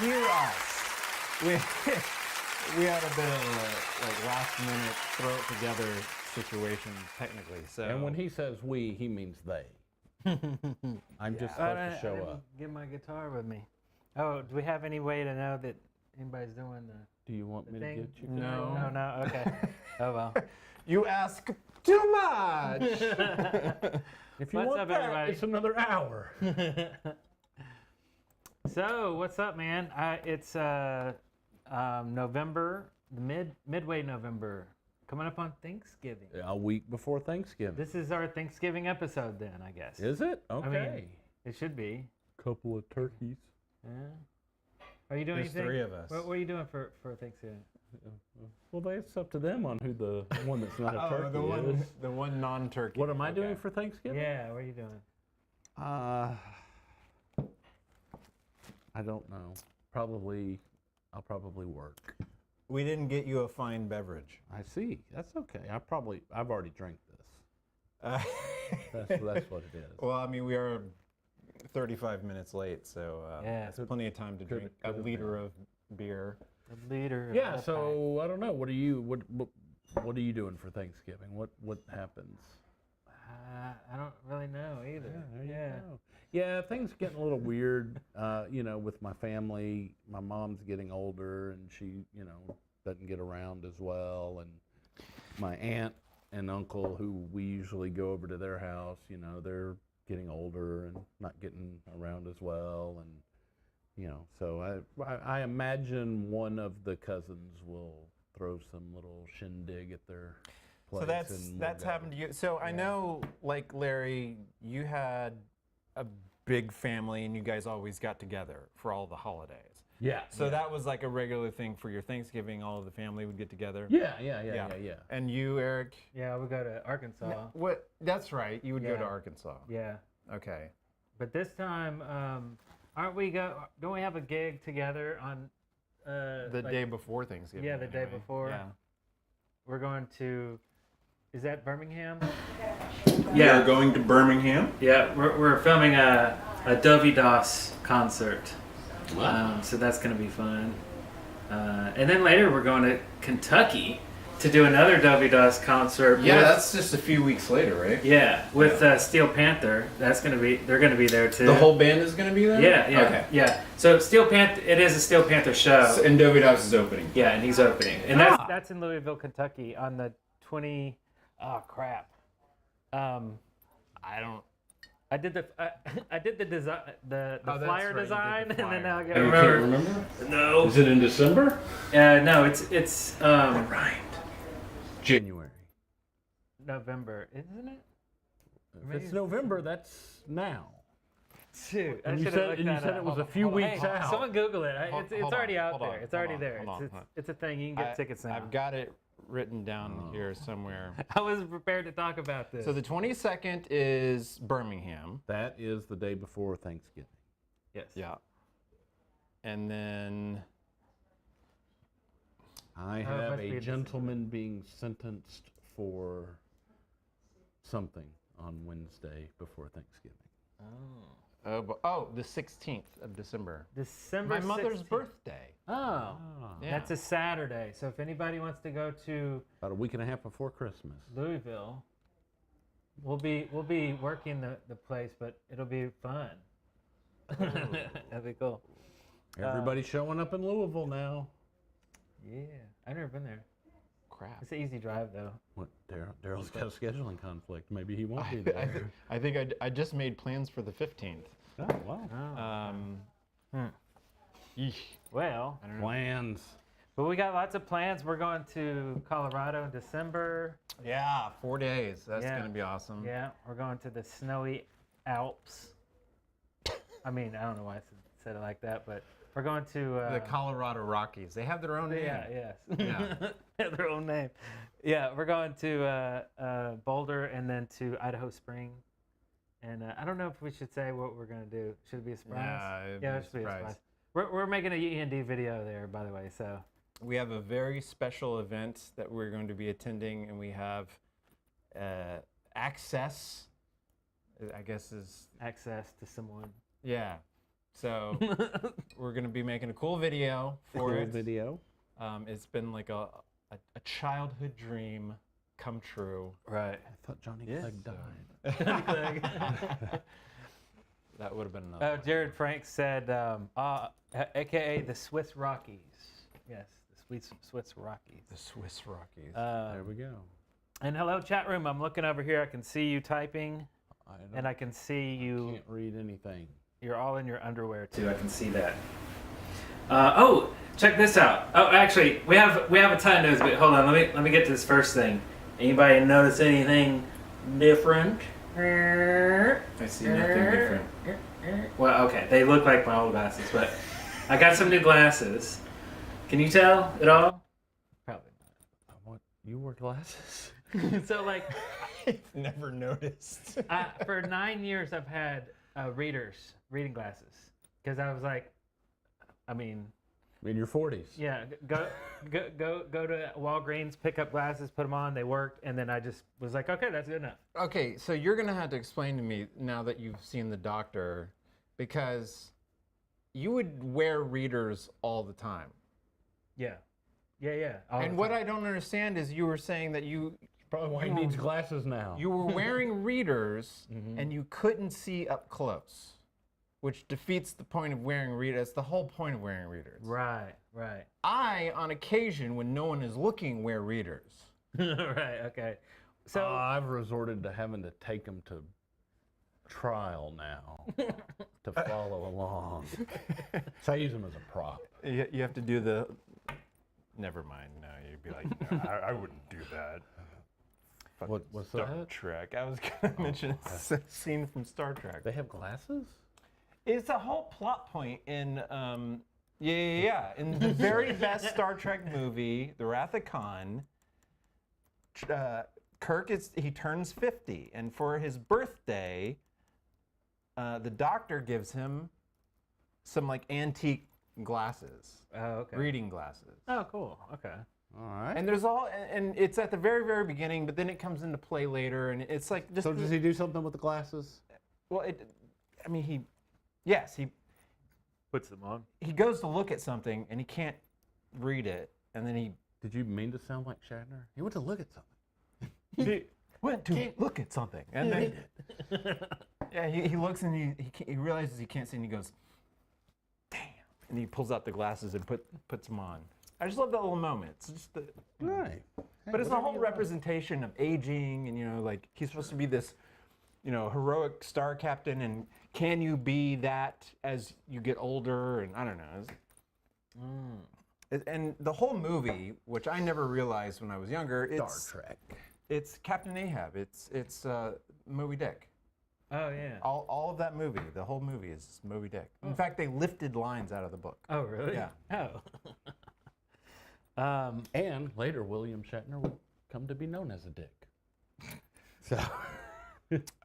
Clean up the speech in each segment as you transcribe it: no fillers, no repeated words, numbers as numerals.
hear us. We had a bit of a last minute throw it together situation technically. So And when he says we, he means they. I'm just supposed to show up. Get my guitar with me. Oh, do we have any way to know that anybody's doing the Do you want me to thing? get you? No. No, okay. Oh well. You ask too much. If you What's want up, that, everybody? it's another hour. So what's up, man? It's November, midway November, coming up on Thanksgiving. A week before Thanksgiving. This is our Thanksgiving episode, then I guess. Is it? Okay. mean, It should be. Couple of turkeys. Yeah. Are you doing There's anything? 3 of us. What are you doing for Thanksgiving? Well, it's up to them on who the one that's not a turkey is. the one non-turkey. What am I doing for Thanksgiving? Yeah, what are you doing? I don't know. I'll probably work. We didn't get you a fine beverage. I see. That's okay. I've already drank this. That's what it is. Well, I mean, we are 35 minutes late, so Yeah. there's plenty of time to drink a liter of beer. A leader. of Yeah. the So I don't know. What are you doing for Thanksgiving? What happens? pack. I don't really know either. There you go. Yeah, things are getting a little weird. With my family, my mom's getting older, and she, doesn't get around as well. And my aunt and uncle, who we usually go over to their house, they're getting older and not getting around as well. And so I imagine one of the cousins will throw some little shindig at their place. So that's happened to you. So I know, like Larry, you had a big family, and you guys always got together for all the holidays. Yeah. So that was like a regular thing for your Thanksgiving. All of the family would get together. Yeah. And you, Eric? Yeah, we go to Arkansas. What? That's right. You would go to Yeah. Arkansas. Yeah. Okay. But this time, don't we have a gig together on The day before Thanksgiving. Yeah, the day anyway. before. Yeah. We're going to, is that Birmingham? You're going to Birmingham? Yeah, we're filming a Bodacious concert. Wow. So that's going to be fun. And then later we're going to Kentucky to do another Bodacious concert. Yeah, with, that's just a few weeks later, right? yeah, with Steel Panther. They're going to be there too. The whole band is going to be there? Yeah. Okay. Yeah. So Steel Panther, it is a Steel Panther show. And Bodacious is opening. Yeah, and he's opening. And that's in Louisville, Kentucky on the 20. Oh crap. I did the design, the that's flyer right, you did design, the and then flyer. now I got You to can't remember. remember? No. Is it in December? No, it's Right. January. November, isn't it? If it's November, that's now. Shoot, I And you should said, have looked and you that said up. it was a few hold on, weeks hold on. out. Someone Google it. Hold It's already on, out hold there. on, It's already hold there. on, It's a thing. You can get tickets now. I've got it written down here somewhere. I was prepared to talk about this. So the 22nd is Birmingham. That is the day before Thanksgiving. yes. Yeah. And then I it have must be a in gentleman being sentenced for something on Wednesday before Thanksgiving. the 16th of December. December. My mother's 16th. birthday. Oh, Yeah. that's a Saturday. So if anybody wants to go to About a week and a half before Christmas. Louisville, we'll be working the place, but it'll be fun. That'd be cool. Everybody's showing up in Louisville now. Yeah, I've never been there. Crap. It's an easy drive though. What? Darrell's got a scheduling conflict. Maybe he won't be there. I think I just made plans for the 15th. Oh, wow. Yeesh. Well, I don't know. Plans. but we got lots of plans. We're going to Colorado in December. Yeah, 4 days. That's Yeah. going to be awesome. Yeah, we're going to the snowy Alps. I mean, I don't know why I said it like that, but we're going to The Colorado Rockies. They have their own name. Yeah, yes. Yeah. They have their own name. Yeah, we're going to Boulder and then to Idaho Springs. And I don't know if we should say what we're going to do. Should it be a surprise? it'd Yeah, be it should be a surprise. surprise. We're making a E&D video there, by the way, so. We have a very special event that we're going to be attending, and we have access, I guess is, Access to someone. yeah, So we're gonna be making a cool video for it. Video. It's been like a childhood dream come true. Right. I thought Johnny Yes. Clegg died. That would have been another. Jared Frank said, AKA the Swiss Rockies. Yes, the Swiss Rockies. The Swiss Rockies. There we go. And hello, chat room. I'm looking over here. I can see you typing, and I can see you. Can't read anything. You're all in your underwear too. I can see that. Oh, check this out. Oh, actually, we have a ton of news, but hold on. Let me get to this first thing. Anybody notice anything different? I see nothing different. Well, okay, they look like my old glasses, but I got some new glasses. Can you tell at all? Probably What? You wear glasses? not. So like, I've never noticed. for 9 years I've had reading glasses, because I was like, I mean, In your 40s. yeah, go to Walgreens, pick up glasses, put them on, they worked, and then I just was like, okay, that's good enough. Okay, so you're gonna have to explain to me now that you've seen the doctor, because you would wear readers all the time. Yeah. all And the what time. I don't understand is you were saying that Probably why he needs glasses now. you were wearing readers and you couldn't see up close, which defeats the point of wearing readers. That's the whole point of wearing readers. Right. I, on occasion, when no one is looking, wear readers. Right, okay. So, I've resorted to having to take them to trial now to follow along. So I use them as a prop. You have to do the. Never mind. No, you'd be like, no, I wouldn't do that. What's Star that? Trek. I was gonna mention a scene from Star Trek. They have glasses? It's a whole plot point in in the very best Star Trek movie, The Wrath of Khan. Kirk he turns 50, and for his birthday, the doctor gives him some like antique glasses, okay. reading glasses. Oh, cool. Okay. All right. And there's and it's at the very, very beginning, but then it comes into play later, and it's like just. So does he do something with the glasses? Well, he Puts them on. he goes to look at something and he can't read it, and then he Did you mean to sound like Shatner? He went to look at something. went to look at something, and then he looks and he realizes he can't see, and he goes, "Damn!" And he pulls out the glasses and puts them on. I just love that little moment. It's just Right. but it's a whole representation of aging, and like he's supposed to be this, heroic star captain, and can you be that as you get older? And I don't know. And the whole movie, which I never realized when I was younger, Star Trek. it's Captain Ahab. It's Moby Dick. Oh, yeah. All of that movie, the whole movie is Moby Dick. In fact, they lifted lines out of the book. Oh, really? Yeah. Oh. And later, William Shatner would come to be known as a dick. So,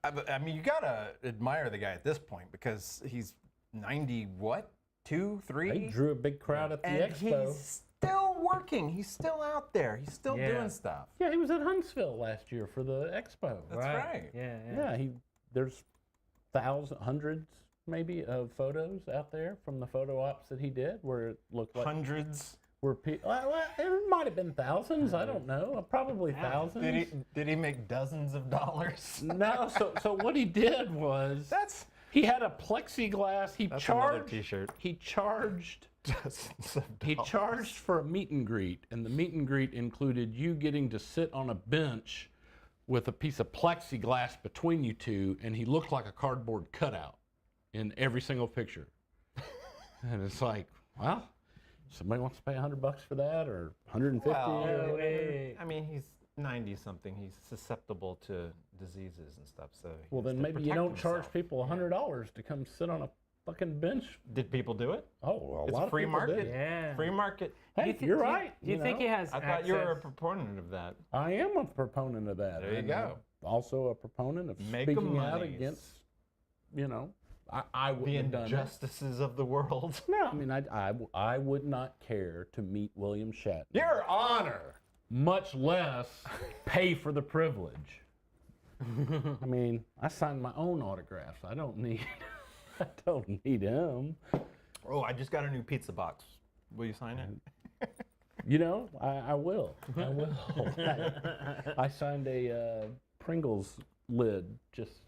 I mean, you gotta admire the guy at this point, because he's 90, what? 2, 3? they drew a big crowd at the and expo. he's still working. He's still out there. He's still Yeah. doing stuff. Yeah, he was at Huntsville last year for the expo. That's right. Yeah. Yeah, there's hundreds maybe of photos out there from the photo ops that he did where it looked like Hundreds. well, it might have been thousands. I don't know. Probably thousands. Did he make dozens of dollars? No. So what he did was he had a plexiglass. That's another T-shirt. He charged. Dozens of He dollars. charged for a meet and greet, and the meet and greet included you getting to sit on a bench with a piece of plexiglass between you two, and he looked like a cardboard cutout in every single picture. And it's like, well, somebody wants to pay $100 for that, or 150. Well, or whatever. I mean, he's 90-something. He's susceptible to diseases and stuff. So he Well, has then to maybe you protect don't charge himself. people $100 to come sit on a fucking bench. Did people do it? Oh, well, a It's lot of free people market. did. Yeah. Free market. Hey, you're right. Do you think he has I thought you were a access- proponent of that. I am a proponent of that. There you and go. I'm also a proponent of Make speaking 'em out monies. against, I The wouldn't have done it. injustices of the world. No, I mean, I would not care to meet William Shatner. Your Honor. Much less pay for the privilege. I mean, I signed my own autographs. I don't need. I don't need him. Oh, I just got a new pizza box. Will you sign it? You know, I will. I will. I signed a Pringles lid just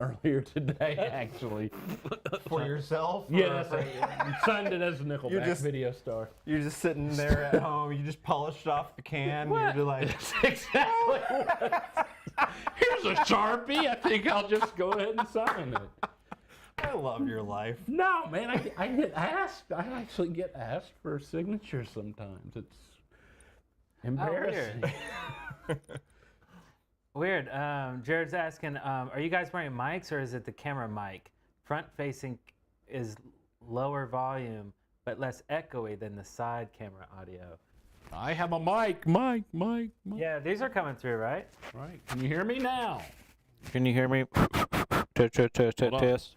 earlier today, actually. For yourself? Yes, I signed it as a Nickelback just- video star. You're just sitting there at home. You just polished off the can. You're just like, That's exactly what. Here's a Sharpie. I think I'll just go ahead and sign it. I love your life. No, man, I get asked. I actually get asked for signatures sometimes. It's embarrassing. Weird. Jared's asking, are you guys wearing mics or is it the camera mic? Front facing is lower volume but less echoey than the side camera audio. I have a mic. Yeah, these are coming through, right? Right. Can you hear me now? Can you hear me? Test.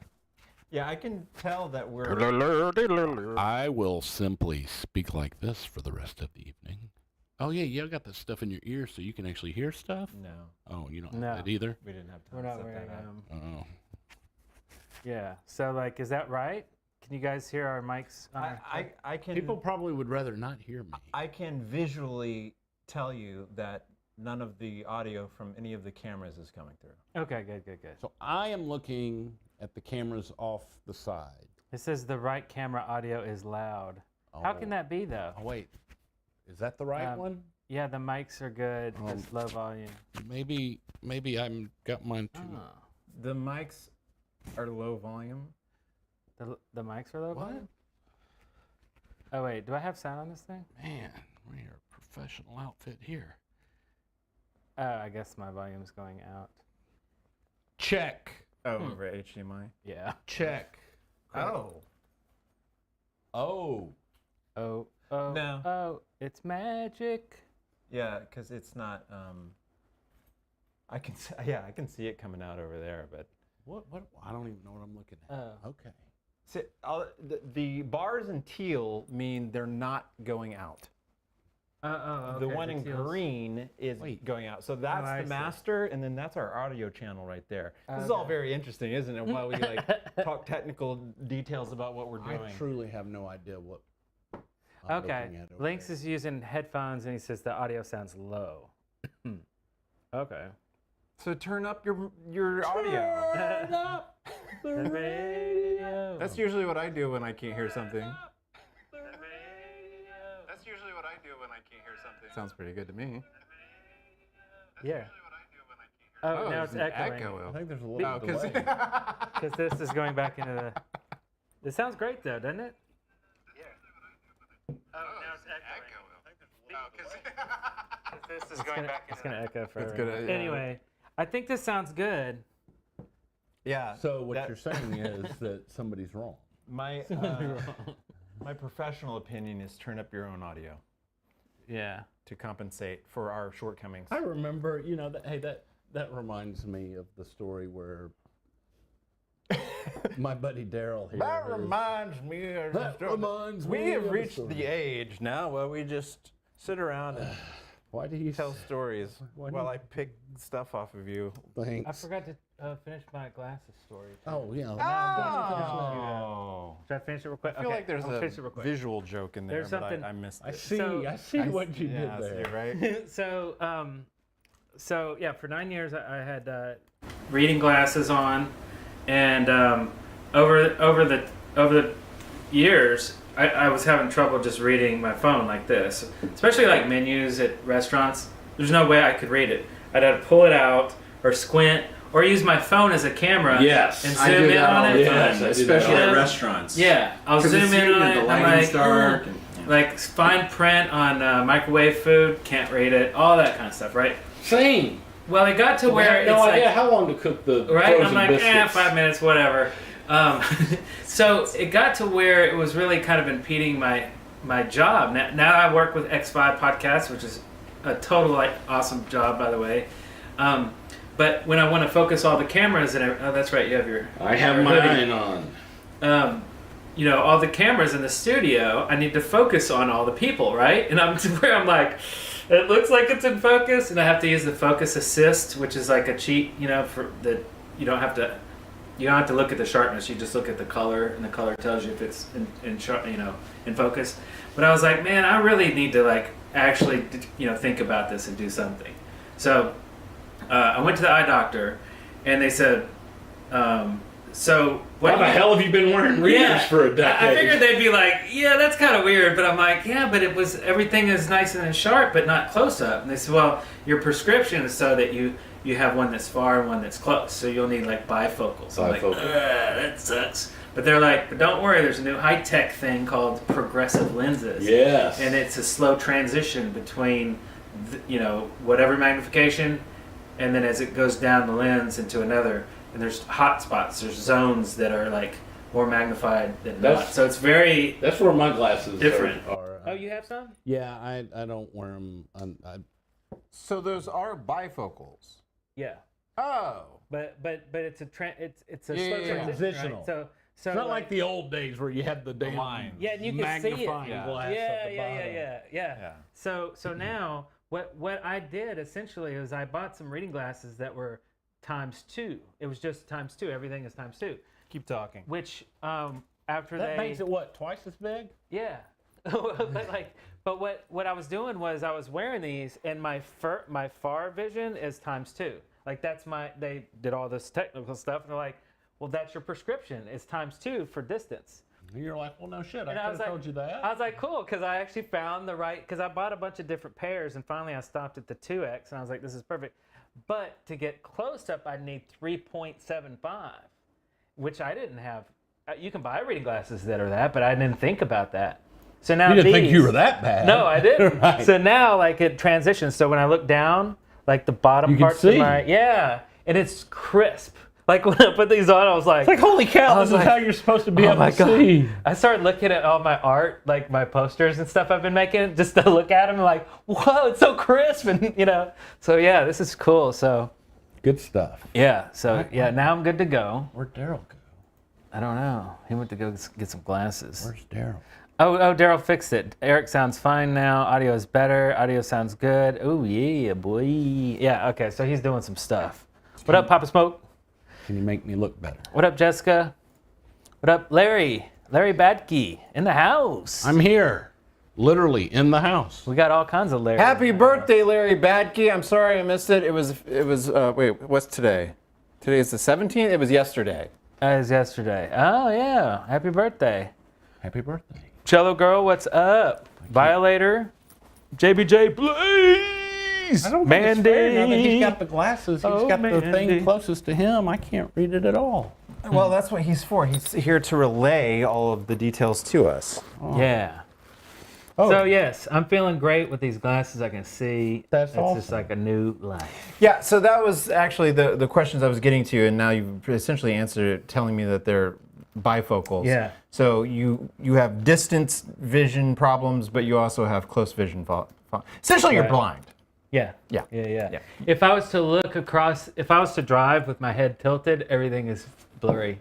Yeah, I can tell that we're. I will simply speak like this for the rest of the evening. Oh yeah, you got that stuff in your ear so you can actually hear stuff? No, Oh, you don't No. have that either? we didn't have time We're to not set wearing that up. Oh. Yeah. So like, is that right? Can you guys hear our mics? On our- I can. People probably would rather not hear me. I can visually tell you that none of the audio from any of the cameras is coming through. Okay, good. So I am looking at the cameras off the side. It says the right camera audio is loud. How can that be though? Oh wait, is that the right one? Yeah, the mics are good. It's low volume. Maybe I'm got mine too. Oh. The mics are low volume. The mics are low What? volume? Oh wait, do I have sound on this thing? Man, we're a professional outfit here. Oh, I guess my volume's going out. Check. Oh, over HDMI. Yeah. Check. Oh. Oh. Oh, No. oh, it's magic. Yeah, because it's not. I can see it coming out over there, but What? I don't even know what I'm looking at. Oh. Okay. see, the bars in teal mean they're not going out. The one in green is going out. So that's I the see. master, and then that's our audio channel right there. This is all Okay. very interesting, isn't it? While we like talk technical details about what we're doing. I truly have no idea what. I'm Okay. looking at over Lynx there. is using headphones and he says the audio sounds low. Okay. So turn up your audio. Turn up the radio. That's usually what I do when I can't hear something. That's usually what I do when I can't hear something. Sounds pretty good to me. Yeah. What I do when I can't hear Oh, now it's it's an echoing. echo. I think there's a little Oh, delay. Because this is going back into the. It sounds great though, doesn't it? Oh, now it's echoing. This is going back. It's gonna echo forever. gonna- yeah. Anyway, I think this sounds good. Yeah. So what that- you're saying is that somebody's wrong. My my professional opinion is turn up your own audio Yeah. to compensate for our shortcomings. I remember, that reminds me of the story where my buddy Darrell here. That has- reminds me of the That story. reminds We me have of a reached story. the age now where we just sit around and Why do you tell stories Why do while you- I pick stuff off of you. Thanks. I forgot to finish my glasses story. too. Oh yeah. Oh. Should I finish it real quick? I feel like there's I'll finish it a real quick. visual joke in there, There's but something- I missed it. I see. So- I see what you yeah, did there. see, right? So yeah, for 9 years I had reading glasses on, and over the years I was having trouble just reading my phone like this, especially like menus at restaurants. There's no way I could read it. I'd have to pull it out or squint or use my phone as a camera. Yes, and I zoom do in that on all it. the time, especially all the at time. restaurants. Yeah, I'll 'Cause zoom it's in seen on and it. the I'm lighting's like, dark. And, like fine print on microwave food, can't read it, all that kind of stuff, right? Same. Well, it got to We where had no it's idea like, how long to cook the right? I'm frozen like, biscuits. 5 minutes, whatever. So it got to where it was really kind of impeding my job. Now I work with X5 Podcasts, which is a total awesome job, by the way. But when I want to focus all the cameras and oh, that's right, you have your. I have your hoodie. mine on. All the cameras in the studio, I need to focus on all the people, right? And I'm to where I'm like, it looks like it's in focus, and I have to use the focus assist, which is like a cheat, for that you don't have to you don't have to look at the sharpness. You just look at the color, and the color tells you if it's in sharp, in focus. But I was like, man, I really need to like actually, think about this and do something. So I went to the eye doctor, and they said, so what Why the hell have you been wearing readers for a decade? I figured they'd be like, yeah, that's kind of weird. But I'm like, yeah, but everything is nice and sharp, but not close up. And they said, well, your prescription is so that you have one that's far and one that's close. So you'll need like bifocals. I'm like, that sucks. But they're like, but don't worry, there's a new high-tech thing called progressive lenses. Yes. And it's a slow transition between, whatever magnification, and then as it goes down the lens into another. And there's hot spots, there's zones that are like more magnified than not. So it's very That's where my glasses different. are. Oh, you have some? Yeah, I don't wear them. So those are bifocals. Yeah. Oh. But it's a it's a Yeah, slow yeah, yeah. transition, Transitional. right? So It's not like the old days where you had the damn line. yeah, and you can see it. magnifying Yeah. glass at the bottom. Yeah. Yeah. So now what I did essentially is I bought some reading glasses that were ×2. It was just ×2. Everything is ×2. Keep talking. Which after That they makes it what, twice as big? yeah. but what I was doing was I was wearing these, and my far vision is ×2. Like they did all this technical stuff, and they're like, well, that's your prescription. It's ×2 for distance. And you're like, well, no shit. I And could have told you that. I was like, cool, because I actually found the right, because I bought a bunch of different pairs, and finally I stopped at the 2X, and I was like, this is perfect. But to get close up, I need 3.75, which I didn't have. You can buy reading glasses that are that, but I didn't think about that. So now You didn't think you were that bad. No, I didn't. Right. So now, like, it transitions. So when I look down, like the bottom You can parts of see. and it's crisp. Like when I put these on, I was like, It's like, holy cow, I was this is like, how you're supposed to be oh able my to God. see. I started looking at all my art, like my posters and stuff I've been making, just to look at them and like, whoa, it's so crisp. And, so yeah, this is cool. So Good stuff. yeah, so yeah, now I'm good to go. Where'd Darrell go? I don't know. He went to go get some glasses. Where's Darrell? Oh, Darrell fixed it. Eric sounds fine now. Audio is better. Audio sounds good. Oh, yeah, boy. Yeah, okay, so he's doing some stuff. What up, Papa Smoke? Can you make me look better? What up, Jessica? What up, Larry? Larry Badke in the house. I'm here. Literally in the house. We got all kinds of Larry. Happy birthday, Larry Badke. I'm sorry I missed it. It was wait, what's today? Today is the 17th? It was yesterday. That was yesterday. Oh, yeah. Happy birthday. Happy birthday. Cello Girl, what's up? Violator. JBJ Blaze. I don't think it's fair now that he's got the glasses. He's got the thing closest to him. I can't read it at all. Well, that's what he's for. He's here to relay all of the details to us. Yeah. Oh. So yes, I'm feeling great with these glasses. I can see. That's it's just awesome. like a new life. Yeah, so that was actually the questions I was getting to, and now you've essentially answered it, telling me that they're bifocals. Yeah. So you have distance vision problems, but you also have close vision. Essentially, you're Right. blind. Yeah. Yeah. Yeah. If I was to look across, if I was to drive with my head tilted, everything is blurry.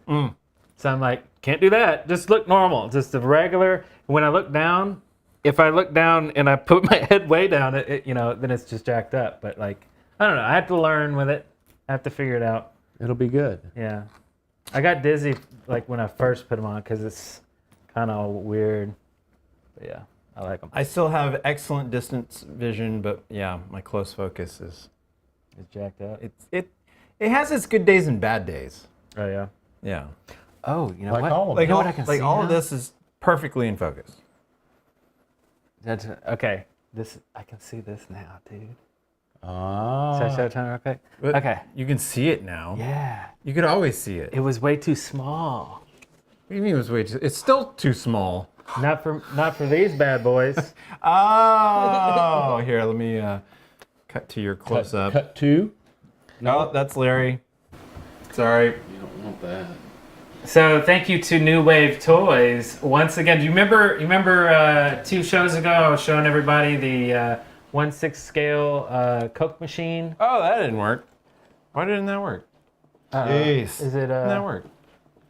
So I'm like, can't do that. Just look normal. Just a regular. When I look down, if I look down and I put my head way down, then it's just jacked up. But like, I don't know. I have to learn with it. I have to figure it out. It'll be good. Yeah. I got dizzy like when I first put them on because it's kind of weird. But yeah, I like them. I still have excellent distance vision, but yeah, my close focus is It's jacked up. it has its good days and bad days. Oh yeah. Yeah. Oh, you know Like what? all of Like them. know all, what I can like see all of now? this is perfectly in focus. That's okay. This I can see this now, dude. Ah. Should I show it to you real quick? But Okay. You can see it now. Yeah. You could always see it. It was way too small. What do you mean it was way too? It's still too small. Not for these bad boys. Oh, here, let me cut to your close up. Cut two. No, that's Larry. Sorry. You don't want that. So thank you to New Wave Toys once again. Do you remember 2 shows ago I was showing everybody the 1/6 scale Coke machine? Oh, that didn't work. Why didn't that work? Ace. Is it Didn't that work?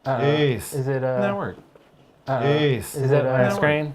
Ace. Is it Didn't that work? Is Ace. it on Didn't the that screen?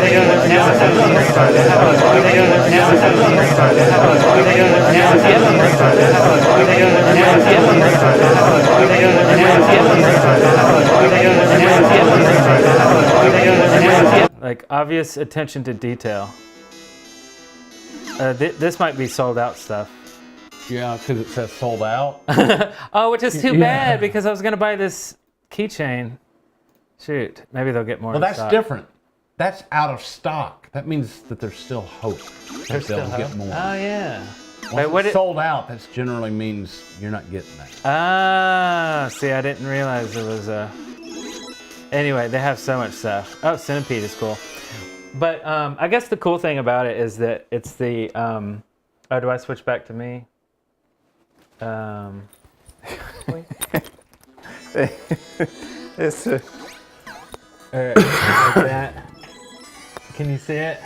Like obvious attention to detail. This might be sold out stuff. Yeah, because it says sold out. Oh, which is too Yeah. bad because I was gonna buy this keychain. Shoot, maybe they'll get more. Well, in that's stock. different. That's out of stock. That means that there's still hope that they'll get more. Oh yeah. Once Wait, what it's sold out, that generally means you're not getting that. Ah, see, I didn't realize there was a. Anyway, they have so much stuff. Oh, Centipede is cool. But I guess the cool thing about it is that it's the. Oh, do I switch back to me? It's Alright, like that. Can you see it?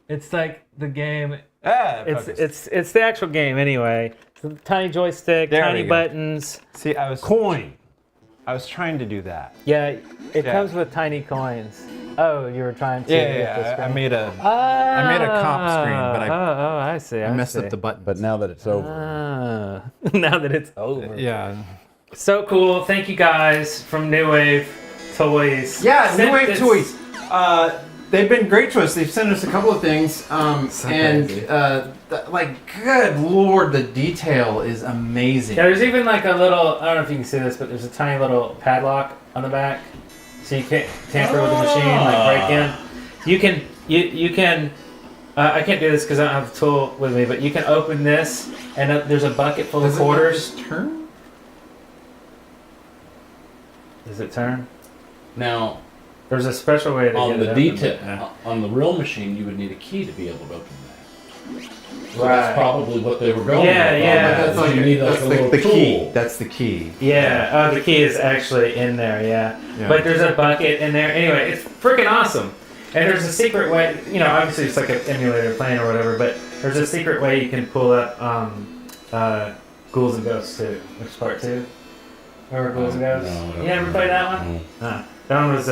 It's like the game. It's the actual game anyway. It's a tiny joystick, There tiny we go. buttons. See, I was trying to do that. Yeah, it Yeah. comes with tiny coins. Oh, you were trying to. Yeah, get the I screen? made a comp screen, but I see. I messed up the button. But now that it's over, Now that it's over. Yeah. So cool. Thank you guys from New Wave Toys. Yeah, Sent New Wave this- Toys. They've been great to us. They've sent us a couple of things, crazy. like, good lord, the detail is amazing. Yeah, there's even like a little. I don't know if you can see this, but there's a tiny little padlock on the back, so you can't tamper with the machine, like break in. You can. I can't do this because I don't have the tool with me, but you can open this, and there's a bucket full of quarters. Turn? Does it turn? now There's a special way to on get the it open. detail, on the real machine, you would need a key to be able to open that. So Right. that's probably what they were going Yeah, with. yeah. That's like you need like a little the tool. key. That's the key. Yeah. Oh, the key is actually in there. Yeah. Yeah. But there's a bucket in there. Anyway, it's freaking awesome. And there's a secret way. You know, obviously it's like an emulator plane or whatever. But there's a secret way you can pull up Ghouls and Ghosts too, which is part 2. Remember Ghouls and Ghosts? No, I don't You never played that one? No. That one was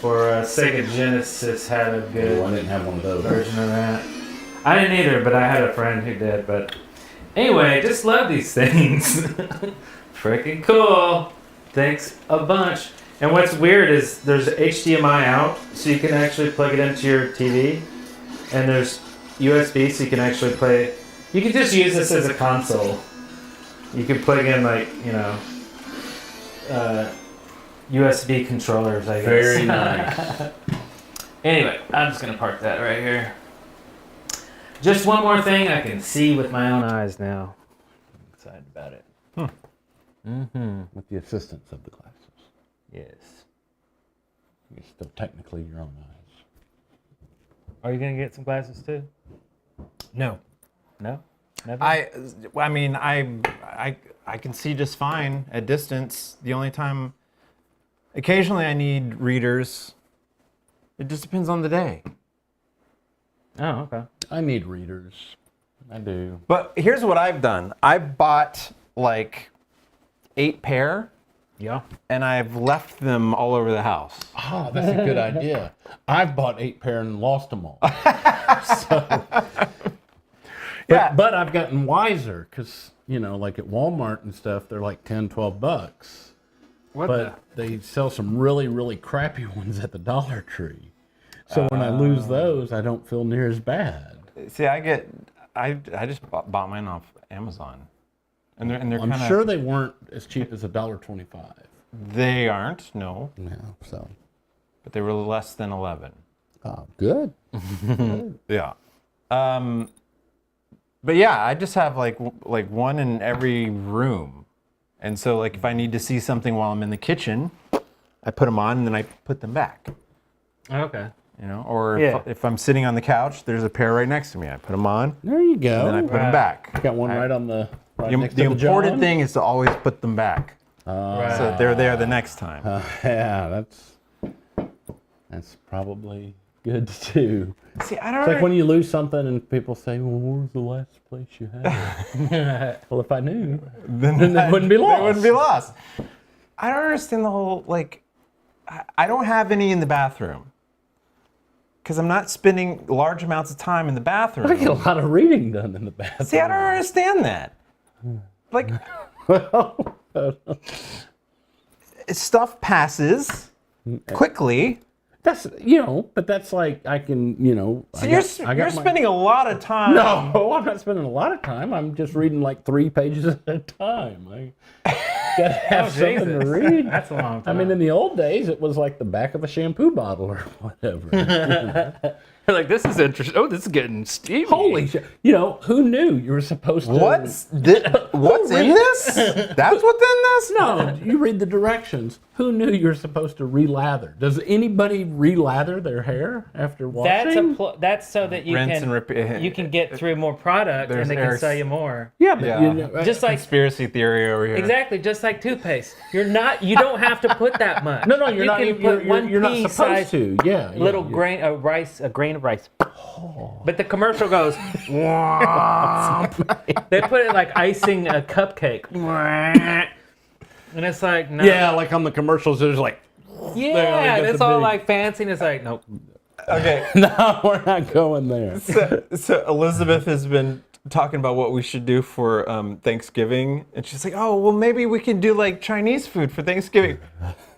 for Sega Genesis. Had a No, good I didn't have one of those. version of that. I didn't either, but I had a friend who did. But anyway, just love these things. Freaking cool. Thanks a bunch. And what's weird is there's HDMI out, so you can actually plug it into your TV, and there's USB, so you can actually play. You can just use this as a console. You can plug in like USB controllers, I guess. Very nice. Anyway, I'm just gonna park that right here. Just one more thing I can see with my own eyes now. I'm excited about it. Mm-hmm. With the assistance of the glasses. Yes. It's still technically your own eyes. Are you gonna get some glasses too? No. No? Never? I mean, I can see just fine at distance. The only time, occasionally I need readers. It just depends on the day. Oh, okay. I need readers. I do. But here's what I've done. I've bought like 8 pair, Yeah. and I've left them all over the house. Oh, that's a good idea. I've bought 8 pair and lost them all. Yeah. But I've gotten wiser because, you know, like at Walmart and stuff, they're like $10, $12. What But they sell some really, really crappy ones at the Dollar Tree. So when I lose those, I don't feel near as bad. See, I just bought mine off Amazon, and they're I'm kind of. sure they weren't as cheap as $1.25. They aren't, no, No, so but they were less than 11. good. Yeah. But yeah, I just have like one in every room, and so like if I need to see something while I'm in the kitchen, I put them on and then I put them back. Okay. You know, or Yeah. if I'm sitting on the couch, there's a pair right next to me. I put them on, There you go. and then I put them Right. back. Got one right on the right The, next the to the important John. thing is to always put them back, Right. so that they're there the next time. Yeah, that's probably good to do. See, I don't It's like when you lose something and people say, "Well, where's the last place you had it?" Well, if I knew, then it wouldn't be lost. It wouldn't be lost. I don't understand the whole, like, I don't have any in the bathroom. Because I'm not spending large amounts of time in the bathroom. I get a lot of reading done in the bathroom. See, I don't understand that. Like, stuff passes quickly. That's but that's like I can So you're spending a lot of time. No, I'm not spending a lot of time. I'm just reading like 3 pages at a time. I gotta have something to Jesus. read. That's a long time. I mean, in the old days, it was like the back of a shampoo bottle or whatever. like, this is interesting. Oh, this is getting steamy. Holy shit! Who knew you were supposed to? What's in this? That's what's in this? No, you read the directions. Who knew you were supposed to relather? Does anybody relather their hair after washing? That's so that you Rinse can and repeat. you can get through more product There's and they can Eric's- sell you more. Yeah, but Yeah. Just like Conspiracy theory over here. exactly, just like toothpaste. You don't have to put that much. no, you're you not. can You're, put one you're not pea supposed size to. Yeah, little yeah. grain of rice, a grain of rice. But the commercial goes. They put it like icing a cupcake. And it's like no. Yeah, like on the commercials, there's like, Yeah, got it's the all big- like fancy, and it's like nope. Okay. no, we're not going there. So Elizabeth has been talking about what we should do for Thanksgiving, and she's like, "Oh, well, maybe we can do like Chinese food for Thanksgiving."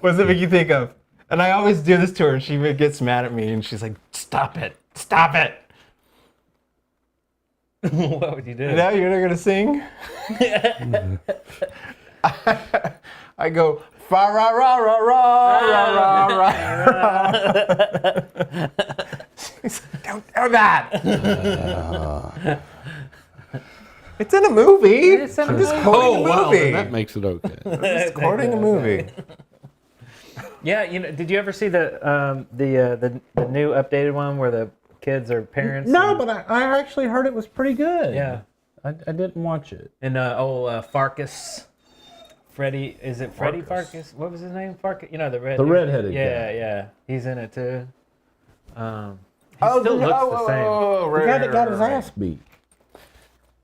What does it make you think of? And I always do this to her, and she gets mad at me, and she's like, "Stop it! Stop it!" What would you do? Now you're not gonna sing. I go fa ra ra ra ra ra ra ra. She's like, "Don't do that." It's in a movie. It's in a I'm just movie. quoting a movie. then that makes it okay. Just quoting a movie. Yeah, did you ever see the new updated one where the kids are parents? No, and, but I actually heard it was pretty good. yeah, I didn't watch it. and Farkas, Freddie, is it Freddie Farkas? What was his name? Farkas, the red. The dude? redheaded Yeah, guy. yeah, he's in it too. He still looks the same. The guy that got his ass beat.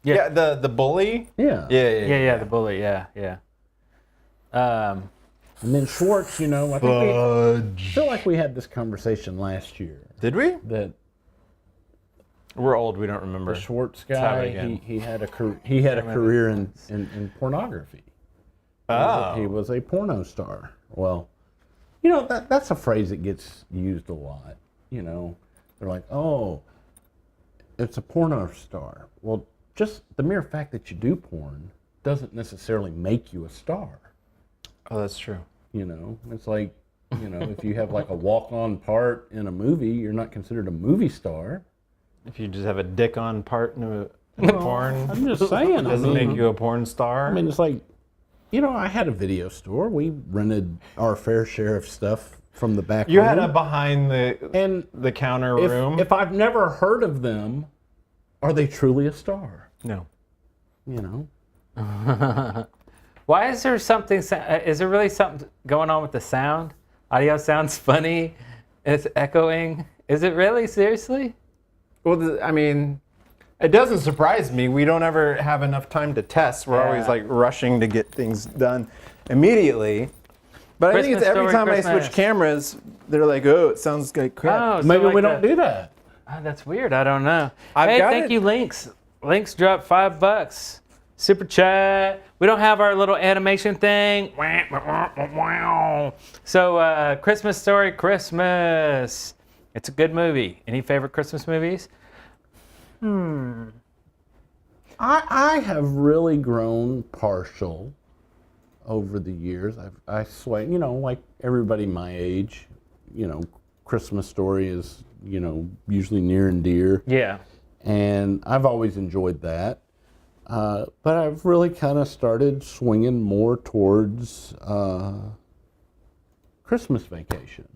Yeah, the bully. Yeah. Yeah, the bully. Yeah. And then Schwartz, I think I feel like we had this conversation last year. Did we? That We're old. We don't the remember. Schwartz have it guy, again. he had a career in pornography. Oh. He was a porno star. Well, that's a phrase that gets used a lot. They're like, oh, it's a porno star. Well, just the mere fact that you do porn doesn't necessarily make you a star. Oh, that's true. It's like, if you have like a walk-on part in a movie, you're not considered a movie star. If you just have a dick-on part in a porn, I'm just saying. doesn't make you a porn star. I mean, it's like, I had a video store. We rented our fair share of stuff from the back You room. had a behind And the counter if, room. if I've never heard of them, are they truly a star? No. Why is there something? Is there really something going on with the sound? Audio sounds funny. It's echoing. Is it really? Seriously? Well, I mean, it doesn't surprise me. We don't ever have enough time to test. We're always Yeah. like rushing to get things done immediately. But I think it's Christmas every story, time I switch Christmas. cameras, they're like, "Oh, it sounds like crap." Oh, so Maybe like we don't do that. Oh, that's weird. I don't know. I've Hey, got thank it. you, Links. Links dropped $5. Super chat. We don't have our little animation thing. So, Christmas Story, Christmas. It's a good movie. Any favorite Christmas movies? I have really grown partial over the years. I swear, like everybody my age, Christmas Story is, usually near and dear. Yeah. And I've always enjoyed that. But I've really kind of started swinging more towards Christmas Vacation.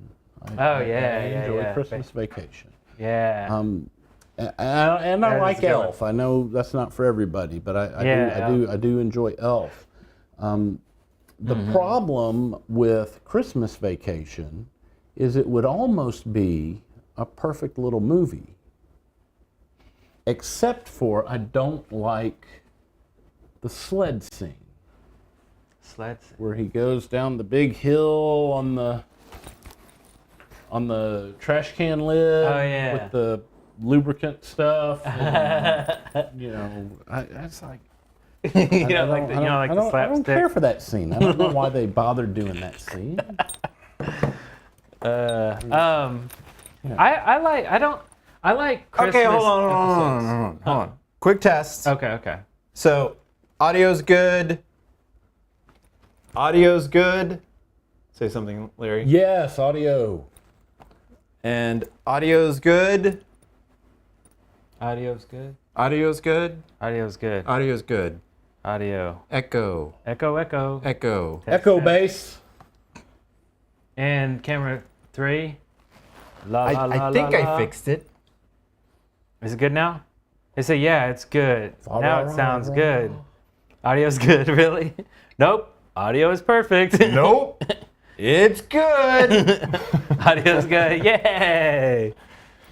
Oh, I yeah, enjoy yeah. Christmas Vacation. Yeah. And I That is like a good one. Elf. I know that's not for everybody, but Yeah, I do enjoy Elf. The Mm-hmm. problem with Christmas Vacation is it would almost be a perfect little movie, except for I don't like the sled scene Sleds. where he goes down the big hill on the trash can lid Oh, yeah. with the lubricant stuff. And, it's like You don't like the I don't slapstick? care for that scene. I don't know why they bothered doing that scene. I like Christmas. Okay, hold on. Quick test. Okay. So, audio's good. Audio's good. Say something, Larry. Yes, audio. And audio's good. Audio's good. Audio's good. Audio's good. Audio's good. Audio. Echo. Echo. Echo. Echo bass. And camera 3. I think I fixed it. Is it good now? They say, yeah, it's good. Now it sounds good. Audio's good, really? Nope. Audio is perfect. Nope. It's good. Audio's good. Yay.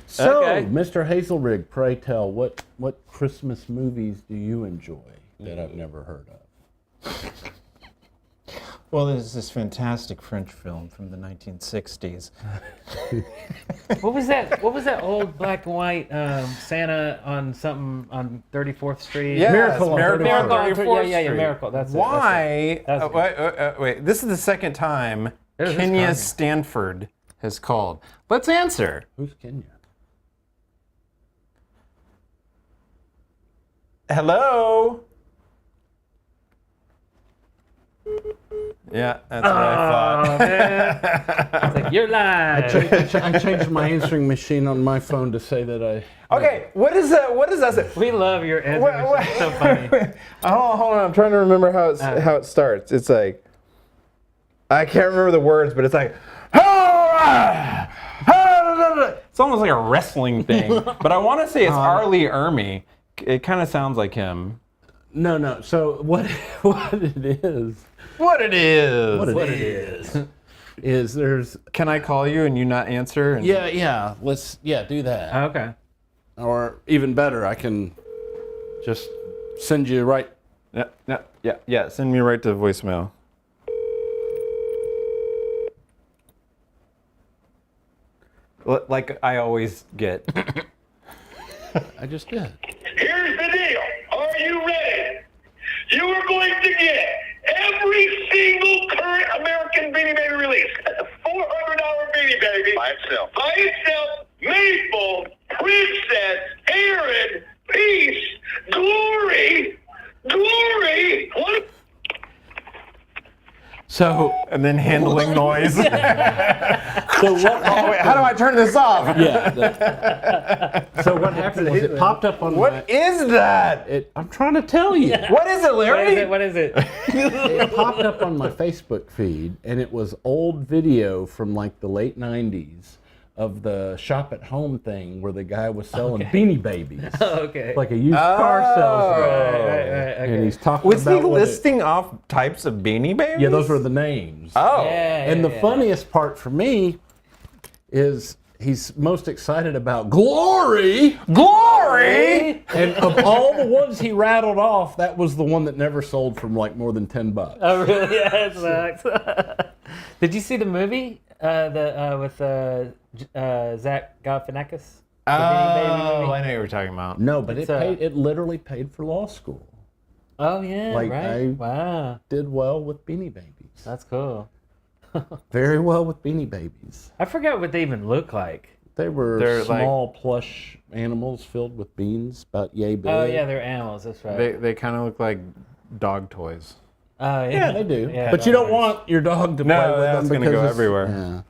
So, Okay. Mr. Hazelrig, pray tell, what Christmas movies do you enjoy that I've never heard of? Well, there's this fantastic French film from the 1960s. What was that old black and white Santa on something on 34th Street? Yes, Miracle on Miracle 34th on Miracle on 34th yeah, Street. Miracle. That's it. Why? That's it. Wait. This is the second time It is Kenya Kenya. Stanford has called. Let's answer. Who's Kenya? Hello? Yeah, that's what I thought. Oh, man. It's like, you're live. I changed my answering machine on my phone to say that I... Okay, what is that? What is that? We love your answer. It's so funny. Hold on. I'm trying to remember how it starts. It's like, I can't remember the words, but it's like, it's almost like a wrestling thing. But I want to say it's Arlie Ermy. It kind of sounds like him. No. So what it is... What it is. What it is there's... Can I call you and you not answer? And Yeah. Let's do that. Okay. Or even better, I can just send you right... Yeah. Send me right to voicemail. Like I always get. I just did. Here's the deal. Are you ready? You are going to get every single current American Beanie Baby release. $400 Beanie Baby. By itself. By itself. Maple, Princess, Aaron, Peace, Glory. What? So And then handling noise. so what Oh, wait, how do I turn this off? So what happened was it popped up on my... What is that? I'm trying to tell you. What is it, Larry? What is it? It popped up on my Facebook feed, and it was old video from like the late 90s of the shop at home thing where the guy was selling Beanie Babies. Okay. Like a used car salesman. Right, And okay. he's talking Was he about what it- listing off types of Beanie Babies? Yeah, those were the names. Oh. And the funniest part for me is he's most excited about Glory. Glory! And of all the ones he rattled off, that was the one that never sold for like more than $10. Oh, really? Yeah, it sucks. Did you see the movie with Zach Galifianakis? The Beanie Baby Oh, movie? I know what you're talking about. No, but It's, it literally paid for law school. Oh, yeah, Like, right. Wow, Did well with Beanie Babies. that's cool. Very well with Beanie Babies. I forgot what they even look like. They're like- small plush animals filled with beans, about yay big. Oh, yeah, they're animals, that's right. They kind of look like dog toys. Oh, Yeah, they do. Yeah, but you don't dogs. want your dog to No, play with that's them gonna because go it's- everywhere. Yeah.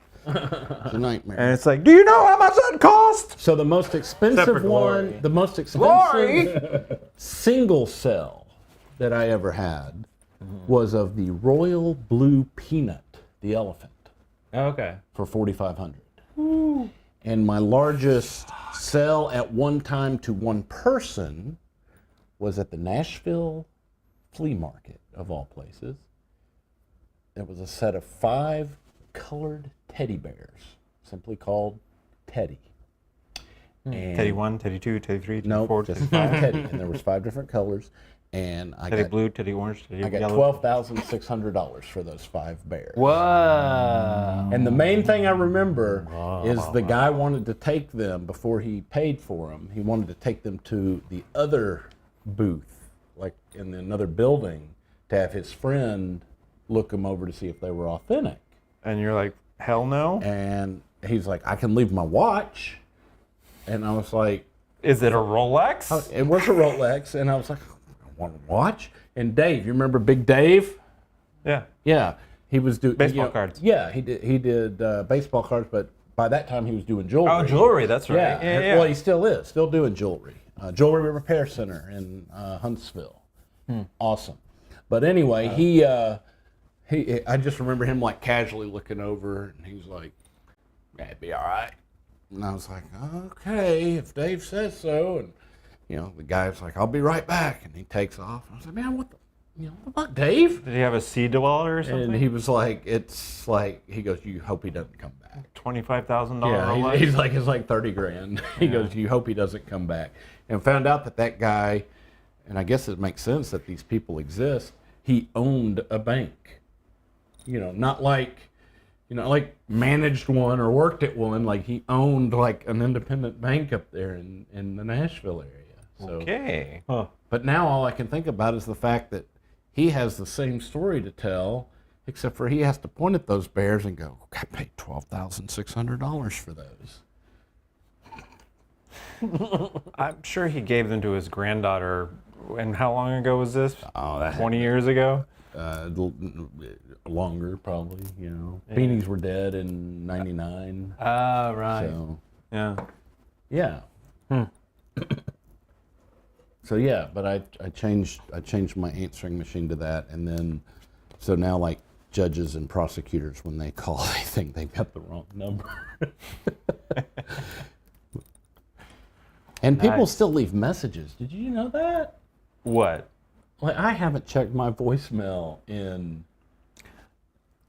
It's a nightmare. And it's like, do you know how much that cost? So the most expensive Glory. one, the most expensive Glory! single cell that I ever had was of the Royal Blue Peanut, the elephant, Oh, okay. for $4,500. And my largest sale at one time to one person was at the Nashville flea market, of all places. There was a set of 5 colored teddy bears, simply called Teddy. And Teddy 1, Teddy 2, Teddy 3, Teddy no, 4, just Teddy 5. Teddy. And there was 5 different colors. And I Teddy got, blue, Teddy orange, Teddy I got yellow. $12,600 for those 5 bears. Whoa. And the main thing I remember is the guy wanted to take them before he paid for them. He wanted to take them to the other booth, like in another building, to have his friend look them over to see if they were authentic. And you're like, hell no? And he's like, I can leave my watch. And I was like, Is it a Rolex? it was a Rolex. And I was like, I want a watch. And Dave, you remember Big Dave? Yeah. Yeah, he was doing Baseball cards. Yeah, he did baseball cards, but by that time he was doing jewelry. Oh, jewelry, that's right. Yeah, Yeah, yeah. well, he still is, still doing jewelry. Jewelry Repair Center in Huntsville. Awesome. But anyway, he I just remember him like casually looking over, and he was like, "That'd be all right." And I was like, "Okay, if Dave says so." And you know, the guy was like, "I'll be right back," and he takes off. I was like, "Man, what the fuck, Dave?" Did he have a sea dweller or something? And he was like, "It's like," he goes, "You hope he doesn't come back." $25,000 Yeah, Rolex? he's like, it's like 30 grand. He goes, "You hope he doesn't come back." And found out that guy, and I guess it makes sense that these people exist, he owned a bank. You know, not like, like managed one or worked at one. Like he owned like an independent bank up there in the Nashville area. So, Okay. but now all I can think about is the fact that he has the same story to tell, except for he has to point at those bears and go, "I paid $12,600 for those." I'm sure he gave them to his granddaughter. And how long ago was this? Oh, that 20 years ago? Longer probably. Beanies were dead in '99. Right. So Yeah. yeah. So yeah, but I changed my answering machine to that, and then so now like judges and prosecutors, when they call, they think they've got the wrong number. And people Nice. still leave messages. Did you know that? What? Like, I haven't checked my voicemail in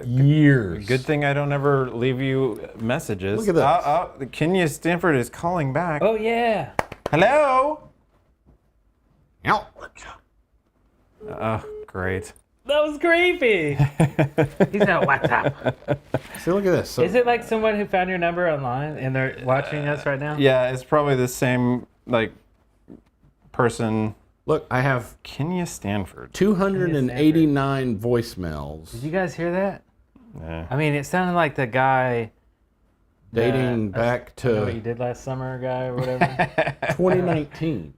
years. Good thing I don't ever leave you messages. Look at this. Kenya Stanford is calling back. Oh, yeah. Hello? Ow. Oh, great. That was creepy. He's on WhatsApp. See, look at this. So, Is it like someone who found your number online and they're watching us right now? Yeah, it's probably the same, person. look, I have Kenya Stanford. 289 voicemails Did you guys hear that? Yeah. I mean, it sounded like the guy. dating back You know what to you did last summer, guy, or whatever. 2019.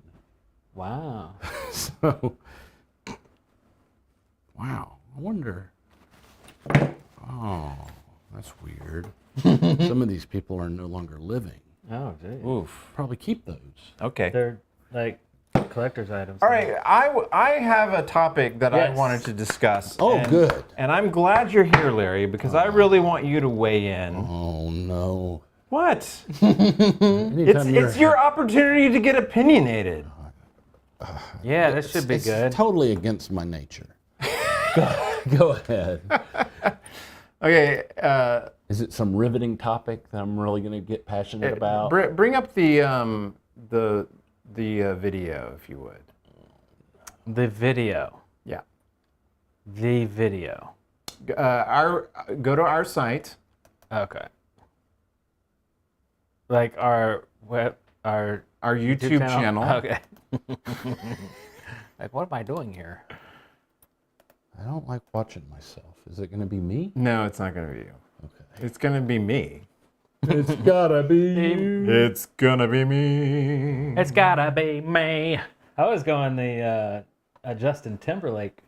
Wow. So, wow. I wonder. Oh, that's weird. Some of these people are no longer living. Oh, geez. Oof. Probably keep those. Okay. They're like collector's items. All right, I have a topic that I Yes. wanted to discuss. Oh, and- good. And I'm glad you're here, Larry, because I really want you to weigh in. Oh, no. What? Anytime It's your opportunity to get opinionated. Yeah, this should be it's good. totally against my nature. Go ahead. Okay, Is it some riveting topic that I'm really going to get passionate about? bring up the video, if you would. The video. Yeah. The video. Go to our site. Okay. Like our YouTube channel. Okay. Like, what am I doing here? I don't like watching myself. Is it going to be me? No, it's not going to be you. Okay. It's going to be me. It's gotta be you. It's going to be me. It's gotta be me. I was going the Justin Timberlake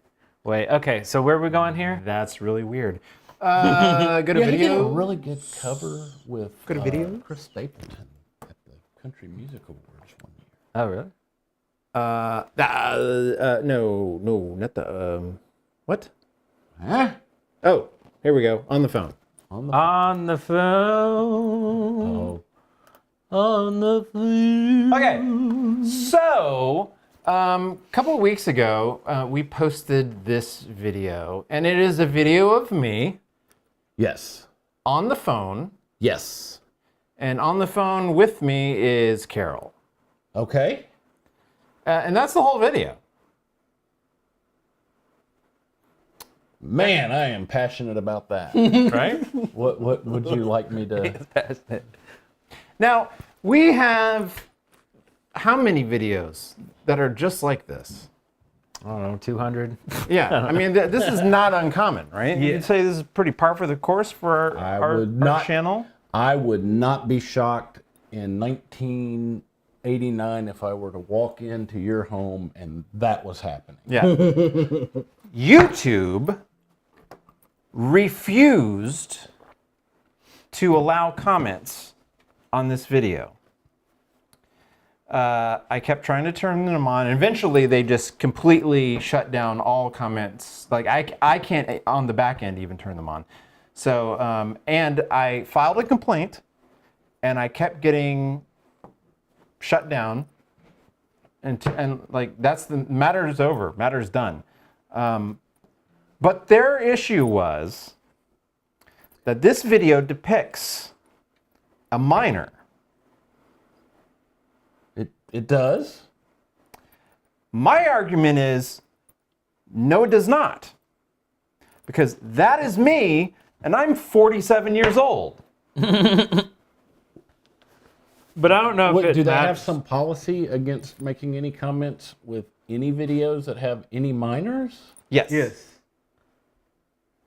way. Okay, so where are we going here? That's really weird. Go to Yeah, he did a video. really good cover with Go to video. Chris Stapleton at the Country Music Awards one year. Oh, really? No, not the, what? Huh? Oh, here we go, on the phone. On the phone. Oh. On the phone. Okay, so a couple of weeks ago, we posted this video, and it is a video of me Yes. on the phone, Yes. and on the phone with me is Carol. Okay. And that's the whole video. Man, I am passionate about that. Right? What would you like me to? Now, we have how many videos that are just like this? I don't know, 200. Yeah, I mean, this is not uncommon, right? Yeah. You'd say this is pretty par for the course for our channel? I would not be shocked in 1989 if I were to walk into your home and that was happening. Yeah. YouTube refused to allow comments on this video. I kept trying to turn them on, and eventually they just completely shut down all comments. Like I can't on the back end even turn them on. So and I filed a complaint, and I kept getting shut down. And like that's the matter is over. Matter is done. But their issue was that this video depicts a minor. It does. My argument is, no, it does not. Because that is me, and I'm 47 years old. But I don't know if Do they have some policy against making any comments with any videos that have any minors? Yes. Yes.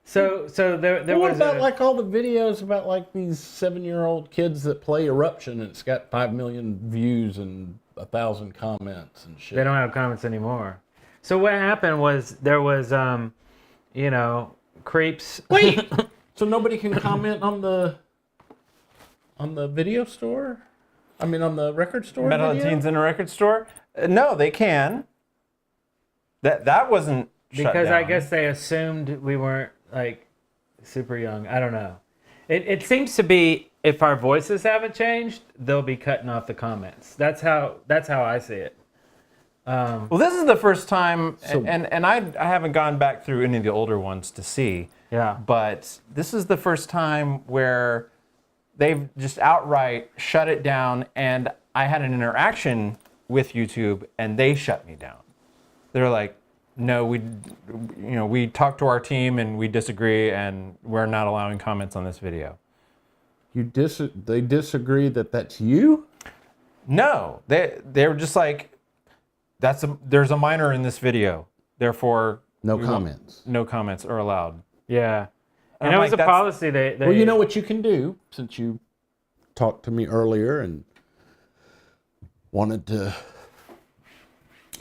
So there What was about like all the videos about like these 7-year-old kids that play Eruption and it's got 5 million views and 1,000 comments and shit? They don't have comments anymore. So what happened was there was, creeps. Wait, so nobody can comment on the video store? I mean, on the record store? Metal video? Teens in a record store? No, they can. That wasn't shut Because I down. guess they assumed we weren't like super young. I don't know. It seems to be if our voices haven't changed, they'll be cutting off the comments. That's how I see it. Well, this is the first time, and I haven't gone back through any of the older ones to see. Yeah. But this is the first time where they've just outright shut it down, and I had an interaction with YouTube, and they shut me down. They're like, no, we talked to our team, and we disagree, and we're not allowing comments on this video. They disagree that that's you? No, they were just like, there's a minor in this video, therefore No comments. no comments are allowed. Yeah. And I'm it was like, a policy they Well, you know what you can do, since you talked to me earlier and wanted to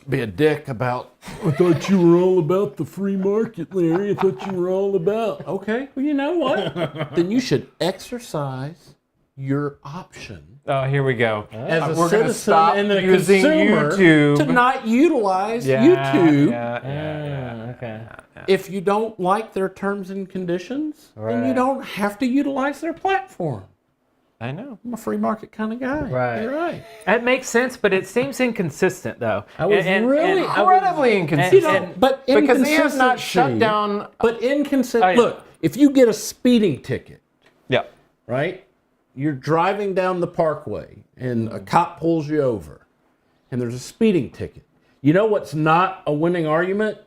be a dick about, I thought you were all about the free market, Larry. I thought you were all about. Okay, well, you know what? Then you should exercise your option Oh, here we go. as a We're gonna citizen stop and a using consumer YouTube. to not utilize Yeah, YouTube yeah. Okay. if you don't like their terms and conditions, then you Right. don't have to utilize their platform. I know. I'm a free market kind of guy. Right. You're right. That makes sense, but it seems inconsistent though. I was really- Incredibly inconsistent. But because he has not shut inconsistency- down. But inconsistent. Oh, yeah. Look, if you get a speeding ticket, Yeah. right? You're driving down the parkway and a cop pulls you over and there's a speeding ticket. You know what's not a winning argument?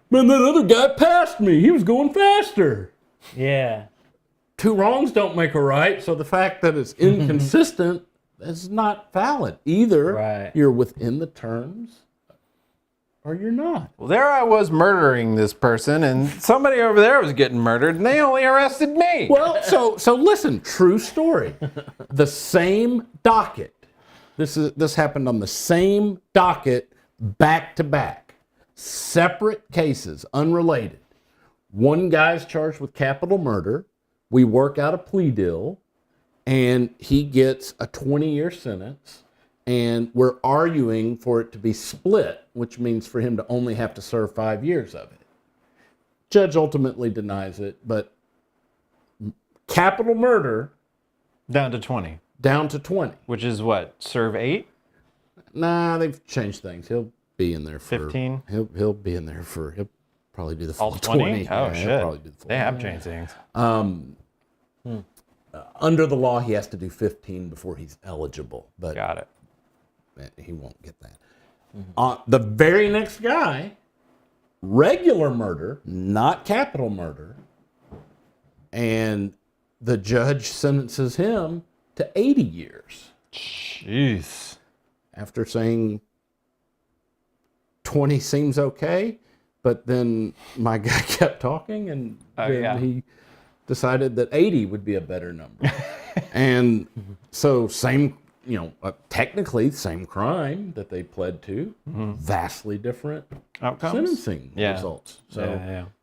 Man, that other guy passed me. He was going faster. Yeah. Two wrongs don't make a right, so the fact that it's inconsistent is not valid. Either Right. you're within the terms or you're not. Well, there I was murdering this person, and somebody over there was getting murdered, and they only arrested me. Well, so listen, true story. The same docket. This happened on the same docket, back to back. Separate cases, unrelated. One guy's charged with capital murder. We work out a plea deal, and he gets a 20-year sentence. And we're arguing for it to be split, which means for him to only have to serve 5 years of it. Judge ultimately denies it, but capital murder Down to 20, down to 20. which is what? Serve 8? Nah, they've changed things. He'll be in there for 15? He'll be in there for. He'll probably do the full All 20? 20. Oh, Yeah, he'll shit. probably do the full They have changed things. Under the law, he has to do 15 before he's eligible, but Got it. he won't get that. The very next guy, regular murder, not capital murder, and the judge sentences him to 80 years Jeez. after saying 20 seems okay, but then my guy kept talking, and then yeah. he decided that 80 would be a better number. And so same, technically same crime that they pled to, vastly different Outcomes? sentencing Yeah. results. So,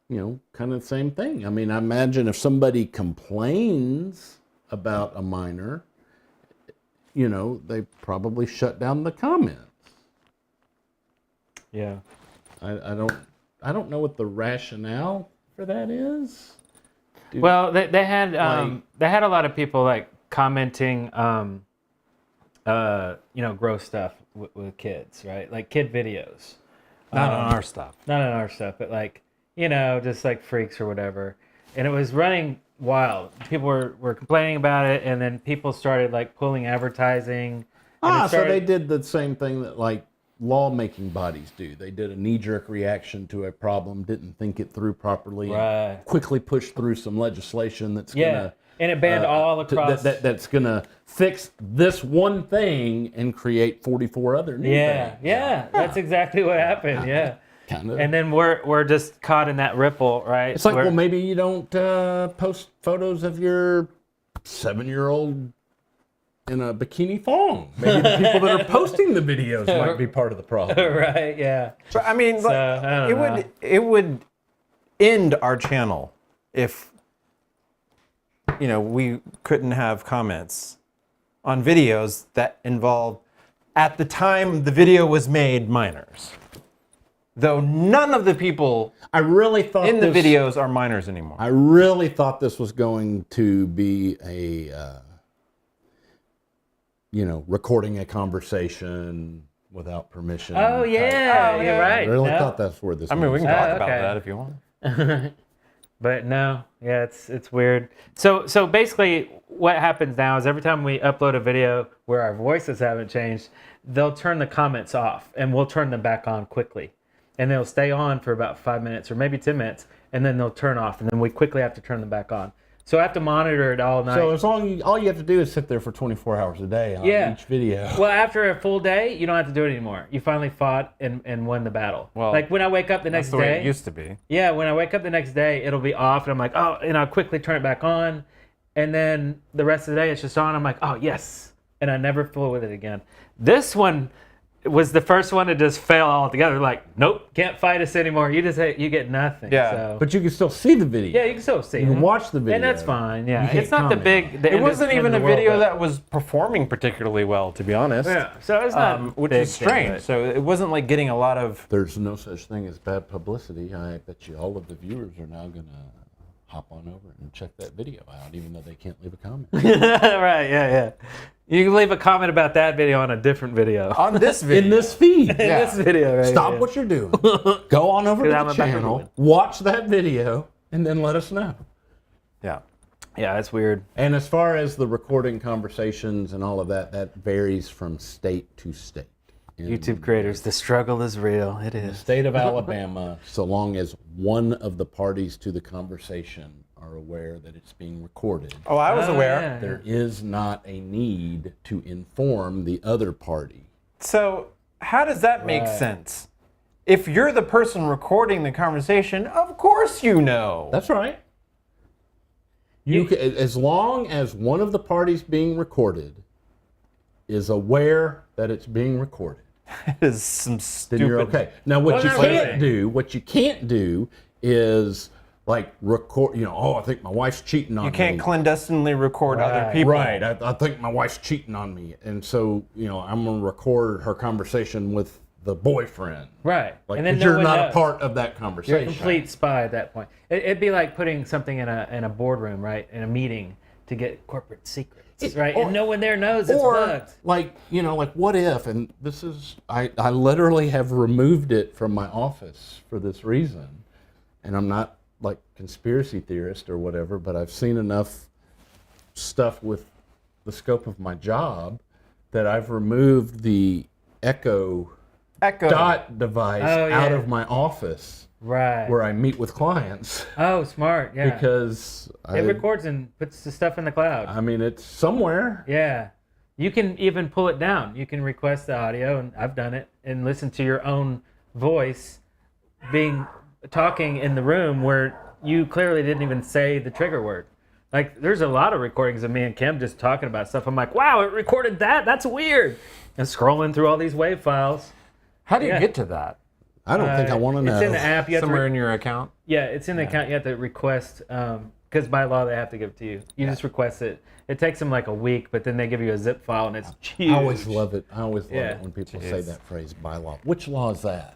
Yeah. kind of the same thing. I mean, I imagine if somebody complains about a minor, they probably shut down the comments. Yeah. I don't know what the rationale for that is. Well, they had a lot of people like commenting, gross stuff with kids, right? Like kid videos. Not on our stuff. Not on our stuff, but like, just like freaks or whatever. And it was running wild. People were complaining about it, and then people started like pulling advertising. And it So they started- did the same thing that like lawmaking bodies do. They did a knee-jerk reaction to a problem, didn't think it through properly, and Right. quickly pushed through some legislation that's Yeah. gonna And it banned all across. that's gonna fix this one thing and create 44 other new Yeah, things. yeah, that's exactly what happened. Yeah, Kind of. and then we're just caught in that ripple, right? It's like, Where- well, maybe you don't post photos of your 7-year-old in a bikini thong. Maybe the people that are posting the videos might be part of the problem. right? Yeah, But I mean, like, I don't know. it would end our channel if we couldn't have comments on videos that involved, at the time the video was made, minors. Though none of the people I really thought in the this- videos are minors anymore. I really thought this was going to be a, recording a conversation without permission. Oh type. yeah, you're I right. really No. thought that's where this. I mean, we can was. talk about okay. that if you want. But no, yeah, it's weird. So basically, what happens now is every time we upload a video where our voices haven't changed, they'll turn the comments off, and we'll turn them back on quickly, and they'll stay on for about 5 minutes or maybe 10 minutes, and then they'll turn off, and then we quickly have to turn them back on. So I have to monitor it all night. So as long all you have to do is sit there for 24 hours a day on Yeah. each video. Well, after a full day, you don't have to do it anymore. You finally fought and won the battle. Well, like when I wake up the That's next the way day. it used to be. Yeah, when I wake up the next day, it'll be off, and I'm like, oh, and I'll quickly turn it back on, and then the rest of the day it's just on. I'm like, oh yes, and I never fool with it again. This one was the first one to just fail altogether. Like, nope, can't fight us anymore. You get nothing. Yeah, So. But you can still see the video. Yeah, you can still see You can it. watch the video. And that's fine. Yeah, You can't it's not the comment big. on The It end wasn't of, even end a of the world, video but- that was performing particularly well, to be honest. Yeah, so it's not Which big is thing, strange. but- So it wasn't like getting a lot of. There's no such thing as bad publicity. I bet you all of the viewers are now going to hop on over and check that video out, even though they can't leave a comment. Right? Yeah. You can leave a comment about that video on a different video. On this video. In this feed. In this video, right? Stop here. what you're doing. Go on over to 'Cause I'm the about to channel, do it. watch that video, and then let us know. Yeah. Yeah, it's weird. And as far as the recording conversations and all of that, that varies from state to state. In YouTube creators, the struggle is real. It the is. state of Alabama, so long as one of the parties to the conversation are aware that it's being recorded, Oh, I was aware. Yeah. there is not a need to inform the other party. So how does that make sense? If you're the person recording the conversation, of course you know. That's right. As long as one of the parties being recorded is aware that it's being recorded, That is some then stupid. you're okay. Now, what you can't do is like record. I think my wife's cheating on me. You can't clandestinely record other Right. people. Right. I think my wife's cheating on me, and so I'm gonna record her conversation with the boyfriend. Right. Like, and then 'cause no you're one not knows. a part of that You're conversation. a complete spy at that point. It'd be like putting something in a boardroom, right, in a meeting to get corporate secrets, right? And no one there knows it's bugged. like, like what if, and this is, I literally have removed it from my office for this reason, and I'm not like conspiracy theorist or whatever, but I've seen enough stuff with the scope of my job that I've removed the Echo dot device Oh, out yeah. of my office Right. where I meet with clients Oh, smart. Yeah. because it records and puts the stuff in the cloud. I mean, it's somewhere. Yeah. You can even pull it down. You can request the audio, and I've done it, and listen to your own voice talking in the room where you clearly didn't even say the trigger word. Like, there's a lot of recordings of me and Kim just talking about stuff. I'm like, wow, it recorded that? That's weird. And scrolling through all these WAV files. How do you Yeah. get to that? I don't think I want to know. It's in the app. You have Somewhere to in your account? Yeah, it's in the account. You have to request, because by law they have to give it to you. You just request it. It takes them like a week, but then they give you a zip file, and it's huge. I always love it. I always love Yeah. it when people say that phrase, by law. Which law is that?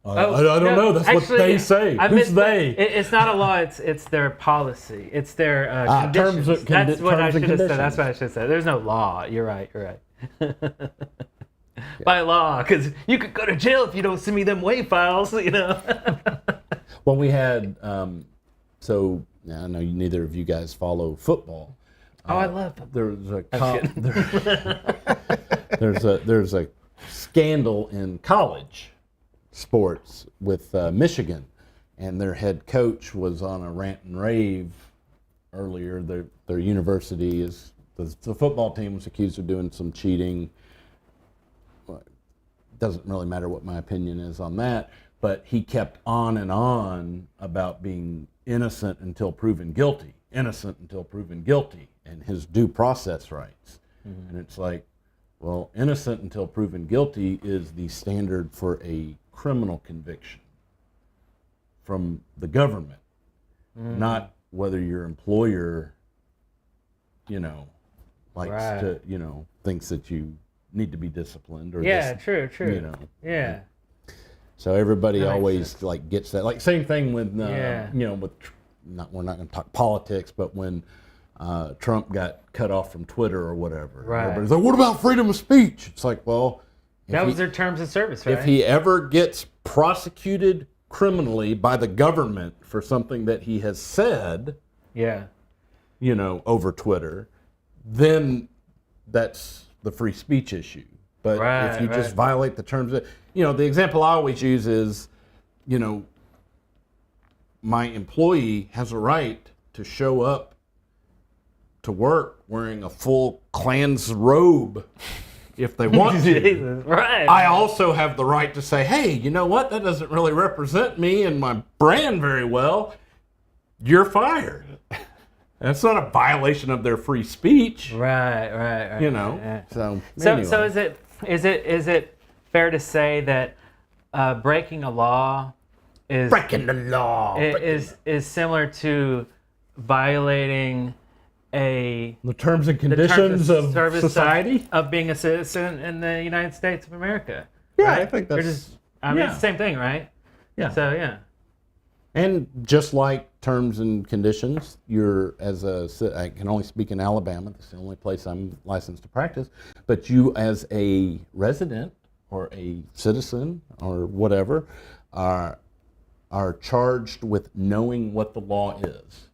Oh, I don't know. That's actually, what they say. I Who's missed that. they? It's not a law. It's their policy. It's their conditions. terms of That's what I terms and should have said. conditions. That's what I should have said. There's no law. You're right. You're right. By law, because you could go to jail if you don't send me them WAV files. You know. Well, we had, so now I know neither of you guys follow football. Oh, I love them. There's there's a scandal in college sports with Michigan, and their head coach was on a rant and rave earlier. Their university is the football team was accused of doing some cheating. Doesn't really matter what my opinion is on that, but he kept on and on about being innocent until proven guilty, innocent until proven guilty, and his due process rights. Mm-hmm. And it's like, well, innocent until proven guilty is the standard for a criminal conviction from the government, not whether your employer, likes Right. to, thinks that you need to be disciplined or Yeah. True. Yeah. So everybody That makes always sense. like gets that. Like same thing with Yeah. we're not going to talk politics, but when Trump got cut off from Twitter or whatever, Right. everybody's like, "What about freedom of speech?" It's like, well, That was their terms of service, right? if he ever gets prosecuted criminally by the government for something that he has said, Yeah. over Twitter, then that's the free speech issue. But if Right, you just right. violate the terms of, the example I always use is, my employee has a right to show up to work wearing a full Klan's robe if they want to. Jesus, right. I also have the right to say, hey, you know what? That doesn't really represent me and my brand very well. You're fired. That's not a violation of their free speech, Right. Yeah. So So anyway. is it fair to say that breaking a law is breaking the law. is similar to violating the The terms and terms conditions of service society? of being a citizen in the United States of America? Yeah, right? I think They're that's... just, I mean, yeah. it's the same thing, right? Yeah. So yeah. And just like terms and conditions, I can only speak in Alabama. That's the only place I'm licensed to practice. But you as a resident or a citizen or whatever are charged with knowing what the law is.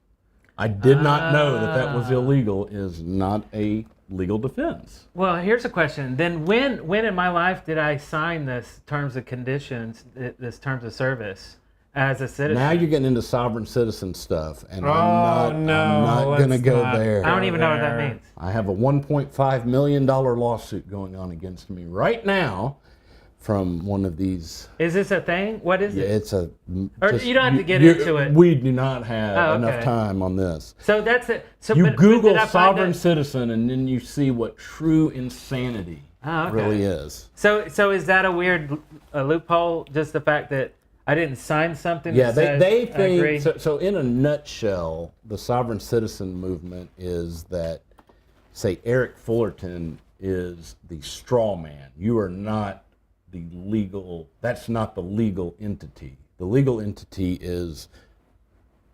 I did not know that was illegal is not a legal defense. Well, here's a question. Then when in my life did I sign this terms and conditions, this terms of service as a citizen? Now you're getting into sovereign citizen stuff, and Oh, I'm not going to let's go not. there. I don't even know what that there. means. I have a $1.5 million lawsuit going on against me right now from one of these. Is this a thing? What is it? It's a. Or you don't have to get into it. We do not have Oh, enough okay. time on this. So that's it. So You but Google did I find sovereign that- citizen, and then you see what true insanity Oh, okay. really is. So is that a weird loophole? Just the fact that I didn't sign something. Yeah, that they says I agree? think so. In a nutshell, the sovereign citizen movement is that, say, Eric Fullerton is the straw man. You are not that's not the legal entity. The legal entity is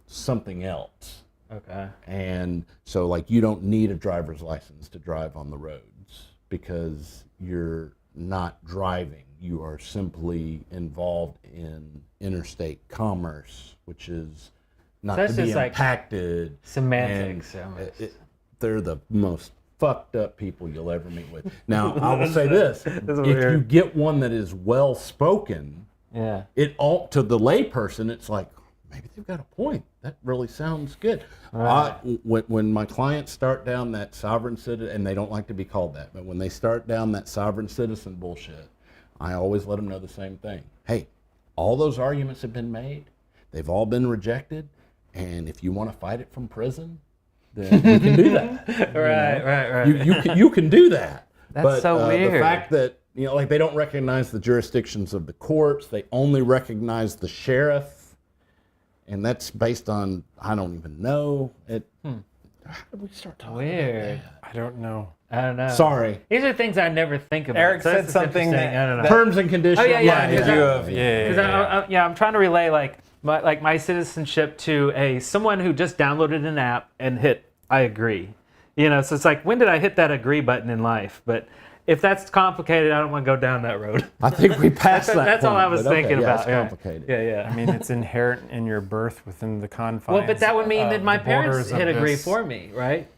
something else. Okay. And so like you don't need a driver's license to drive on the roads because you're not driving. You are simply involved in interstate commerce, which is not So that's to be just like impacted. Semantics. And Almost. they're the most fucked up people you'll ever meet with. Now, I will say this. If weird. you get one that is well spoken, Yeah. it all to the layperson, it's like, maybe they've got a point. That really sounds good. Right. When my clients start down that sovereign citizen, and they don't like to be called that, but when they start down that sovereign citizen bullshit, I always let them know the same thing. Hey, all those arguments have been made. They've all been rejected. And if you want to fight it from prison, then we can do that. Right. You can do that. That's but, so weird. The fact that, like they don't recognize the jurisdictions of the courts. They only recognize the sheriff. And that's based on, I don't even know. How did we start talking Weird. about that? I don't know. I don't know. Sorry. These are things I never think about. Eric So said that's just something interesting. that- I don't know. Terms and conditions. Oh, yeah. Yeah. I'm trying to relay my citizenship to someone who just downloaded an app and hit I agree. So it's like, when did I hit that agree button in life? But if that's complicated, I don't want to go down that road. I think we passed that. That's all point, I was but okay, thinking yeah, about. It's Yeah. complicated. Yeah. I mean, it's inherent in your birth within the confines. Well, but that would mean that of my the parents borders of hit agree this. for me, right?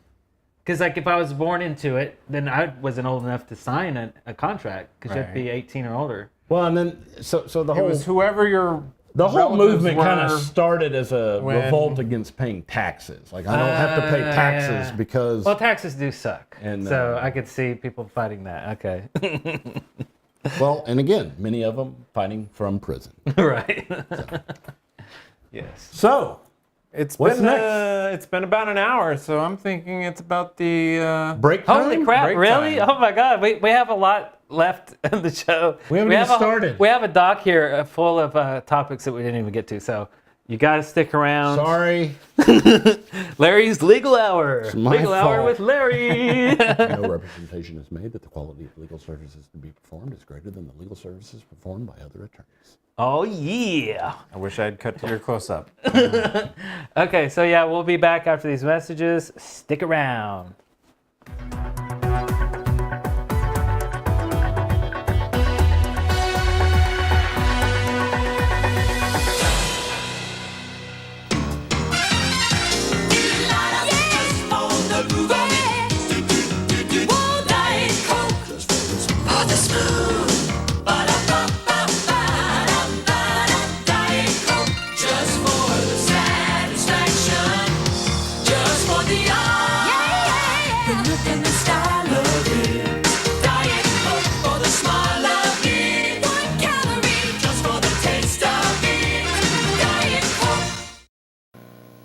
Because like if I was born into it, then I wasn't old enough to sign a contract because you have to be 18 or older. Well, and then so the It whole was whoever your the whole relatives movement kind were of started as a when- revolt against paying taxes. Like I don't have to pay taxes yeah. because Well, taxes do suck, And, so I could see people fighting that. Okay, well, and again, many of them fighting from prison. right. yes. So It's What's been next? It's been about an hour, so I'm thinking it's about the break time. Holy crap! break Really? time. Oh my God! We have a lot left in the show. We haven't even started. We have a doc here full of topics that we didn't even get to. So you got to stick around. Sorry, Larry's legal hour. my Legal hour fault. with Larry. no representation is made that the quality of legal services to be performed is greater than the legal services performed by other attorneys. Oh yeah. I wish I'd cut to your close up. Okay, so yeah, we'll be back after these messages. Stick around.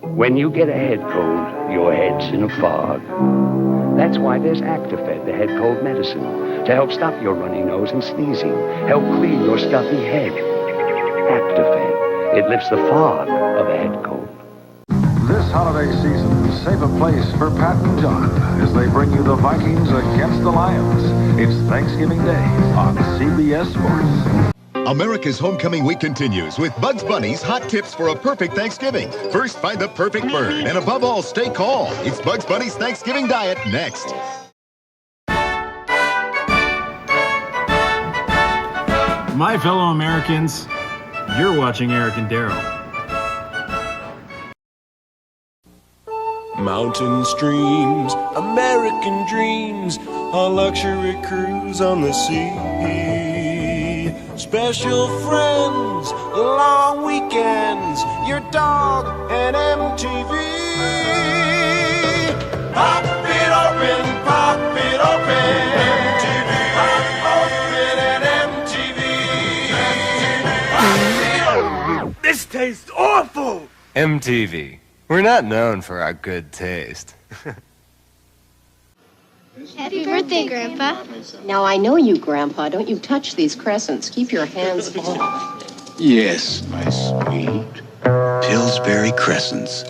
When you get a head cold, your head's in a fog. That's why there's Actifed, the head cold medicine, to help stop your runny nose and sneezing, help clean your stuffy head. Actifed, it lifts the fog of a head cold. This holiday season, save a place for Pat and John as they bring you the Vikings against the Lions. It's Thanksgiving Day on CBS Sports. America's homecoming week continues with Bugs Bunny's hot tips for a perfect Thanksgiving. First, find the perfect bird, and above all, stay calm. It's Bugs Bunny's Thanksgiving Diet next. My fellow Americans, you're watching Eric and Darrell. Mountain streams, American dreams, a luxury cruise on the sea. Special friends, long weekends, your dog and MTV. Pop it open, MTV. Pop open and MTV. This tastes awful. MTV. We're not known for our good taste. Happy birthday, Grandpa. Now, I know you, Grandpa. Don't you touch these crescents. Keep your hands off. Yes, my sweet. Pillsbury Crescents.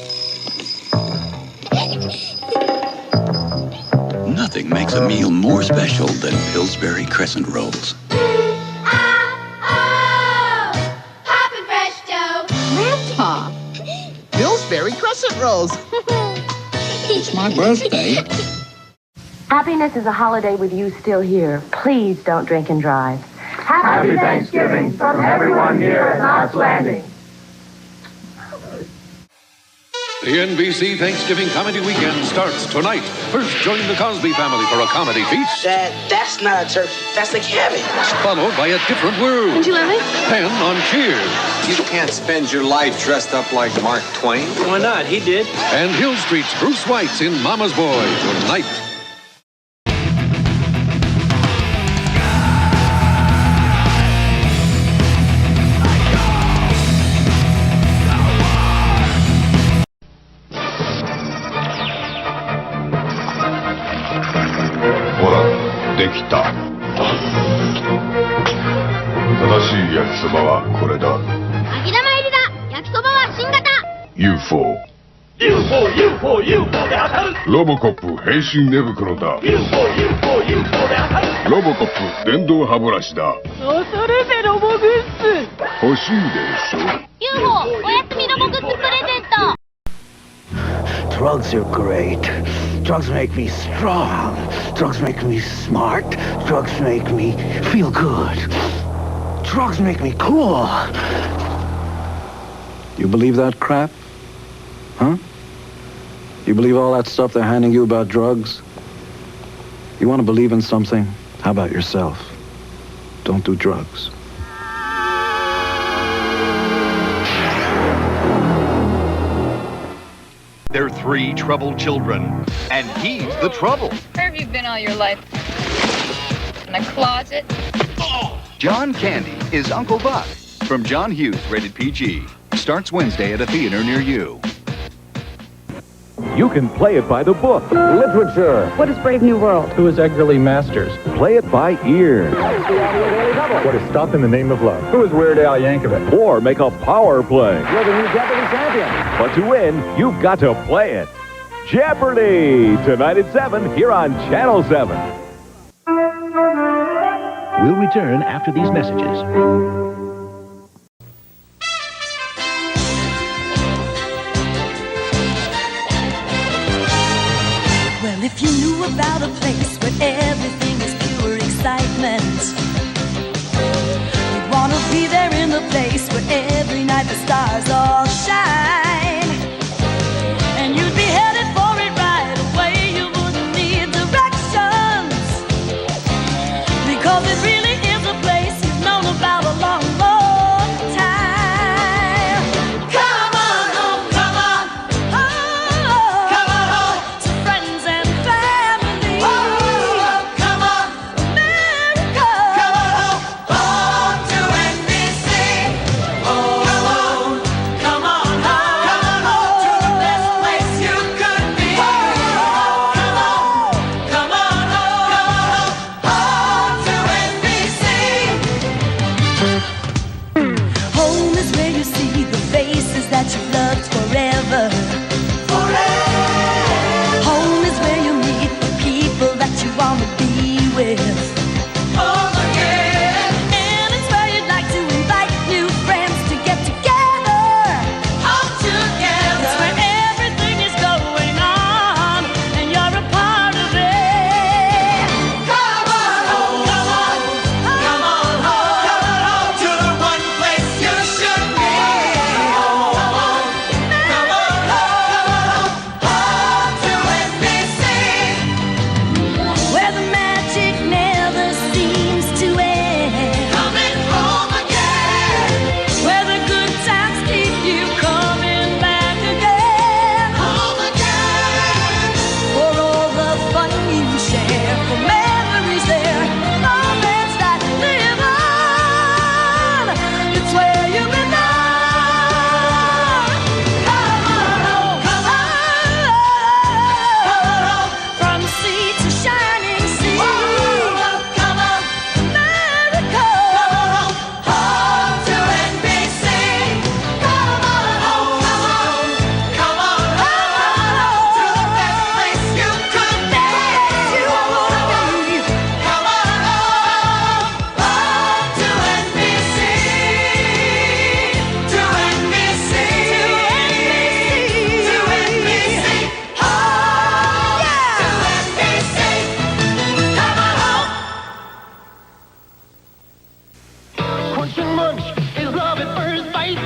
Nothing makes a meal more special than Pillsbury Crescent Rolls. crescent rolls. It's my birthday. Happiness is a holiday with you still here. Please don't drink and drive. Happy Thanksgiving from everyone here at Knots Landing. The NBC Thanksgiving Comedy Weekend starts tonight. First, join the Cosby family for a comedy feast. That's not a turkey. That's a cabbage. Followed by A Different World. Would you let me? Then on Cheers. You can't spend your life dressed up like Mark Twain. Why not? He did. And Hill Street's Bruce White's in Mama's Boy tonight. UFO で当たる。ロボコップ変身寝袋だ。UFO で当たる。ロボコップ電動歯ブラシだ。恐るべロボグッズ。欲しいでしょ。UFO おやすみロボグッズプレゼント。Drugs are great. Drugs make me strong. Drugs make me smart. Drugs make me feel good. Drugs make me cool. You believe that crap? Huh? You believe all that stuff they're handing you about drugs? You want to believe in something? How about yourself? Don't do drugs. They're three troubled children, and he's the trouble. Where have you been all your life? In a closet? John Candy is Uncle Buck from John Hughes, rated PG. Starts Wednesday at a theater near you. You can play it by the book. Literature. What is Brave New World? Who is Eggerly Masters? Play it by ear. What is Stop in the Name of Love? Who is Weird Al Yankovic? Or make a power play. You're the new Jeopardy champion. But to win, you've got to play it. Jeopardy! Tonight at 7 here on Channel 7. We'll return after these messages. Well, if you knew about a place where everything is pure excitement, you'd want to be there in the place where every night the stars all shine. And you'd be headed for it right away. You wouldn't need directions, because it really is a place you've known about a long, long time. Come on home, come on. Oh, come on home to friends and family. Oh, come on, America. Come on home, home to NBC. Oh, come on home to the best place you could be. Oh, come on home to NBC. Home is where you see the faces that you've loved forever. Home is where you meet the people that you want to be with. And it's where you'd like to invite new friends to get together. All together. It's where everything is going on, and you're a part of it. Come on home, come on, come on home to the one place you should be. America. Munch is love at first bite.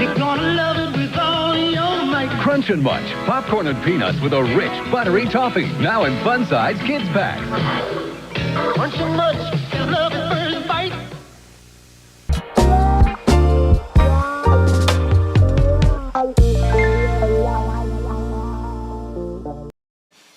You're gonna love it with all your might. Crunch and Munch, popcorn and peanuts with a rich, buttery topping. Now in fun-size kids packs. Crunch and Munch is love at first bite.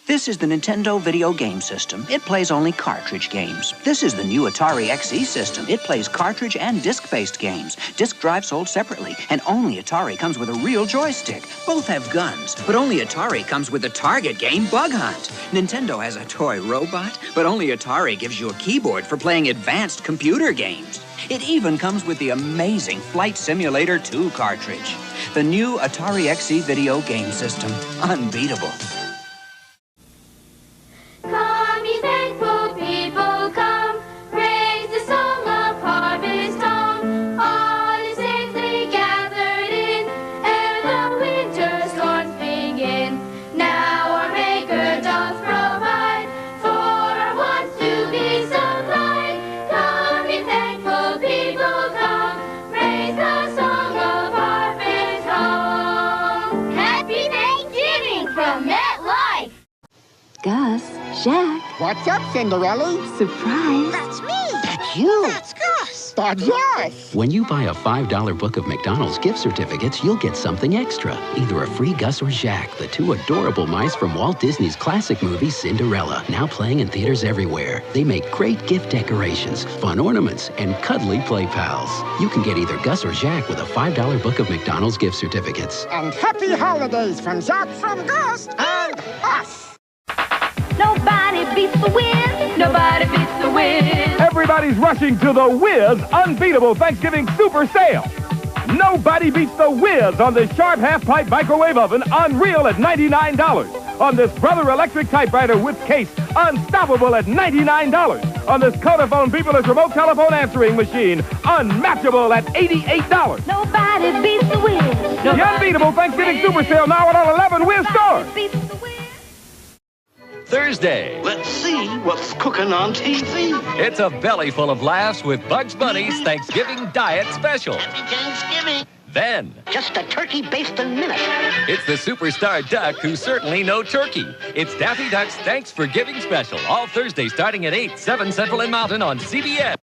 This is the Nintendo video game system. It plays only cartridge games. This is the new Atari XE system. It plays cartridge and disc-based games. Disc drive sold separately, and only Atari comes with a real joystick. Both have guns, but only Atari comes with the target game Bug Hunt. Nintendo has a toy robot, but only Atari gives you a keyboard for playing advanced computer games. It even comes with the amazing Flight Simulator 2 cartridge. The new Atari XE video game system. Unbeatable. Come, ye thankful people, come, praise the song of harvest home. All the saints they gathered in, ere the winter storms begin. Now our Maker doth provide, for our wants to be supplied. Come, ye thankful people, come, praise the song of harvest home. Happy Thanksgiving from MetLife. Gus, Jack. What's up, Cinderella? Surprise. That's me. That's you. That's Gus. That's us. When you buy a $5 book of McDonald's gift certificates, you'll get something extra. Either a free Gus or Jack, the two adorable mice from Walt Disney's classic movie Cinderella, now playing in theaters everywhere. They make great gift decorations, fun ornaments, and cuddly play pals. You can get either Gus or Jack with a $5 book of McDonald's gift certificates. And happy holidays from Jack, from Gus, and us. Nobody beats the wind. Nobody beats the wind. Everybody's rushing to the Whiz Unbeatable Thanksgiving Super Sale. Nobody beats the Whiz on this Sharp half-pipe microwave oven, unreal at $99. On this Brother Electric typewriter with case, unstoppable at $99. On this Codaphone beeperless remote telephone answering machine, unmatchable at $88. Nobody beats the wind. The Unbeatable Thanksgiving Super Sale now at all 11 Whiz stores. Thursday. Let's see what's cooking on TV. It's a belly full of laughs with Bugs Bunny's Thanksgiving Diet Special. Happy Thanksgiving. Then, Just a turkey basting minute. it's the superstar duck who's certainly no turkey. It's Daffy Duck's Thanks for Giving Special, all Thursday starting at 8, 7 Central and Mountain on CBS.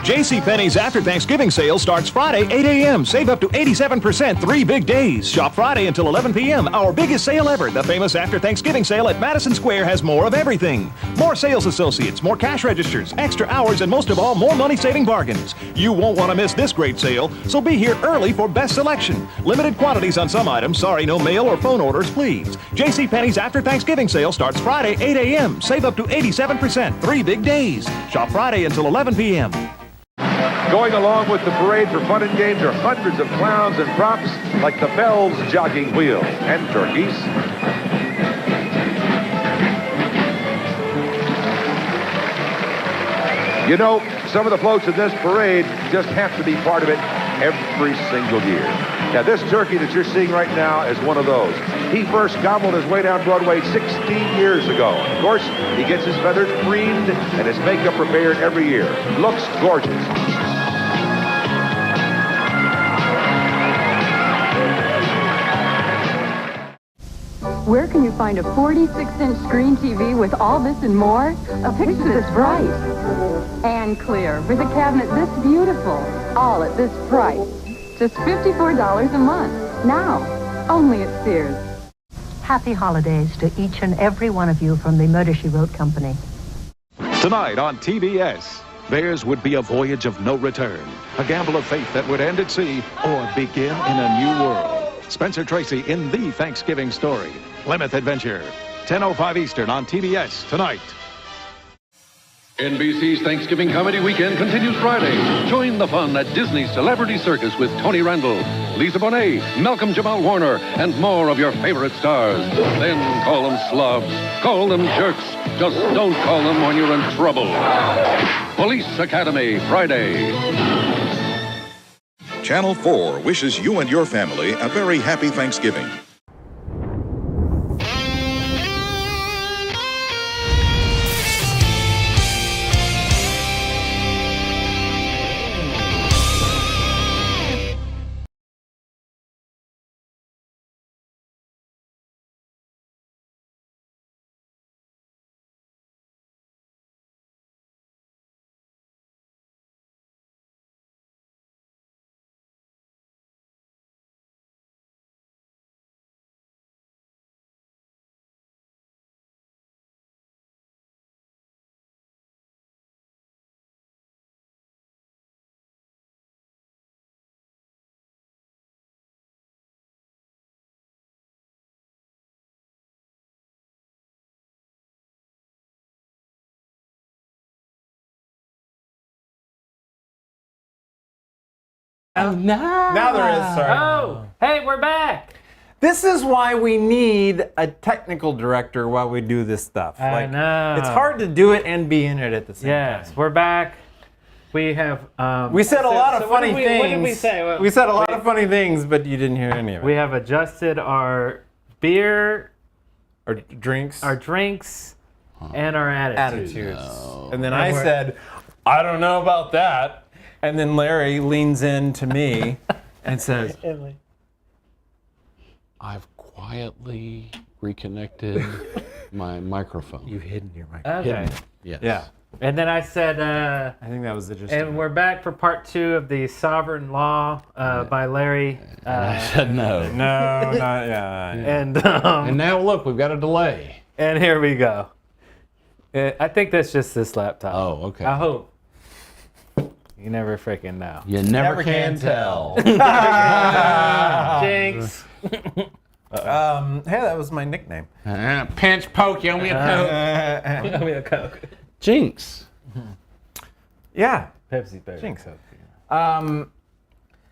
JCPenney's After Thanksgiving sale starts Friday, 8 a.m. Save up to 87%, 3 big days. Shop Friday until 11 p.m. Our biggest sale ever. The famous After Thanksgiving sale at Madison Square has more of everything. More sales associates, more cash registers, extra hours, and most of all, more money-saving bargains. You won't want to miss this great sale, so be here early for best selection. Limited quantities on some items. Sorry, no mail or phone orders, please. JCPenney's After Thanksgiving sale starts Friday, 8 a.m. Save up to 87%, 3 big days. Shop Friday until 11 p.m. Going along with the parade for fun and games are hundreds of clowns and props like the Bell's jogging wheel and turkeys. You know, some of the floats in this parade just have to be part of it every single year. Now, this turkey that you're seeing right now is one of those. He first gobbled his way down Broadway 16 years ago. Of course, he gets his feathers preened and his makeup repaired every year. Looks gorgeous. Where can you find a 46-inch screen TV with all this and more? A picture this bright and clear with a cabinet this beautiful, all at this price. Just $54 a month. Now, only at Sears. Happy holidays to each and every one of you from the Murder, She Wrote Company. Tonight on TBS, theirs would be a voyage of no return, a gamble of faith that would end at sea or begin in a new world. Spencer Tracy in The Thanksgiving Story. Plymouth Adventure. 10:05 Eastern on TBS tonight. NBC's Thanksgiving Comedy Weekend continues Friday. Join the fun at Disney's Celebrity Circus with Tony Randall, Lisa Bonet, Malcolm Jamal Warner, and more of your favorite stars. Then call them slobs, call them jerks. Just don't call them when you're in trouble. Police Academy, Friday. Channel 4 wishes you and your family a very happy Thanksgiving. Oh, no. Now there is, sorry. Oh, hey, we're back. This is why we need a technical director while we do this stuff. I know. It's hard to do it and be in it at the same time. Yes, we're back. We have. We said a lot of funny things. What did we say? We said a lot of funny things, but you didn't hear any of it. We have adjusted our beer, our drinks, and our attitudes. And then I said, I don't know about that. And then Larry leans in to me and says, I've quietly reconnected my microphone. You've hidden your microphone. Okay. Yes. Yeah. And then I said, I think that was the gist. And we're back for part 2 of the Sovereign Law by Larry. I said no. No, not yeah. And now look, we've got a delay. And here we go. I think that's just this laptop. Oh, okay. I hope. You never freaking know. You never can tell. Jinx. Hey, that was my nickname. Pinch poke, you owe me a Coke. You owe me a Coke. Jinx. Yeah. Pepsi, baby. Jinx.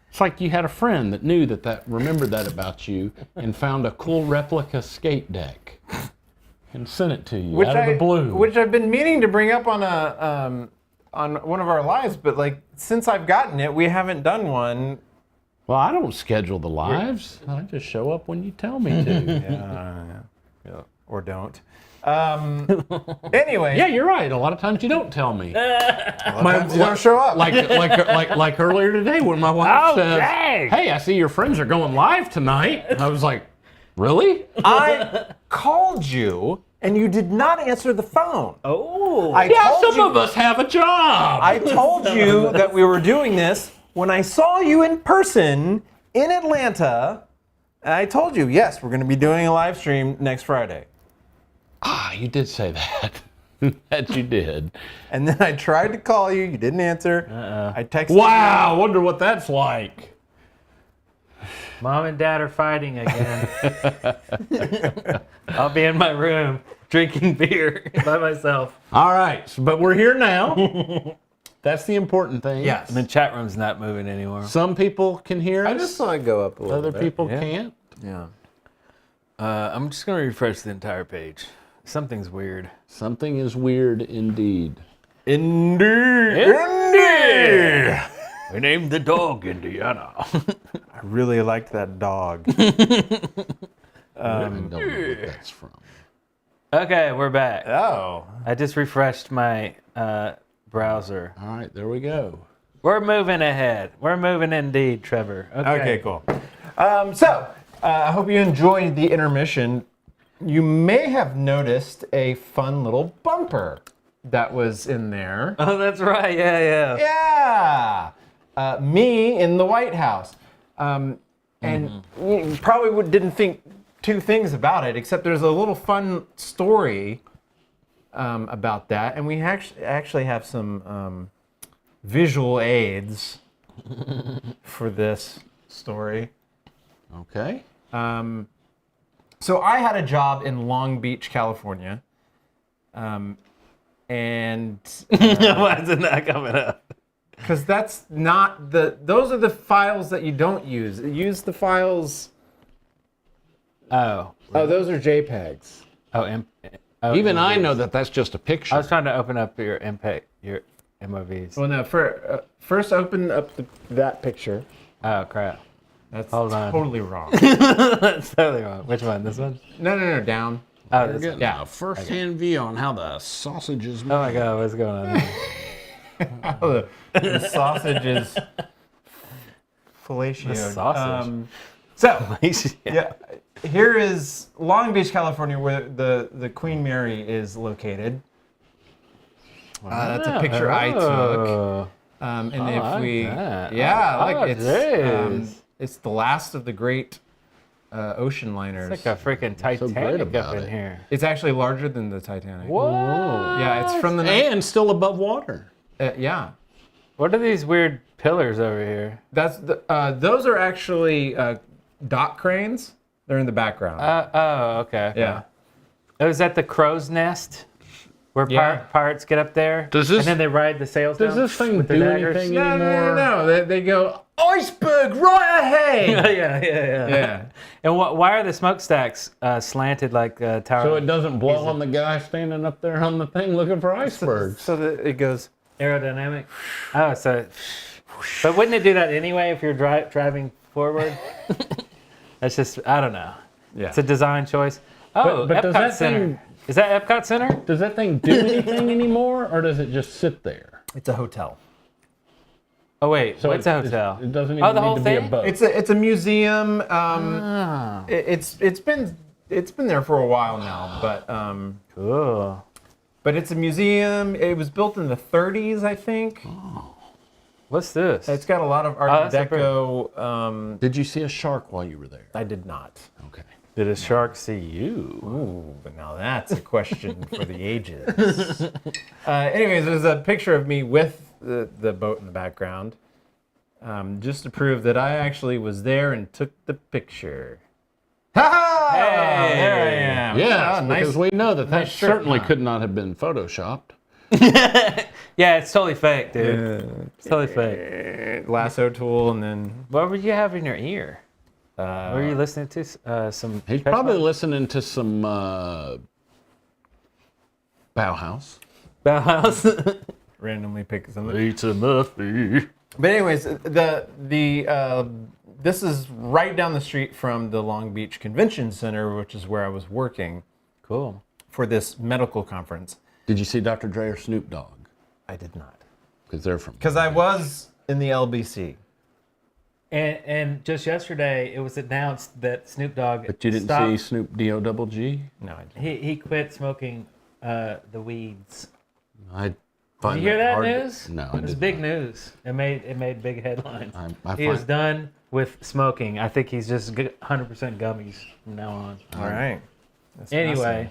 It's like you had a friend that knew that remembered that about you and found a cool replica skate deck and sent it to you out of the blue. Which I've been meaning to bring up on on one of our lives, but like since I've gotten it, we haven't done one. Well, I don't schedule the lives. I just show up when you tell me to. Yeah, or don't. Anyway. Yeah, you're right. A lot of times you don't tell me. You don't show up. Like earlier today when my wife says, dang. "Hey, I see your friends are going live tonight." And I was like, "Really?" I called you and you did not answer the phone. Oh. Some of us have a job. I told you that we were doing this when I saw you in person in Atlanta. And I told you, yes, we're going to be doing a live stream next Friday. Ah, you did say that. That you did. And then I tried to call you. You didn't answer. I texted Wow, I wonder what that's like. Mom and Dad are fighting again. I'll be in my room drinking beer by myself. All right, but we're here now. That's the important thing. Yes. And the chat room's not moving anymore. Some people can hear us. I just saw it go up a little Other bit. people can't. Yeah. I'm just going to refresh the entire page. Something's weird. Something is weird indeed. Indeed. We named the dog Indiana. I really liked that dog. I don't know what that's from. Okay, we're back. Oh. I just refreshed my browser. All right, there we go. We're moving ahead. We're moving indeed, Trevor. Okay, cool. I hope you enjoyed the intermission. You may have noticed a fun little bumper that was in there. Oh, that's right. Yeah. Yeah. Me in the White House. And you probably didn't think two things about it, except there's a little fun story about that. And we actually have some visual aids for this story. Okay. So I had a job in Long Beach, California. And why is it not coming up? Because that's not those are the files that you don't use. Use the files. Oh, those are JPEGs. Even I know that that's just a picture. I was trying to open up your MOVs. Well, no. First, open up that picture. Oh crap! That's Hold on. totally wrong. That's totally wrong. Which one? This one? No, down. Oh, We're this getting one. a first-hand view on how the sausage is made. Oh my god, what's going on here? the sausage is fellatio. The sausage. So, yeah, here is Long Beach, California, where the Queen Mary is located. That's a picture I took. And if like we, that. it's the last of the great ocean liners. It's like a freaking Titanic up in here. It's actually larger than the Titanic. Whoa! Yeah, it's from the and still above water. Yeah. What are these weird pillars over here? That's those are actually dock cranes. They're in the background. Okay. Yeah. Oh, is that the crow's nest? Where pirates get up there, and then they ride the sails down? Does this thing with do their daggers? anything anymore? No. They go iceberg right ahead. yeah. And why are the smokestacks slanted like tower? So it doesn't blow on the guy standing up there on the thing looking for icebergs. So that it goes aerodynamic. Oh, so. But wouldn't it do that anyway if you're driving forward? That's just, I don't know. Yeah. It's a design choice. Oh, but does Epcot that Center. thing, is that Epcot Center? Does that thing do anything anymore, or does it just sit there? It's a hotel. Oh wait, So what's a hotel? It doesn't even the need whole to thing? be a boat. It's a museum. It's been there for a while now, but cool. But it's a museum. It was built in the 30s, I think. Oh. What's this? It's got a lot of Art Deco. Did you see a shark while you were there? I did not. Okay. Did a shark see you? Ooh, but now that's a question for the ages. Anyways, there's a picture of me with the boat in the background, just to prove that I actually was there and took the picture. Ha! Hey, there I am. Yeah, because we know that nice shirt, certainly huh? could not have been photoshopped. Yeah, it's totally fake, dude. It's totally fake. Lasso tool, and then What were you having in your ear? Were you listening to some? He's probably listening to some Bauhaus. Bauhaus. randomly pick something. Pizza Murphy. But anyways, this is right down the street from the Long Beach Convention Center, which is where I was working. Cool. For this medical conference. Did you see Dr. Dre or Snoop Dogg? I did not. Because they're from. Because I was in the LBC. And just yesterday, it was announced that Snoop Dogg. But you didn't see Snoop D-O-double-G? No, I didn't. He quit smoking the weeds. I Did you hear that hard news? No, it was big news. It made big headlines. I He is done with smoking. I think he's just 100% gummies from now on. All right. That's Anyway.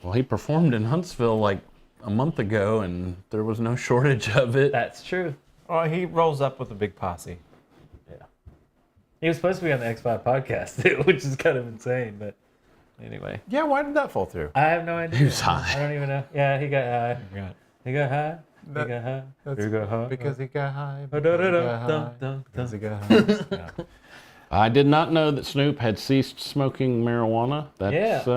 Well, he performed in Huntsville like a month ago, and there was no shortage of it. That's true. Well, he rolls up with a big posse. Yeah. He was supposed to be on the X5 podcast too, which is kind of insane, but anyway. Yeah, why did that fall through? I have no idea. He was high. I don't even know. Yeah, he got high. He got high. He got high. He got high. Because he got high. Because he got high. Yeah. I did not know that Snoop had ceased smoking marijuana. That's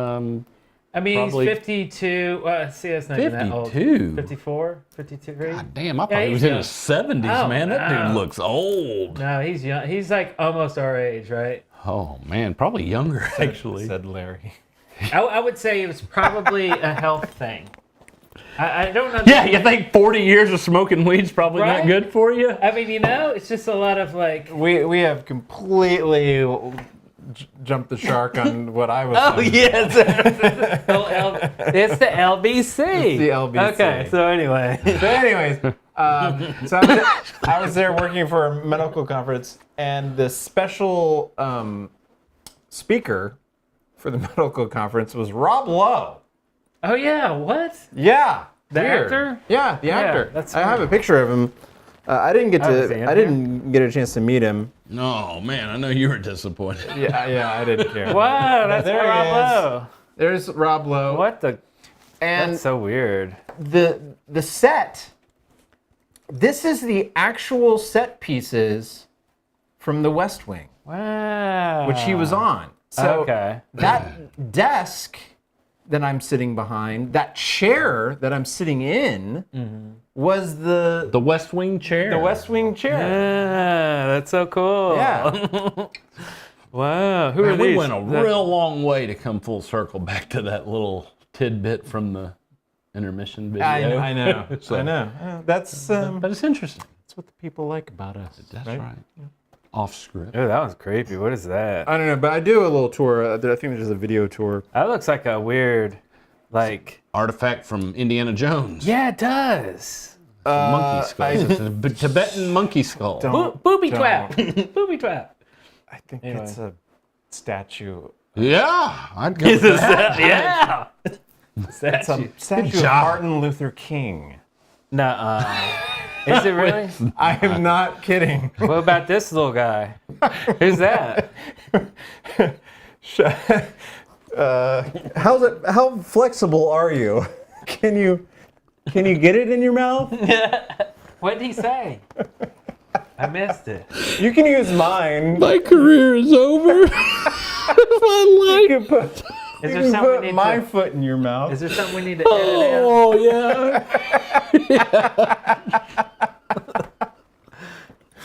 I mean, probably he's 52. See, that's not even that old. 52? 54? 53? God damn, I thought he was in his 70s, man. That dude looks old. No, he's young. He's like almost our age, right? Oh, man, probably younger, actually. Said Larry. I would say it was probably a health thing. I don't know. Yeah, you think 40 years of smoking weed's probably Right? not good for you? I mean, it's just a lot of like. We have completely jumped the shark on what I was Oh, saying. yes. It's the LBC. It's the LBC. Okay, so anyway. So anyways, so I was there working for a medical conference, and the special speaker for the medical conference was Rob Lowe. Oh, yeah, what? Yeah. The weird. actor? Yeah, the actor. that's I have a weird. picture of him. I didn't get Oh, is he to. in I here? didn't get a chance to meet him. No, man, I know you were disappointed. Yeah, I didn't care. Wow, that's There he Rob is. Lowe. There's Rob Lowe. What the? And That's so weird. the set. This is the actual set pieces from The West Wing, Wow. which he was on. So Okay. that desk that I'm sitting behind, that chair that I'm sitting in, was the West Wing chair. The West Wing chair. Yeah, that's so cool. Yeah. Wow. Who are Man, we these? went a real long way to come full circle back to that little tidbit from the intermission video. I know. So- I know. That's but it's interesting. that's what the people like about us. That's right. Off script. Oh, that was creepy. What is that? I don't know, but I do a little tour. I think there's a video tour. That looks like a weird, like... Artifact from Indiana Jones. Yeah, it does. Monkey skull. It's a Tibetan monkey skull. Booby trap. Booby trap. I think it's a statue. Yeah, I'd go with that. Yeah. It's a statue of Martin Luther King. Nuh-uh. Is it really? I am not kidding. What about this little guy? Who's that? How flexible are you? Can you get it in your mouth? What did he say? I missed it. You can use mine. My career is over. You can put, Is you there can something we put need my to? foot in your mouth. Is there something we need to edit out? Oh yeah.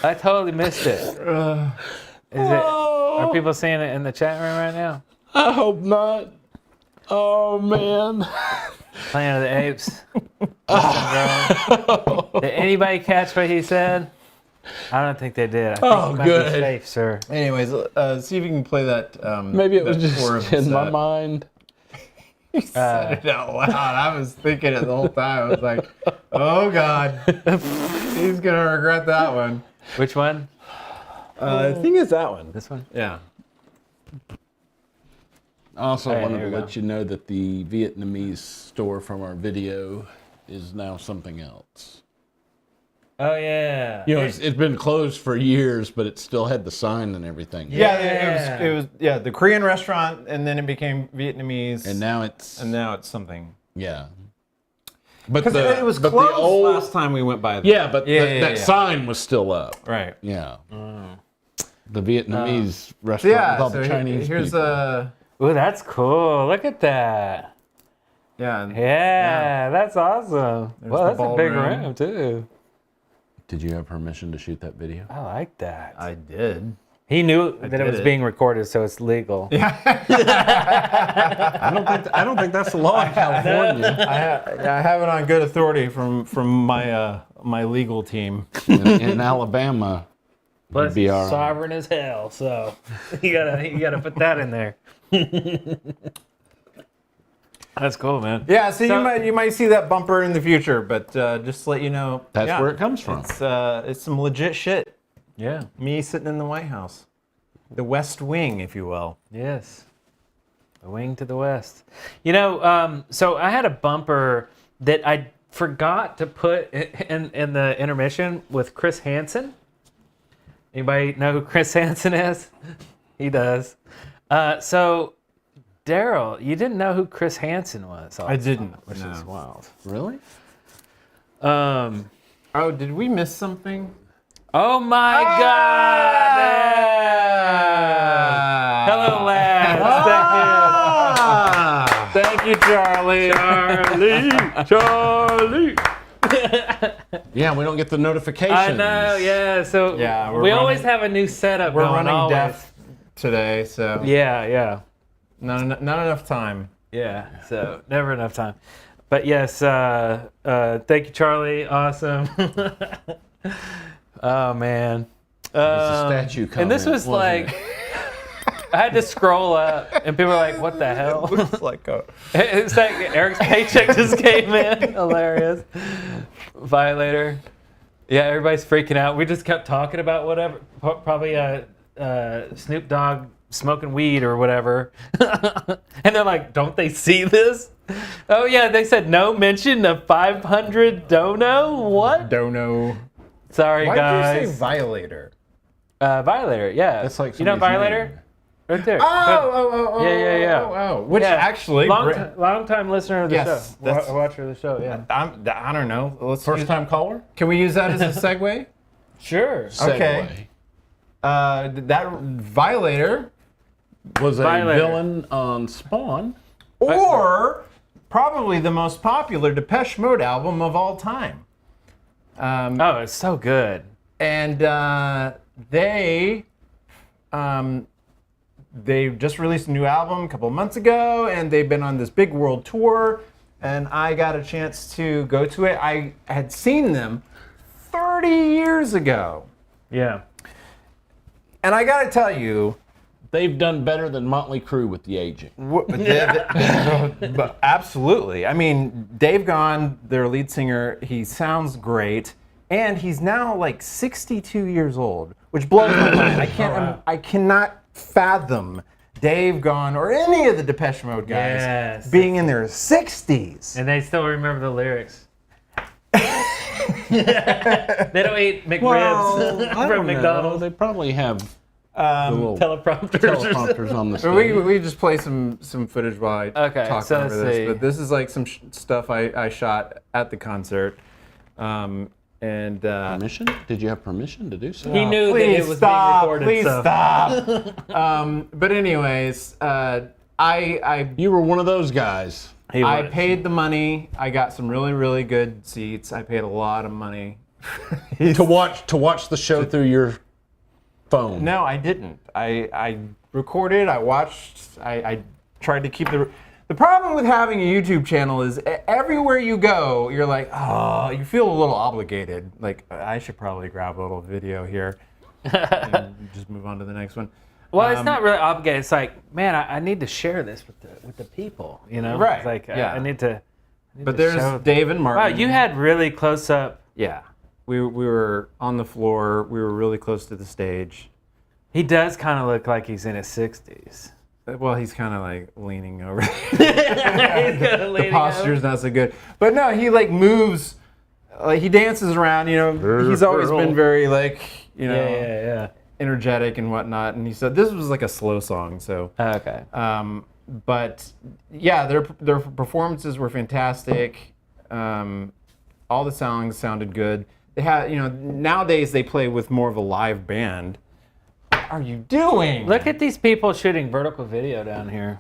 I totally missed it. Is it? Are people seeing it in the chat room right now? I hope not. Oh man. Planet of the Apes. Did anybody catch what he said? I don't think they did. I think you might be safe, sir. Anyways, see if you can play that. Maybe it was that tour just of in my set. mind. You said it out loud. I was thinking it the whole time. I was like, oh God. He's going to regret that one. Which one? I think it's that one. This one? Yeah. I also Hey, wanted here to we let you know that the Vietnamese store from our video is now something else. Oh, yeah. You know, it's been closed for years, but it still had the sign and everything. Yeah, it was the Korean restaurant, and then it became Vietnamese. And now it's something. Yeah. But Because it was closed last time we went by there. Yeah, but that sign was still up. Right. Yeah. The Vietnamese restaurant with all the Chinese here's people. Ooh, that's cool. Look at that. Yeah, that's awesome. Well, that's a big room, too. Did you have permission to shoot that video? I like that. I did. He knew that it was being recorded, so it's legal. I don't think that's the law in California. I have it on good authority from my my legal team. In Alabama, But it'd be all right. sovereign as hell, so you gotta put that in there. That's cool, man. Yeah, so you might see that bumper in the future, but just to let you know, That's where it comes from. It's some legit shit. Yeah. Me sitting in the White House, the West Wing, if you will. Yes. The wing to the west. You know, so I had a bumper that I forgot to put in the intermission with Chris Hansen. Anybody know who Chris Hansen is? He does. So, Darrell, you didn't know who Chris Hansen was. I didn't, Which no. is wild. Really? Oh, did we miss something? Oh my God! Hello, lads. Thank you, Charlie. Charlie. Yeah, we don't get the notifications. I know, yeah. So we always have a new setup. We're going, running always. deaf today, so Yeah. not enough time. Yeah, so never enough time. But yes, thank you, Charlie. Awesome. Oh, man. There's a statue And this was comment, like, I had to scroll up, and people were like, what the hell? Looks like It's like Eric's paycheck just came in. Hilarious. Violator. Yeah, everybody's freaking out. We just kept talking about whatever. Probably Snoop Dogg smoking weed or whatever. And they're like, don't they see this? Oh, yeah, they said no mention of 500 dono. What? Dono. Sorry, Why guys. did you say violator? Violator, yeah. That's like you know somebody's Violator? name. Right there. Oh. Yeah. Which actually, long time listener of the Yes, show. that's- Watcher of the show, yeah. I don't know. First time caller? Can we use that as a segue? Sure. Okay. That violator Was a Violator. villain on Spawn. or probably the most popular Depeche Mode album of all time. Oh, it's so good. And they just released a new album a couple of months ago, and they've been on this big world tour, and I got a chance to go to it. I had seen them 30 years ago. Yeah. And I gotta tell you, they've done better than Motley Crue with the aging. But absolutely. I mean, Dave Gahan, their lead singer, he sounds great, and he's now like 62 years old, which blows my mind. I cannot fathom Dave Gahan or any of the Depeche Mode guys being in their 60s. And they still remember the lyrics. They don't eat McRibs from McDonald's. They probably have the little teleprompters on the stage. We just play some footage while I talk so over let's this. see. But this is like some stuff I shot at the concert. Permission? Did you have permission to do so? He knew that it was being recorded. Please so. stop. But anyways, You were one of those guys. I paid the money. I got some really, really good seats. I paid a lot of money to watch the show through your phone. No, I didn't. I recorded. I watched. I tried to keep the problem with having a YouTube channel is everywhere you go, you're like, oh, you feel a little obligated. Like, I should probably grab a little video here and just move on to the next one. Well, it's not really obligated. It's like, man, I need to share this with the people, you know? Right. It's like, yeah. I need to. But there's Dave and Martin. Wow, you had really close up. Yeah. We were on the floor. We were really close to the stage. He does kind of look like he's in his 60s. Well, he's kind of like leaning over. The posture's not so good. But no, he like moves. He dances around. You know, he's always been very like, you know, energetic and whatnot. And he said this was like a slow song. So okay. But yeah, their performances were fantastic. All the songs sounded good. They had, you know, nowadays they play with more of a live band. What are you doing? Look at these people shooting vertical video down here.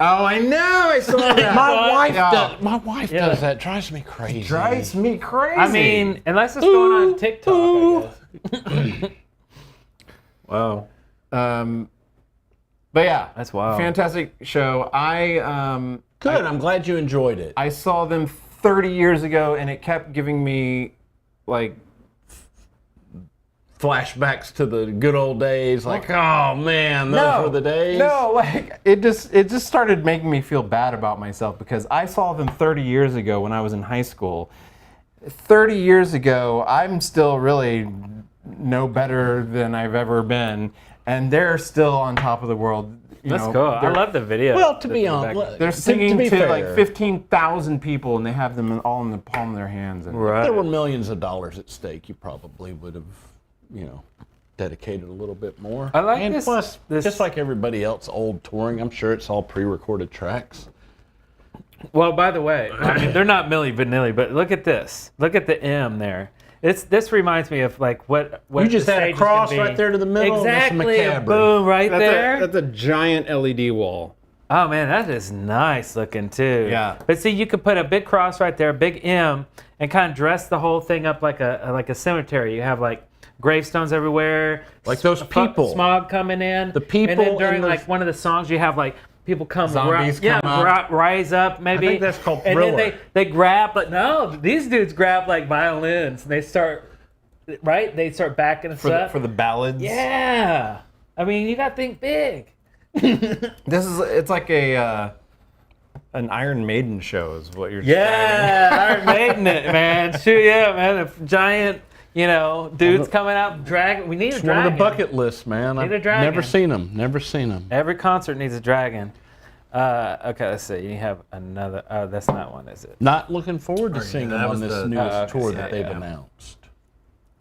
Oh, I know. I saw that. My wife does that. Drives me crazy. Drives me crazy. I mean, unless it's going on TikTok, I guess. Wow. But yeah, that's wild. Fantastic show. Good. I'm glad you enjoyed it. I saw them 30 years ago, and it kept giving me like flashbacks to the good old days. Like, oh man, those were the days. No, like it just started making me feel bad about myself because I saw them 30 years ago when I was in high school. 30 years ago, I'm still really no better than I've ever been, and they're still on top of the world. That's cool. I love the video. Well, to be honest, they're singing to like 15,000 people, and they have them all in the palm of their hands. And If there were millions of dollars at stake, you probably would have, you know, dedicated a little bit more. I like and this. Plus, just like everybody else, old touring, I'm sure it's all pre-recorded tracks. Well, by the way, I mean they're not Milli Vanilli, but look at this. Look at the M there. This reminds me of like what you just the had a stage cross can be. right there to the middle. Exactly. And that's Boom, right there. That's a giant LED wall. Oh man, that is nice looking too. Yeah. But see, you could put a big cross right there, a big M, and kind of dress the whole thing up like a cemetery. You have like gravestones everywhere. Like those people. Smog coming in. The people. And then during like one of the songs, you have like people come, Zombies come up. rise up maybe. I think that's called And Thriller. then they grab, but no, these dudes grab like violins and they start, right? They start backing us up. For the ballads. Yeah. I mean, you got to think big. It's like an Iron Maiden show is what you're Iron Maiden it, man. Shoot, yeah, man. A giant, you know, dudes coming out, dragon. We need a It's dragon. one of the bucket lists, man. Need a I've dragon. never seen them. Never seen them. Every concert needs a dragon. Okay, let's see. You have another. Oh, that's not one, is it? Not looking forward to seeing them on this newest tour okay, that they've yeah. announced.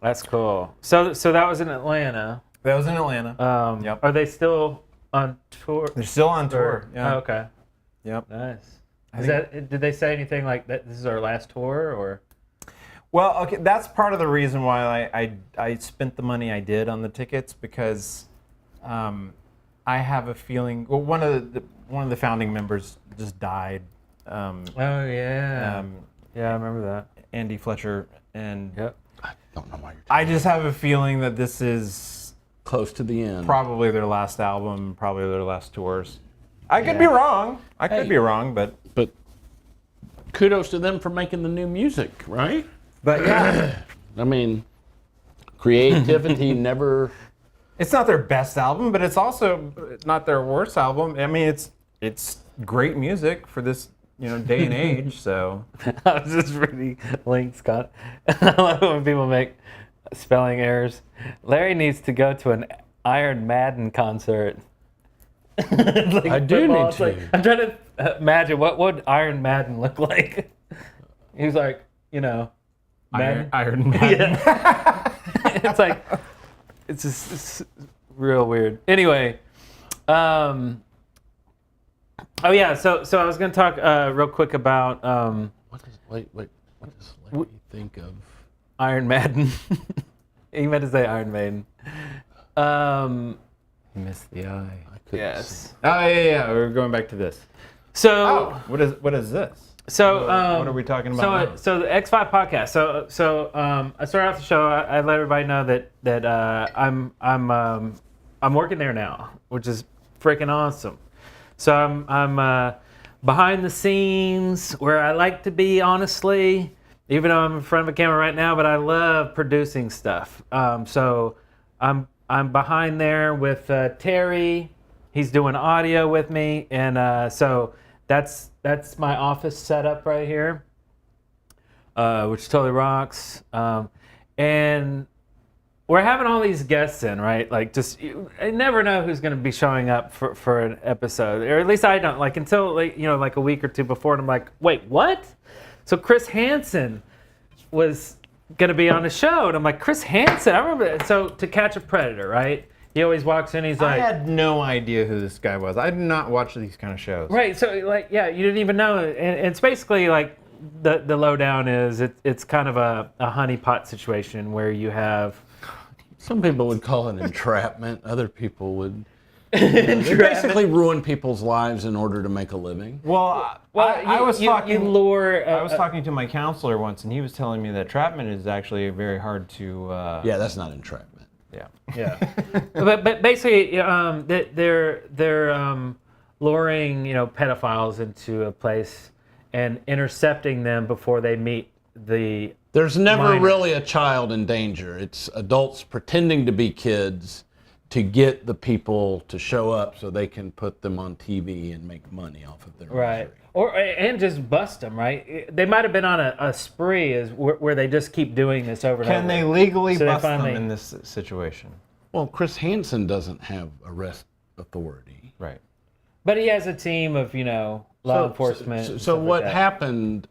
That's cool. So that was in Atlanta. That was in Atlanta. Yep. Are they still on tour? They're still on tour. Yeah. Oh, okay. Yep. Nice. Did they say anything like that? This is our last tour, or? Well, okay, that's part of the reason why I spent the money I did on the tickets because I have a feeling. Well, one of the founding members just died. Oh yeah. Yeah, I remember that. Andy Fletcher, and I don't know why you're. I just have a feeling that this is close to the end. Probably their last album, probably their last tours. I could be wrong. I could be wrong, but kudos to them for making the new music, right? But yeah, I mean, creativity never. It's not their best album, but it's also not their worst album. I mean, it's great music for this day and age. So I was just reading Link Scott. I love when people make spelling errors. Larry needs to go to an Iron Maiden concert. Like I do football. need to. Like, I'm trying to imagine what would Iron Maiden look like. He was like, Madden. Iron Maiden. Yeah. It's like, it's real weird. Anyway, oh yeah. So I was gonna talk real quick about What does Larry think of Iron Maiden? He meant to say Iron Maiden. Missed the eye. Yes. Oh yeah. We're going back to this. So what is this? So what are we talking about now? So the X5 podcast. So I started off the show. I let everybody know that I'm working there now, which is freaking awesome. So I'm behind the scenes where I like to be, honestly, even though I'm in front of a camera right now. But I love producing stuff. So I'm behind there with Terry. He's doing audio with me, and so that's my office setup right here, which totally rocks. And we're having all these guests in, right? Like, I never know who's going to be showing up for an episode, or at least I don't. Like until like a week or two before, and I'm like, wait, what? So Chris Hansen was going to be on the show, and I'm like, Chris Hansen, I remember that. So To Catch a Predator, right? He always walks in, he's like... I had no idea who this guy was. I did not watch these kind of shows. Right, so like, yeah, you didn't even know. And it's basically like, the lowdown is, it's kind of a honeypot situation where you have... Some people would call it entrapment. Other people would... They basically ruin people's lives in order to make a living. Well, I was talking to my counselor once, and he was telling me that entrapment is actually very hard to... Yeah, that's not entrapment. Yeah. but basically, they're luring pedophiles into a place and intercepting them before they meet the. There's never minor. really a child in danger. It's adults pretending to be kids to get the people to show up so they can put them on TV and make money off of their right. misery. And just bust them, right? They might have been on a spree where they just keep doing this over and over. Can they legally So bust them in this situation? Well, Chris Hansen doesn't have arrest authority. Right. But he has a team of, law enforcement. So what happened,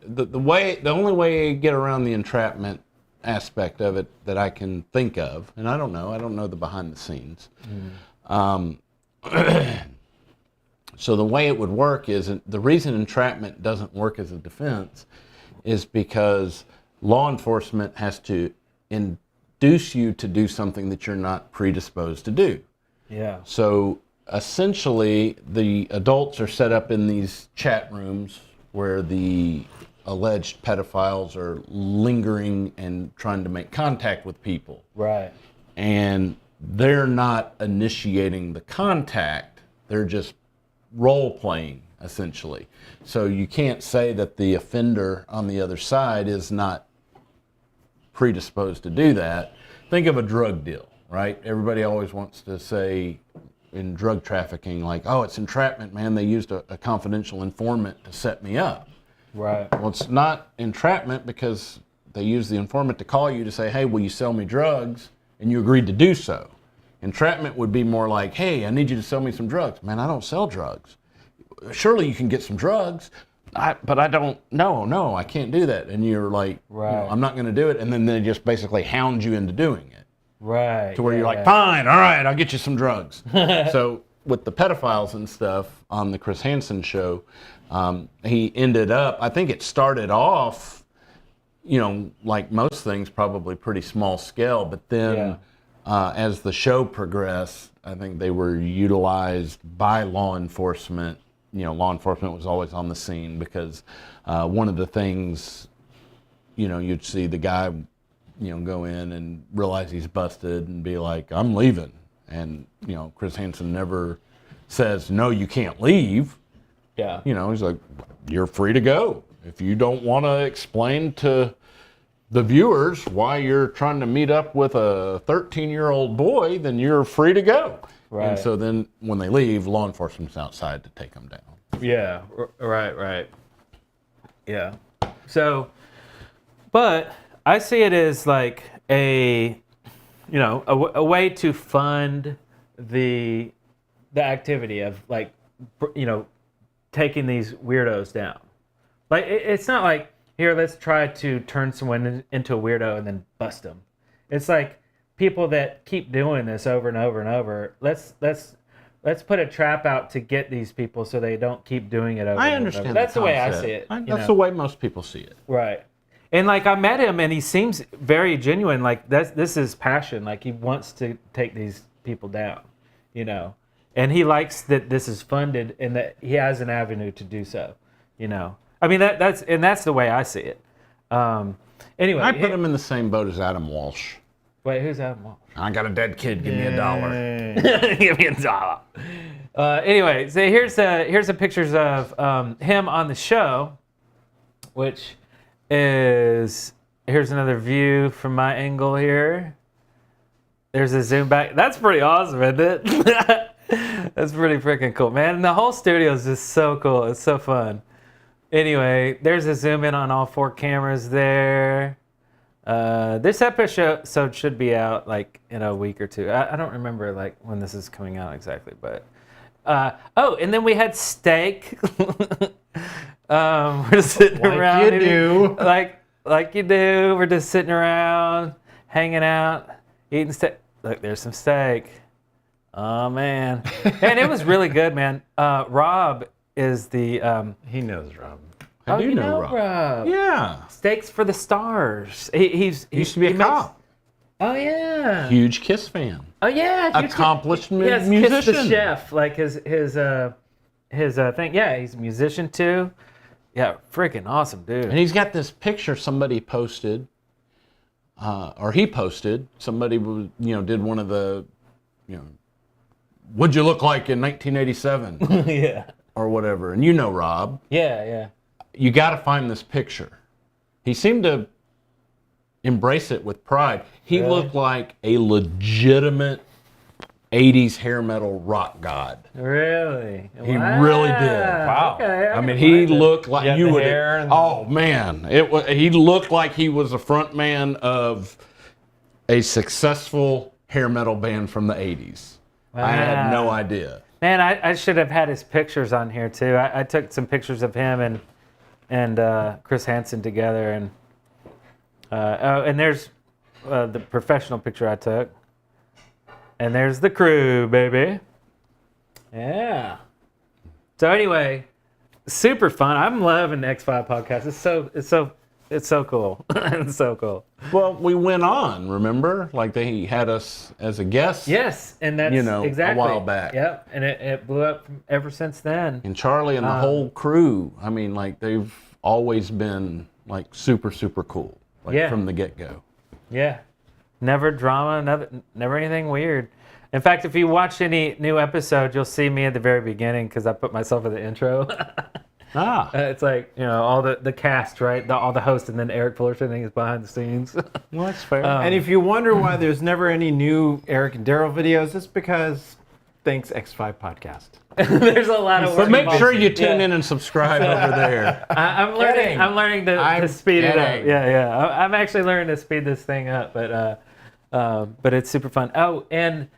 the only way you get around the entrapment aspect of it that I can think of, and I don't know the behind the scenes. So the way it would work is, the reason entrapment doesn't work as a defense is because law enforcement has to induce you to do something that you're not predisposed to do. Yeah. So essentially, the adults are set up in these chat rooms where the alleged pedophiles are lingering and trying to make contact with people. Right. And they're not initiating the contact, they're just role playing, essentially. So you can't say that the offender on the other side is not predisposed to do that. Think of a drug deal, right? Everybody always wants to say in drug trafficking, like, oh, it's entrapment, man. They used a confidential informant to set me up. Right. Well, it's not entrapment because they use the informant to call you to say, hey, will you sell me drugs? And you agreed to do so. Entrapment would be more like, hey, I need you to sell me some drugs. Man, I don't sell drugs. Surely you can get some drugs, but I don't, no, I can't do that. And you're like, right. I'm not going to do it. And then they just basically hound you into doing it. Right. To where you're like, fine, all right, I'll get you some drugs. So with the pedophiles and stuff on the Chris Hansen show, he ended up, I think it started off, like most things, probably pretty small scale, but then as the show progressed, I think they were utilized by law enforcement. Law enforcement was always on the scene because one of the things, you'd see the guy, go in and realize he's busted and be like, I'm leaving. And, Chris Hansen never says, no, you can't leave. Yeah. He's like, you're free to go. If you don't want to explain to the viewers why you're trying to meet up with a 13-year-old boy, then you're free to go. Right. And so then when they leave, law enforcement's outside to take them down. Yeah, right. Yeah. So, but I see it as like a way to fund the activity of like, taking these weirdos down. Like, it's not like, here, let's try to turn someone into a weirdo and then bust them. It's like people that keep doing this over and over and over. Let's put a trap out to get these people so they don't keep doing it over. I and understand. over. That's the way I see it. That's the way most people see it. Right. And like I met him and he seems very genuine. Like this is passion. Like he wants to take these people down, And he likes that this is funded and that he has an avenue to do so, I mean, that's the way I see it. Anyway. I put him in the same boat as Adam Walsh. Wait, who's Adam Walsh? I got a dead kid, give me $1. Give me $1. Anyway, so here's the pictures of him on the show, which is, here's another view from my angle here. There's a zoom back. That's pretty awesome, isn't it? That's pretty freaking cool, man. And the whole studio is just so cool. It's so fun. Anyway, there's a zoom in on all 4 cameras there. This episode should be out like in a week or 2. I don't remember like when this is coming out exactly, but and then we had steak. We're just sitting around. Like you do. Like you do. We're just sitting around, hanging out, eating steak. Look, there's some steak. Oh man, and it was really good, man. Rob is the he knows Rob. I do know Rob. Yeah. Steaks for the Stars. He used to be a cop. Oh yeah. Huge Kiss fan. Oh yeah. Accomplished musician. musician. Kiss the Chef, like his thing. Yeah, he's a musician too. Yeah, freaking awesome dude. And he's got this picture somebody posted, or he posted. Somebody did one of the, what'd you look like in 1987? Yeah. Or whatever. And Rob. Yeah. You got to find this picture. He seemed to embrace it with pride. He looked like a legitimate 80s hair metal rock god. Really? He really did. Wow. Okay, I mean, he looked like you would. Oh man, he looked like he was a front man of a successful hair metal band from the 80s. Wow. I had no idea. Man, I should have had his pictures on here too. I took some pictures of him and Chris Hansen together, and and there's the professional picture I took, and there's the crew, baby. Yeah. So anyway, super fun. I'm loving the X5 podcast. It's so cool. It's so cool. Well, we went on, remember? Like they had us as a guest. Yes, and that's exactly a while back. Yep, and it blew up ever since then. And Charlie and the whole crew, I mean, like they've always been like super, super cool. Like from the get-go. Yeah. Never drama, never anything weird. In fact, if you watch any new episode, you'll see me at the very beginning because I put myself in the intro. It's like, all the cast, right? All the hosts, and then Eric Fullerton is behind the scenes. Well, that's fair. And if you wonder why there's never any new Eric and Darrell videos, it's because thanks X5 Podcast. There's a lot of work. But make sure you tune in and subscribe over there. I'm learning to speed it up. Yeah. I'm actually learning to speed this thing up, but it's super fun. Oh, and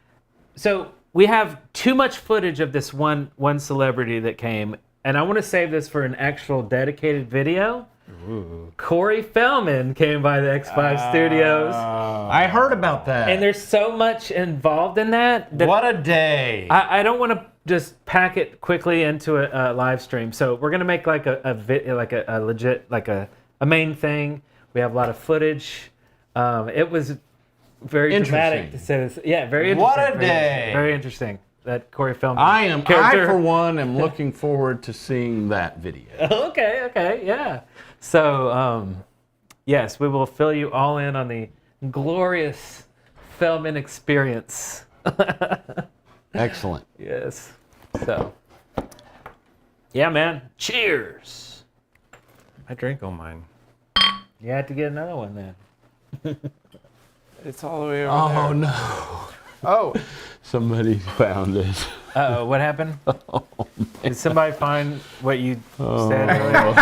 so we have too much footage of this one celebrity that came. And I want to save this for an actual dedicated video. Ooh. Corey Feldman came by the X5 studios. I heard about that. And there's so much involved in that. What a day. I don't want to just pack it quickly into a live stream. So we're going to make like a legit, like a main thing. We have a lot of footage. It was very dramatic Interesting. to say this. Yeah, very interesting. What a very day. interesting, Very interesting. That Corey Feldman I character. for one, am looking forward to seeing that video. Okay, yeah. So, yes, we will fill you all in on the glorious Feldman experience. Excellent. Yes. So, yeah, man. Cheers. I drank all mine. You had to get another one then. It's all the way over there. Oh, no. Oh. Somebody found it. Uh-oh, what happened? Did somebody find what you said earlier?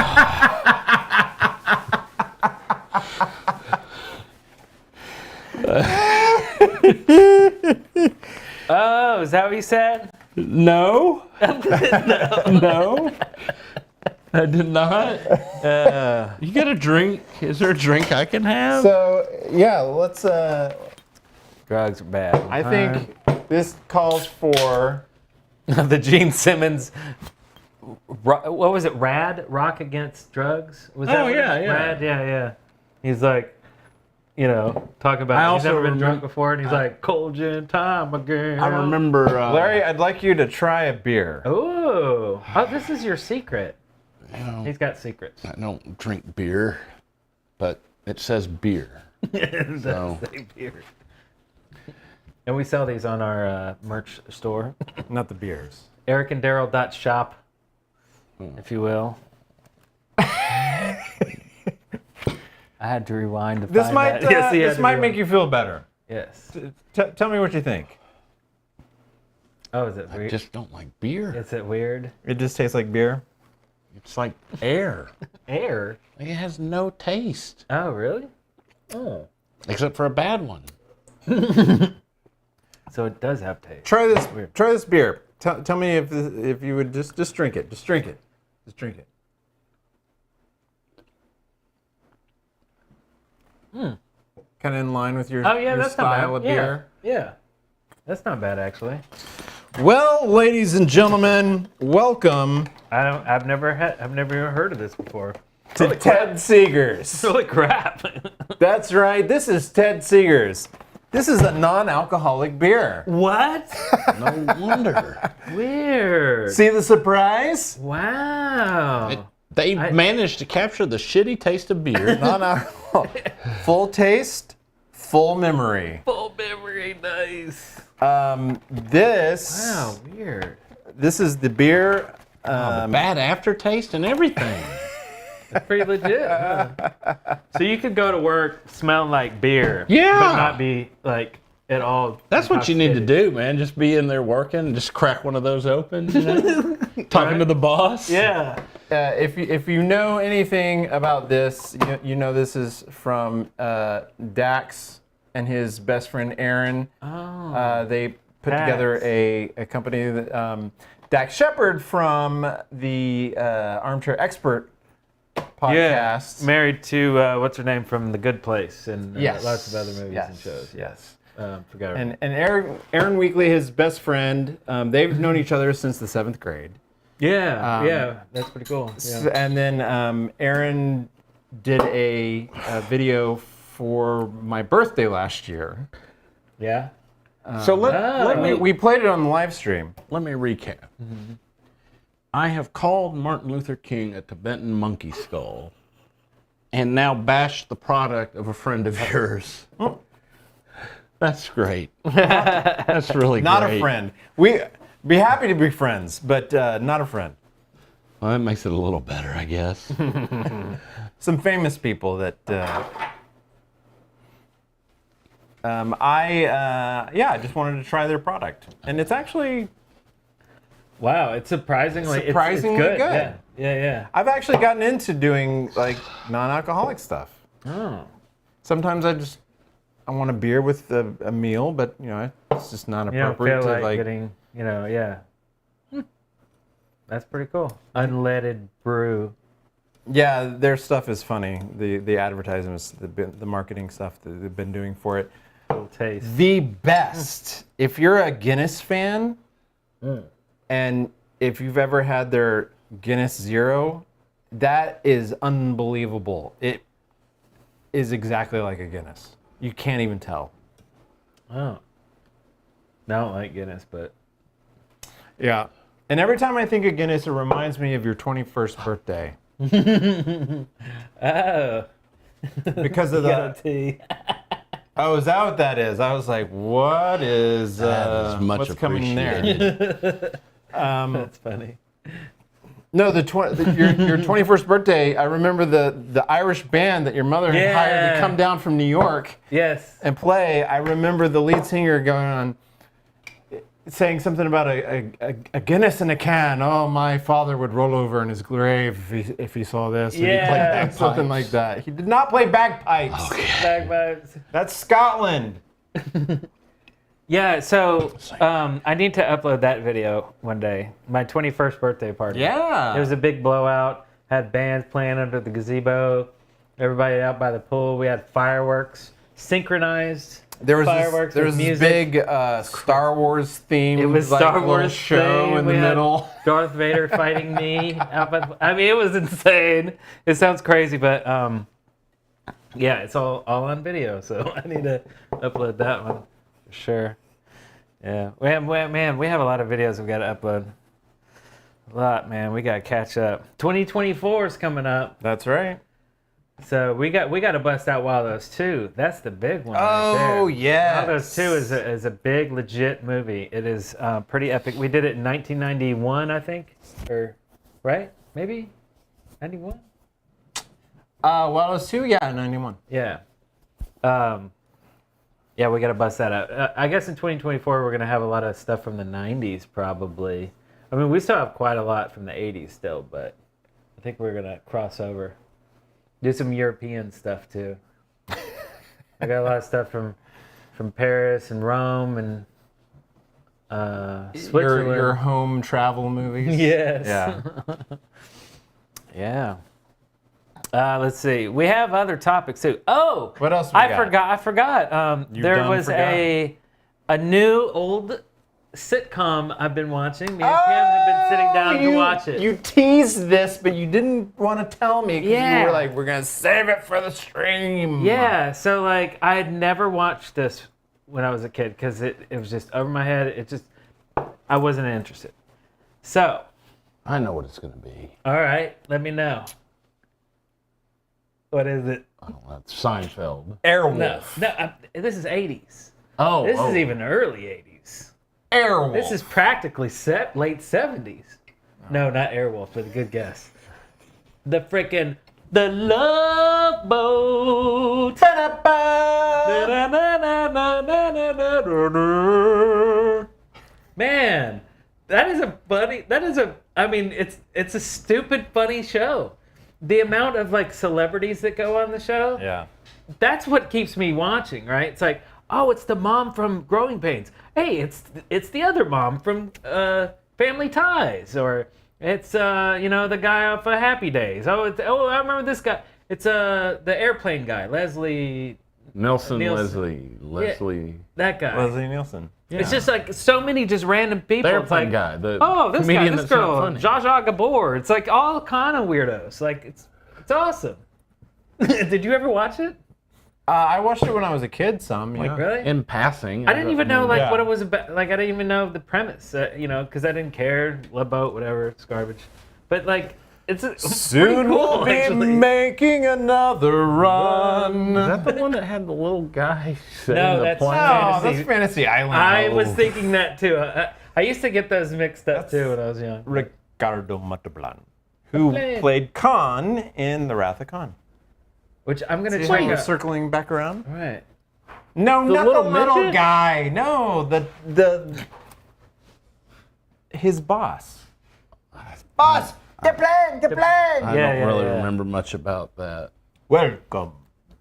Oh, is that what you said? No. No. I did not. You got a drink? Is there a drink I can have? So, yeah, let's... Drugs are bad. I think this calls for... the Gene Simmons... What was it? Rad? Rock Against Drugs? Was that Oh, what yeah, it was? yeah. Rad? Yeah. He's like... talk about he's never been drunk before, and he's like, cold gin time again. I remember... Larry, I'd like you to try a beer. Oh, this is your secret. He's got secrets. I don't drink beer, but it says beer. It does say beer. And we sell these on our merch store. Not the beers. EricandDarrell.shop, if you will. I had to rewind to This find might that. Yes, he had this to might rewind. make you feel better. Yes. Tell me what you think. Oh, is it weird? I just don't like beer. Is it weird? It just tastes like beer. It's like air. Air? It has no taste. Oh, really? Oh. Except for a bad one. So it does have taste. Try this. Try this beer. Tell me if you would just drink it. Just drink it. Just drink it. Kind of in line with your, your that's style not of bad. beer. Yeah, that's not bad actually. Well, ladies and gentlemen, welcome I've never even heard of this before. to Ted Seegers. Holy crap! That's right. This is Ted Seegers. This is a non-alcoholic beer. What? No wonder. Weird. See the surprise? Wow. They managed to capture the shitty taste of beer. Non-alcoholic. Full taste, full memory. Full memory, nice. This. Wow, weird. This is the beer. The bad aftertaste and everything. That's pretty legit. Yeah. So you could go to work smelling like beer, Yeah. but not be like at all. That's what you need to intoxicated. do, man. Just be in there working and just crack one of those open, you know? Talking to the boss. Yeah. If you know anything about this, you know this is from Dax and his best friend Aaron. Oh. They put Dax. together a company that Dax Shepard from the Armchair Expert podcast. Yeah. Married to what's her name from The Good Place and Yes. lots of other movies Yes. and shows. Yes. Forgot her And name. Aaron Weekly, his best friend, they've known each other since the 7th grade. Yeah, that's pretty cool. Yeah. And then Aaron did a video for my birthday last year. Yeah. So let me We played it on the live stream. let me recap. I have called Martin Luther King a Tibetan monkey skull, and now bashed the product of a friend of yours. That's great. That's really Not great. a friend. We be happy to be friends, but not a friend. Well, that makes it a little better, I guess. Some famous people that I just wanted to try their product, and it's actually Wow, it's surprisingly it's good. Yeah. I've actually gotten into doing like non-alcoholic stuff. Oh. Sometimes I want a beer with a meal, but it's just not You don't appropriate feel to like getting, yeah. That's pretty cool. Unleaded brew. Yeah, their stuff is funny. The advertisements, the marketing stuff that they've been doing for it. Little taste. The best. If you're a Guinness fan, and if you've ever had their Guinness Zero, that is unbelievable. It is exactly like a Guinness. You can't even tell. Oh. No, I don't like Guinness, but Yeah. And every time I think of Guinness, it reminds me of your 21st birthday. Oh. Because of the... Oh, is that what that is? I was like, what is... That is much what's coming there? That's funny. No, your 21st birthday, I remember the Irish band that your mother had hired to come down from New York and play. I remember the lead singer going on, saying something about a Guinness in a can. Oh, my father would roll over in his grave if he saw this. And he played something like that. He did not play bagpipes. Okay. Bagpipes. That's Scotland. Yeah, so I need to upload that video one day. My 21st birthday party. Yeah. It was a big blowout. Had bands playing under the gazebo. Everybody out by the pool. We had fireworks, synchronized fireworks. There was this big Star Wars themed It was Star Wars show theme. in the We had middle. Darth Vader fighting me. Out by I mean, it was insane. It sounds crazy, but yeah, it's all on video. So I need to upload that one. Sure. Yeah. We have a lot of videos we've got to upload. A lot, man. We got to catch up. 2024 is coming up. That's right. So we got to bust out Wild Those 2. That's the big one. Oh, right yes. Wild Those 2 is a big, legit movie. It is pretty epic. We did it in 1991, I think. Or, right? Maybe? 91? Wild Those 2? Yeah, 91. Yeah. Yeah, we got to bust that out. I guess in 2024, we're going to have a lot of stuff from the 90s, probably. I mean, we still have quite a lot from the 80s still, but I think we're going to cross over. Do some European stuff, too. I got a lot of stuff from Paris and Rome and Switzerland. Your home travel movies? Yes. Yeah. Yeah. Let's see. We have other topics too. Oh, what else? I forgot. There was a new old sitcom I've been watching. Me and Kim have been sitting down to watch it. You teased this, but you didn't want to tell me because Yeah. you were like, "We're gonna save it for the stream." Yeah. So like, I had never watched this when I was a kid because it was just over my head. I wasn't interested. So. I know what it's gonna be. All right. Let me know. What is it? Oh, that's Seinfeld. Airwolf. No, this is 80s. Oh, This is even early 80s. Airwolf. This is practically late 70s. No, not Airwolf, but a good guess. The Love Boat. Man, it's a stupid funny show. The amount of like celebrities that go on the show, Yeah. that's what keeps me watching, right? It's like, oh, it's the mom from Growing Pains. Hey, it's the other mom from Family Ties, or it's the guy off of Happy Days. I remember this guy. It's the airplane guy, Leslie Nielsen. Yeah, that guy. Leslie Nielsen. Yeah. It's just like so many just random people. The It's like, airplane guy. The this guy, comedian this that's not girl, funny. Zsa Zsa Gabor. It's like all kind of weirdos. Like it's awesome. Did you ever watch it? I watched it when I was a kid. Like really? In passing. I didn't even know Yeah. what it was about. Like I didn't even know the premise. Because I didn't care. Love Boat, whatever. It's garbage. But like it's Soon cool, we'll be actually. making another run. Is that the one that had the little guy sitting No, in the that's plane? That's Fantasy Island. I was thinking that too. I used to get those mixed up too when I was young. Ricardo Montalban, who played Khan in The Wrath of Khan. Which I'm gonna See check how we're out. circling back around? Right. No, The not little the little midget? guy. No, his boss. Boss, the plane. I don't really remember much about that. Welcome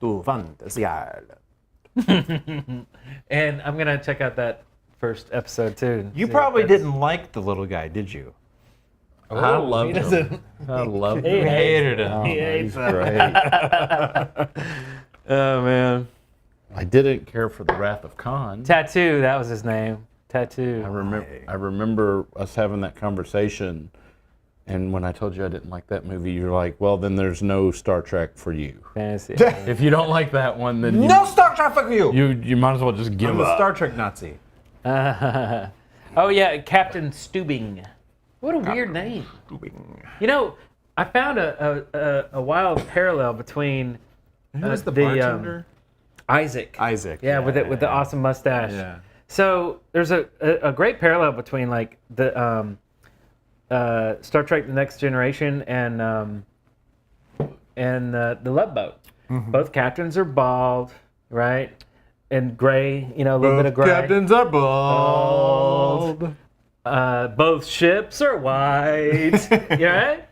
to Fantasy Island. And I'm gonna check out that first episode too. and You see probably if that's- didn't like the little guy, did you? I Oh, loved he him. doesn't- I loved He him. hated him. Oh, He hates he's him. great. Oh man. I didn't care for the Wrath of Khan. Tattoo, that was his name. Tattoo. I remember us having that conversation, And when I told you I didn't like that movie, you're like, well, then there's no Star Trek for you. Fantasy. If you don't like that one, then No Star Trek for you! You might as well just give I'm up. a Star Trek Nazi. Oh yeah, Captain Stubing. What a weird name. You know, I found a wild parallel between Who's the bartender? Isaac. Isaac. Yeah, with the awesome mustache. Yeah. So there's a great parallel between like the Star Trek: The Next Generation and the Love Boat. Mm-hmm. Both captains are bald, right? And gray, a little bit of gray. Captains are bald. Both ships are white. Right?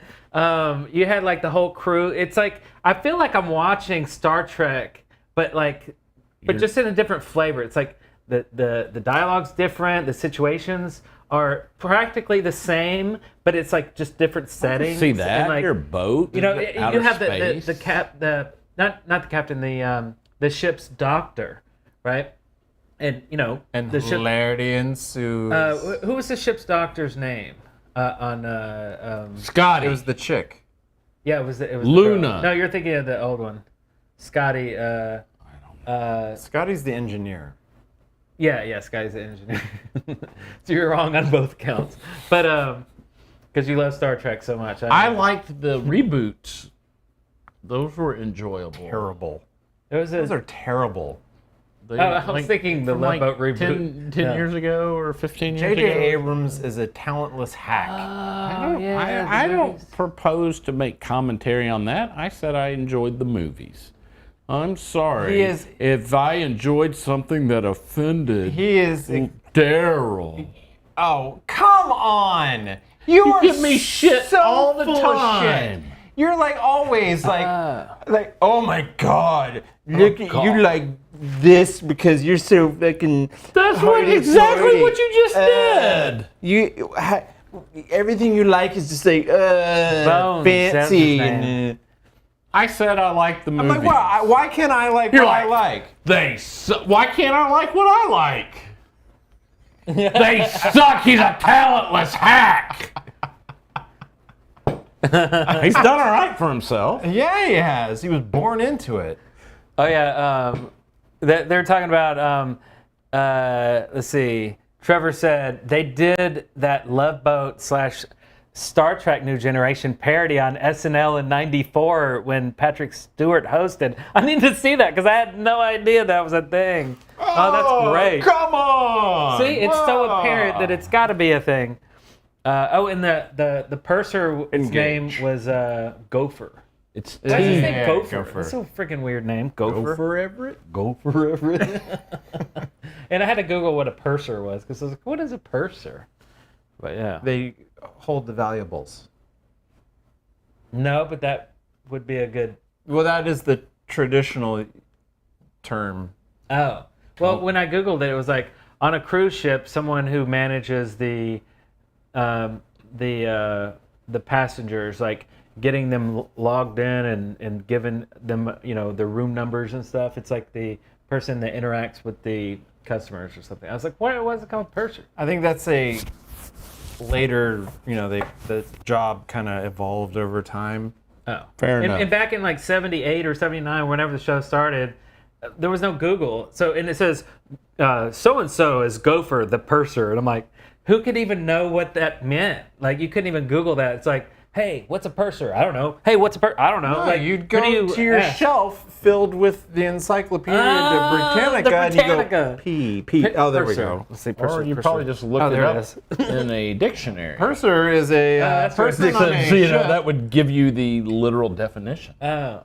You had like the whole crew. It's like I feel like I'm watching Star Trek, but just in a different flavor. It's like the dialogue's different. The situations are practically the same, but it's like just different settings. See that? And, like, Your boat. You have space. not the captain, the ship's doctor, right? And And the ship, hilarity ensues. who was the ship's doctor's name? Scotty. It was the chick. Yeah, it was the Luna. girl. No, you're thinking of the old one. Scotty. Scotty's the engineer. Yeah, Scotty's the engineer. So you're wrong on both counts. But because you love Star Trek so much. I liked the reboots. Those were enjoyable. Terrible. Those are terrible. I was thinking the Love Boat reboot. 10 years ago or 15 years ago. J.J. Abrams is a talentless hack. I don't propose to make commentary on that. I said I enjoyed the movies. I'm sorry. If I enjoyed something that offended Darrell. Oh, come on! You give me shit so all the full of time. shit. You're like always like, oh my God, look at you like this because you're so fucking. That's exactly what you just did. Everything you like is just like fancy. And, I said I like the movie. I'm like, why can't I like what I like? Why can't I like what I like? They suck. He's a talentless hack. He's done all right for himself. Yeah, he has. He was born into it. Oh yeah, they're talking about. Let's see. Trevor said they did that Love Boat / Star Trek New Generation parody on SNL in '94 when Patrick Stewart hosted. I need to see that because I had no idea that was a thing. Oh, that's great. Come on! See, it's so apparent that it's got to be a thing. And the purser's name was Gopher. It's Why is his name Gopher? That's a freaking weird name. Gopher. Everett? Gopher Everett. And I had to Google what a purser was because I was like, what is a purser? But yeah. They hold the valuables. No, but that would be a good. Well, that is the traditional term. Oh. Well, when I Googled it, it was like on a cruise ship, someone who manages the passengers, like getting them logged in and giving them, their room numbers and stuff. It's like the person that interacts with the customers or something. I was like, what was it called, purser? I think that's a later, the job kind of evolved over time. Oh, fair enough. And back in like '78 or '79, whenever the show started, there was no Google. And it says so and so is Gopher the purser, and I'm like, who could even know what that meant? Like, you couldn't even Google that. It's like, hey, what's a purser? I don't know. Hey, what's a purser? I don't know. No, like, you'd go to your shelf filled with the Encyclopedia Britannica, and you go, P. Oh, there we go. Let's say purser. Or you probably just looked it up in a dictionary. Purser is a person on a ship. That would give you the literal definition. Oh,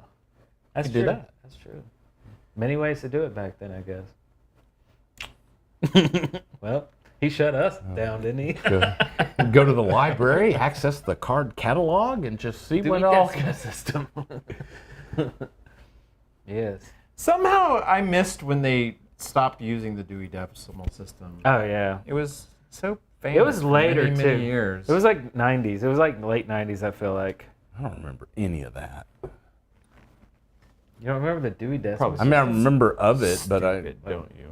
that's You true. do that. That's true. Many ways to do it back then, I guess. Well, he shut us down, didn't he? Go to the library, access the card catalog, and just see what all system. Yes. Somehow I missed when they stopped using the Dewey Decimal System. Oh yeah. It was so famous. It was later many, too. Many years. It was like '90s. It was like late '90s. I feel like. I don't remember any of that. You don't remember the Dewey Decimal? I mean, I remember of it, but don't you?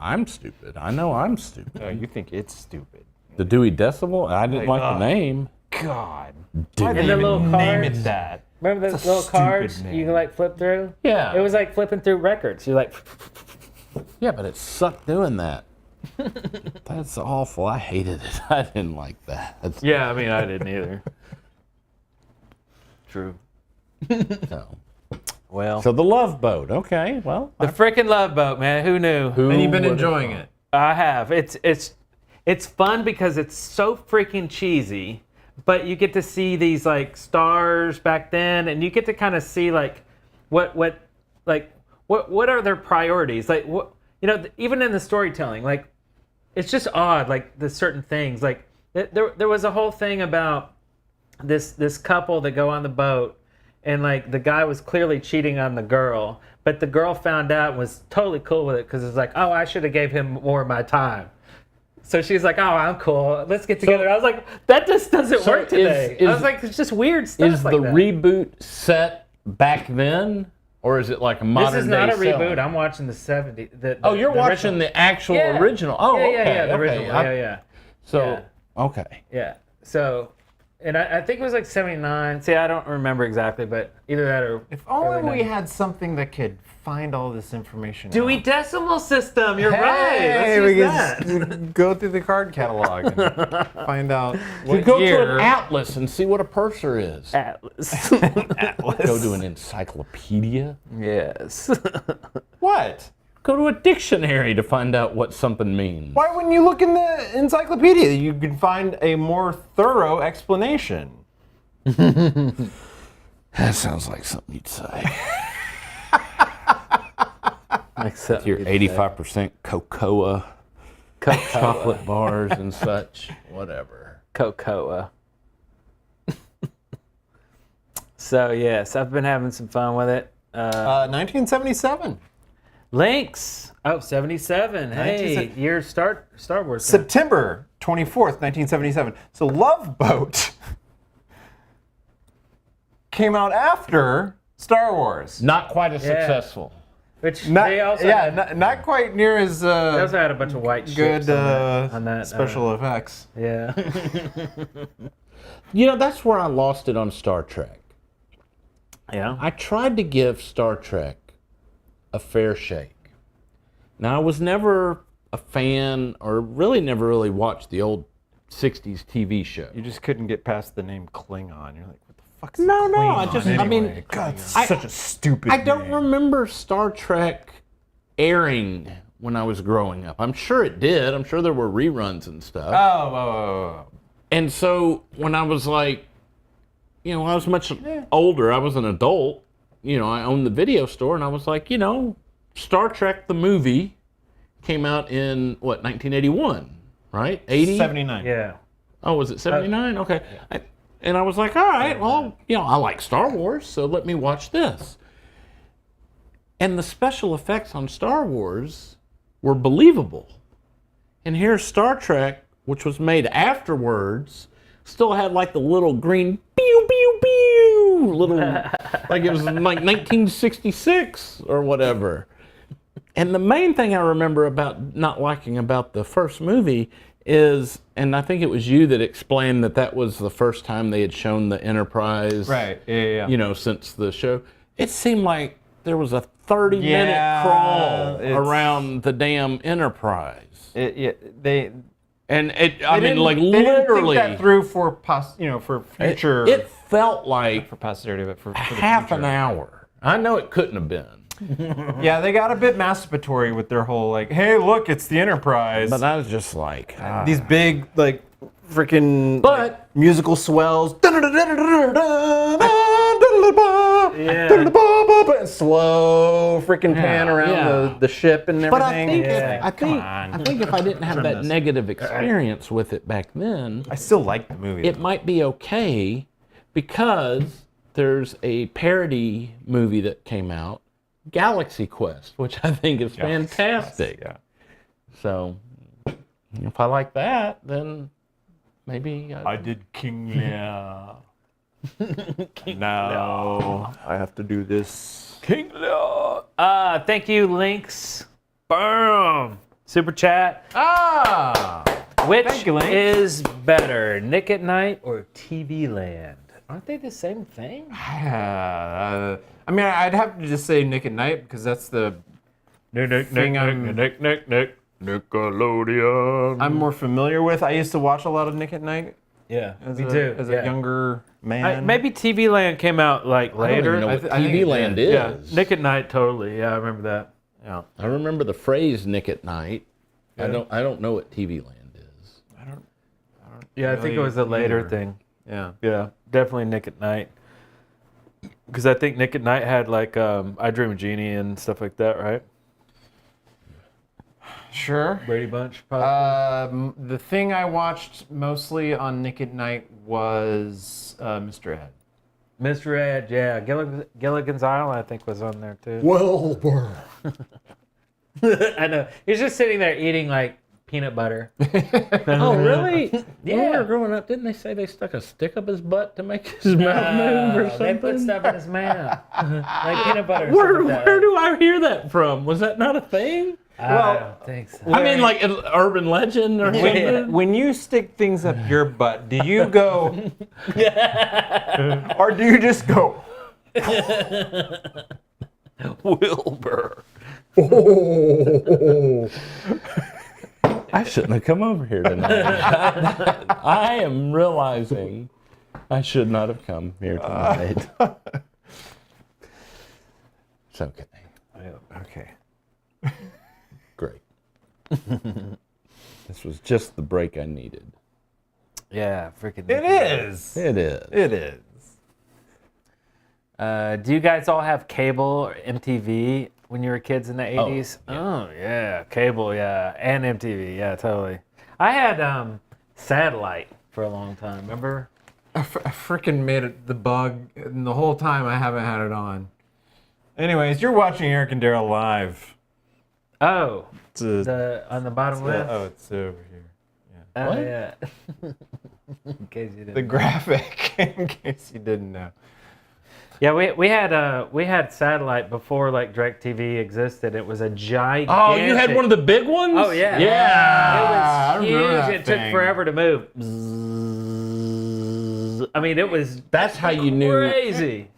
I'm stupid. I know I'm stupid. Oh, you think it's stupid? The Dewey Decimal? I didn't like the name. God. Dude. Why And did the they little even name cards. it that? Remember That's the a little stupid cards name. you can like flip through? Yeah. It was like flipping through records. You're like, Yeah, but it sucked doing that. That's awful. I hated it. I didn't like that. yeah, I mean, I didn't either. True. So. Well. So the Love Boat. Okay, well. The freaking Love Boat, man. Who knew? And you've been enjoying it. I have. It's fun because it's so freaking cheesy, but you get to see these like stars back then, and you get to kind of see like what are their priorities? Like what even in the storytelling, like it's just odd. Like the certain things, like there was a whole thing about this couple that go on the boat. And like the guy was clearly cheating on the girl, but the girl found out and was totally cool with it because it's like, oh, I should have gave him more of my time. So she's like, oh, I'm cool. Let's get together. I was like, that just doesn't work today. I was like, it's just weird stuff Is like the that. reboot set back then, or is it like a modern day? This is not a reboot. selling? I'm watching the 70s. You're watching original. the actual Yeah. original. Oh, yeah, okay. yeah, the okay. original. Yeah. So, Yeah. okay. Yeah. So, and I think it was like 79. See, I don't remember exactly, but either that or. If only early we 90s. had something that could find all this information. Dewey out. Decimal System. You're Hey, right. we Let's use that. can go through the card catalog and find out You what go year. to an atlas and see what a purser is. Atlas. Go to an encyclopedia. Yes. What? Go to a dictionary to find out what something means. Why wouldn't you look in the encyclopedia? You can find a more thorough explanation. That sounds like something you'd say. Except Your 85% cocoa, chocolate bars and such, whatever. Cocoa. So yes, I've been having some fun with it. 1977. Links. Oh, 77. Hey, year Star Wars. September 24th, 1977. So Love Boat came out after Star Wars. Not quite as successful. Which Not, they also yeah, had, not quite near as they also had a bunch of white good ships on that special effects. Yeah. That's where I lost it on Star Trek. Yeah. I tried to give Star Trek a fair shake. Now, I was never a fan, or really never really watched the old 60s TV show. You just couldn't get past the name Klingon. You're like, what the fuck's No, a no, Klingon I mean, anyway? God, it's such a stupid I don't name. remember Star Trek airing when I was growing up. I'm sure it did. I'm sure there were reruns and stuff. Oh. And so when I was like, I was much older. I was an adult. I owned the video store, and I was like, Star Trek the movie came out in, 1981, right? 80? 79. Yeah. Oh, was it 79? Okay. And I was like, all right, well, I like Star Wars, so let me watch this. And the special effects on Star Wars were believable. And here's Star Trek, which was made afterwards, still had like the little green pew, pew, pew, little, like it was like 1966 or whatever. And the main thing I remember about not liking about the first movie is, and I think it was you that explained that was the first time they had shown the Enterprise. Right, yeah. Since the show. It seemed like there was a 30-minute crawl around the damn Enterprise. They literally. didn't think that through for future. It felt like for posterity, but for half an hour. I know it couldn't have been. Yeah, they got a bit masturbatory with their whole hey, look, it's the Enterprise. But I was just like these big freaking musical swells. And slow freaking pan around the ship and everything. But I think if I didn't have that negative experience with it back then, I still like the movie. It might be okay because there's a parody movie that came out, Galaxy Quest, which I think is fantastic. Yeah. So if I like that, then maybe I did King Lear. Now I have to do this. King Lear. Thank you, Links. Boom. Super chat. Which Thank you, Link. is better, Nick at Night or TV Land? Aren't they the same thing? I mean, I'd have to just say Nick at Night because that's the Nickelodeon. I'm more familiar with. I used to watch a lot of Nick at Night. Yeah, as me a, too. As yeah. a younger man. Maybe TV Land came out like later. I don't even know what TV Land is. Yeah, Nick at Night, totally. Yeah, I remember that. Yeah, I remember the phrase Nick at Night. Yeah. I don't know what TV Land is. Yeah, I think it was a later thing. Yeah. Yeah, definitely Nick at Night. Because I think Nick at Night had like I Dream of Jeannie and stuff like that, right? Sure. Brady Bunch, probably. The thing I watched mostly on Nick at Night was Mr. Ed. Mr. Ed, yeah. Gilligan's Island, I think, was on there too. Wilbur. I know. He's just sitting there eating like peanut butter. Oh, really? Yeah. When we were growing up, didn't they say they stuck a stick up his butt to make his mouth move or something? They put stuff in his mouth. Like peanut butter. Where do I hear that from? Was that not a thing? I don't think so. I mean, like an urban legend or something? When you stick things up your butt, do you go, or do you just go, Wilbur? Oh. I shouldn't have come over here tonight. I am realizing I should not have come here tonight. It's okay. Okay. Great. This was just the break I needed. Yeah, freaking. It is. It is. It is. Do you guys all have cable or MTV when you were kids in the 80s? Oh, yeah. Cable, yeah. And MTV, yeah, totally. I had satellite for a long time, remember? I freaking made it the bug, and the whole time I haven't had it on. Anyways, you're watching Eric and Darrell live. Oh, It's a, on the bottom left? oh, it's over here. Oh, What? yeah. In case you didn't The know. graphic, in case you didn't know. Yeah, we had satellite before like DirecTV existed. It was a gigantic. Oh, you had one of the big ones? Oh yeah. Yeah. It was I remember huge. that It took thing. forever to move. Bzzz. I mean, it was. That's how you knew Crazy.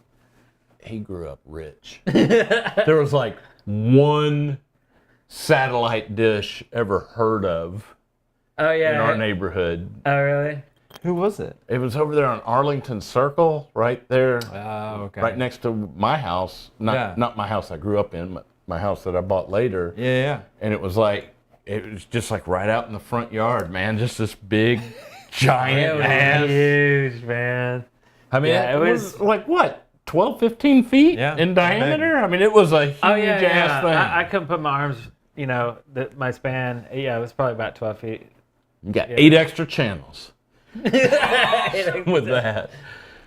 he grew up rich. There was like one satellite dish ever heard of Oh yeah. in our neighborhood. Oh really? Who was it? It was over there on Arlington Circle, right there, Oh, okay. right next to my house. Yeah. Not my house I grew up in, but my house that I bought later. Yeah. And it was just like right out in the front yard, man. Just this big, giant ass. Huge, man. I mean, Yeah, it was like what, 12, 15 feet in diameter? I mean, it was a huge ass thing. I couldn't put my arms. You know, my span. Yeah, it was probably about 12 feet. You got 8 extra channels with that.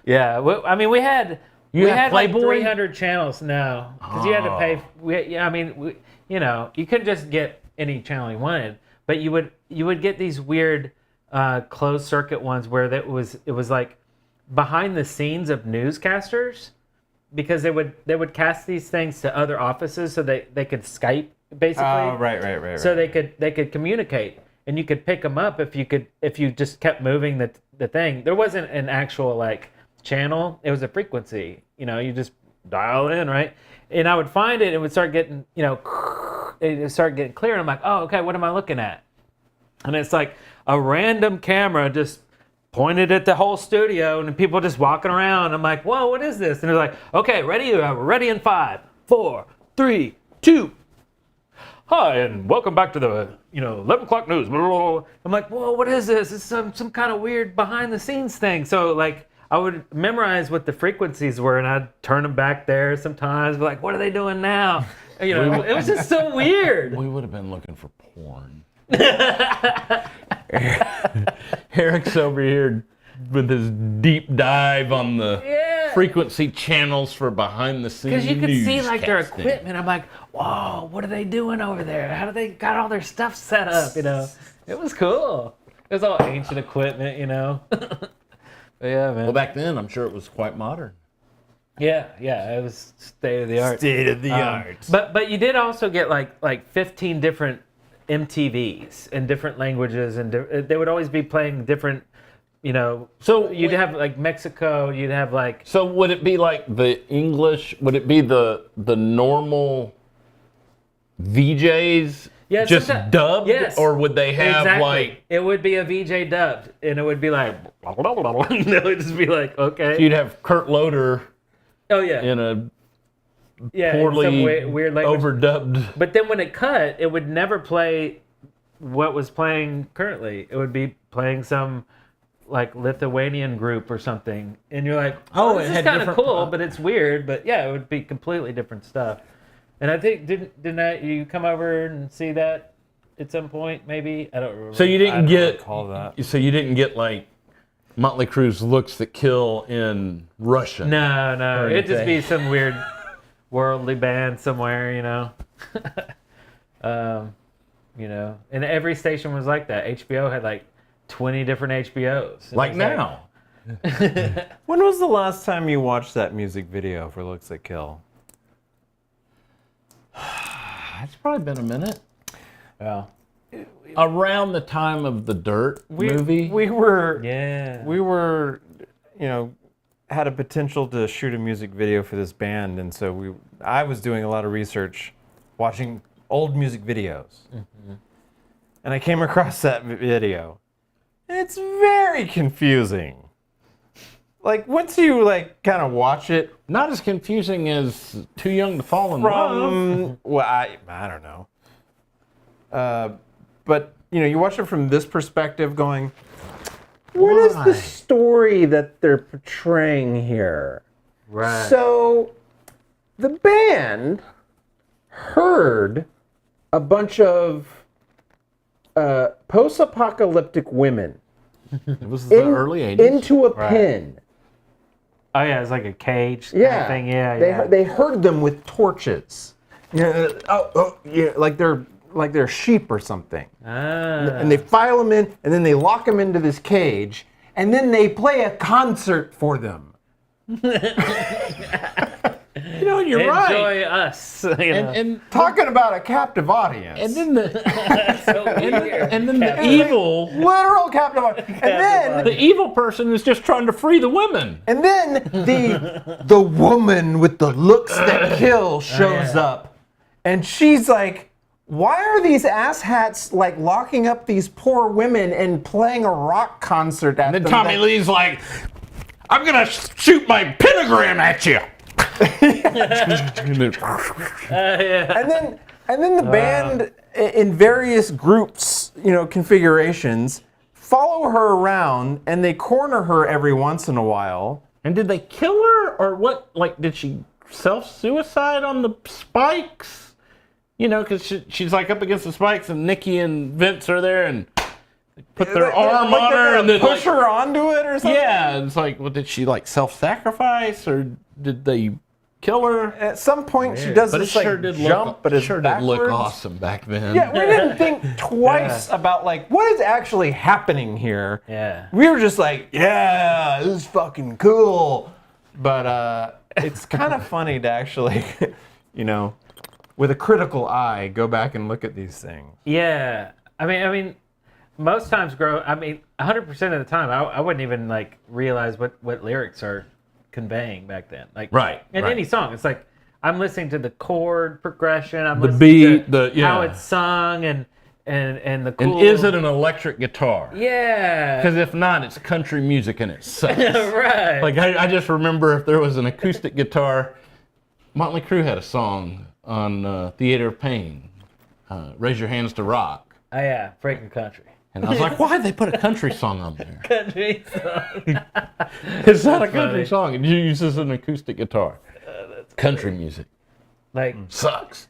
Yeah, I mean, we had had like Playboy? 300 channels now because you had to pay. You know, you couldn't just get any channel you wanted, but you would get these weird closed circuit ones where it was like behind the scenes of newscasters, because they would cast these things to other offices so they could Skype basically. Oh, right. So they could communicate. And you could pick them up if you just kept moving the thing. There wasn't an actual like channel. It was a frequency. You know, you just dial in, right? And I would find it and it would start getting, it would start getting clear. And I'm like, oh, okay, what am I looking at? And it's like a random camera just pointed at the whole studio and people just walking around. I'm like, whoa, what is this? And they're like, okay, ready? We're ready in 5, 4, 3, 2. Hi, and welcome back to the 11 o'clock news. I'm like, whoa, what is this? It's some kind of weird behind the scenes thing. So like I would memorize what the frequencies were and I'd turn them back there sometimes. Be like, what are they doing now? It was just so weird. We would have been looking for porn. Eric's over here with his deep dive on the frequency channels for behind the scenes. Because you could see like their equipment. I'm like, whoa, what are they doing over there? How do they got all their stuff set up? It was cool. It was all ancient equipment, But yeah, man. Well, back then, I'm sure it was quite modern. Yeah, it was state of the art. State of the art. But you did also get like 15 different MTVs in different languages, and they would always be playing different. So you'd have like Mexico. You'd have like. So would it be like the English? Would it be the normal VJs? Yeah, just dubbed, yes. or would they have exactly. like? It would be a VJ dubbed, and it would be like. It would just be like, okay. So you'd have Kurt Loder. Oh yeah. In a poorly in some weird language. overdubbed. But then when it cut, it would never play what was playing currently. It would be playing some like Lithuanian group or something, and you're like, oh, this is kind of cool, but it's weird. But yeah, it would be completely different stuff. And I think didn't you come over and see that at some point? Maybe I don't remember. So you didn't get recall that. So you didn't get like Motley Crue's "Looks That Kill" in Russian. No, it'd just be some weird worldly band somewhere, And every station was like that. HBO had like 20 different HBOs. Like now. When was the last time you watched that music video for Looks That Kill? It's probably been a minute. Yeah. Around the time of the Dirt movie. We were, had a potential to shoot a music video for this band, and so I was doing a lot of research, watching old music videos, and I came across that video. And it's very confusing. Like once you kind of watch it, not as confusing as Too Young to Fall in Love. Well, I don't know. But you watch it from this perspective, going, what is the story that they're portraying here? Right. So the band heard a bunch of post-apocalyptic women. It was the early 80s. Into a pen. Oh yeah, it's like a cage kind of thing. Yeah, They heard them with torches. Like they're sheep or something. And they file them in, and then they lock them into this cage, and then they play a concert for them. You're right. Enjoy us. And talking about a captive audience. And then the evil, literal captive audience. And then the evil person is just trying to free the women. And then the woman with the looks that kill shows up, and she's like, why are these asshats locking up these poor women and playing a rock concert at them? And then Tommy Lee's like, I'm gonna shoot my pentagram at you. And then the band in various groups, configurations, follow her around, and they corner her every once in a while. And did they kill her, or what? Like, did she self-suicide on the spikes? Because she's like up against the spikes, and Nikki and Vince are there, and they put their arm on her, and then push her onto it or something. Yeah, it's like, well, did she self-sacrifice, or did they kill her? At some point, she does this jump, but it's did look awesome back then. Yeah, we didn't think twice about what is actually happening here. Yeah, we were just like, yeah, this is fucking cool. But it's kind of funny to actually, with a critical eye, go back and look at these things. Yeah, I mean, most times, 100% of the time, I wouldn't even realize what lyrics are conveying back then. In any song, it's like I'm listening to the chord progression, I'm listening to how it's sung, and the cool. And is it an electric guitar? Yeah. Because if not, it's country music and it sucks. Right. I just remember if there was an acoustic guitar, Motley Crue had a song on Theater of Pain, Raise Your Hands to Rock. Oh yeah, breaking country. And I was like, why'd they put a country song on there? Country song. It's not a country song. It uses an acoustic guitar. Country music. Sucks.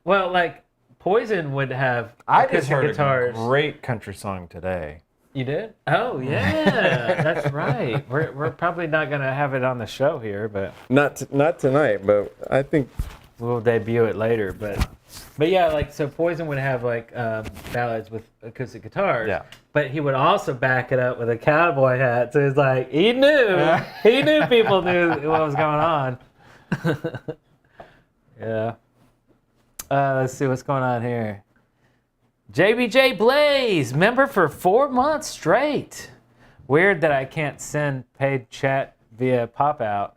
Well, Poison would have I just acoustic heard guitars. a great country song today. You did? Oh yeah, that's right. We're probably not gonna have it on the show here, but not tonight. But I think we'll debut it later. But yeah, so Poison would have ballads with acoustic guitars. Yeah. But he would also back it up with a cowboy hat. So it's he knew people knew what was going on. Yeah. Let's see what's going on here. JBJ Blaze, member for 4 months straight. Weird that I can't send paid chat via pop-out.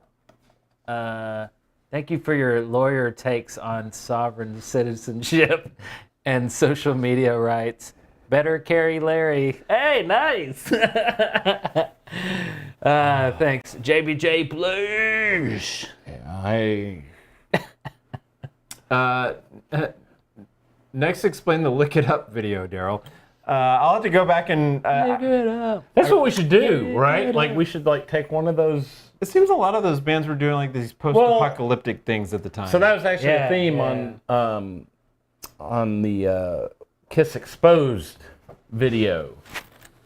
Thank you for your lawyer takes on sovereign citizenship and social media rights. Better carry Larry. Hey, nice. Thanks, JBJ Blaze. Next, explain the Lick It Up video, Darrell. I'll have to go back and... Lick it up. That's what we should do, right? Like, we should, like, take one of those... It seems a lot of those bands were doing, like, these post-apocalyptic things at the time. So that was actually a theme on the Kiss Exposed video.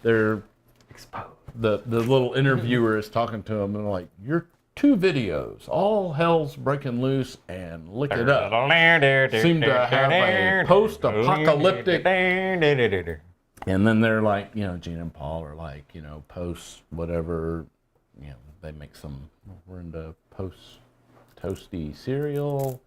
They're... Exposed. The little interviewer is talking to them, and they're like, you're 2 videos. All hell's breaking loose and Lick It Up. Seem to have a post-apocalyptic... And then they're like, you know, Gene and Paul are like, you know, post whatever, you know, they make some, we're into post toasty cereal.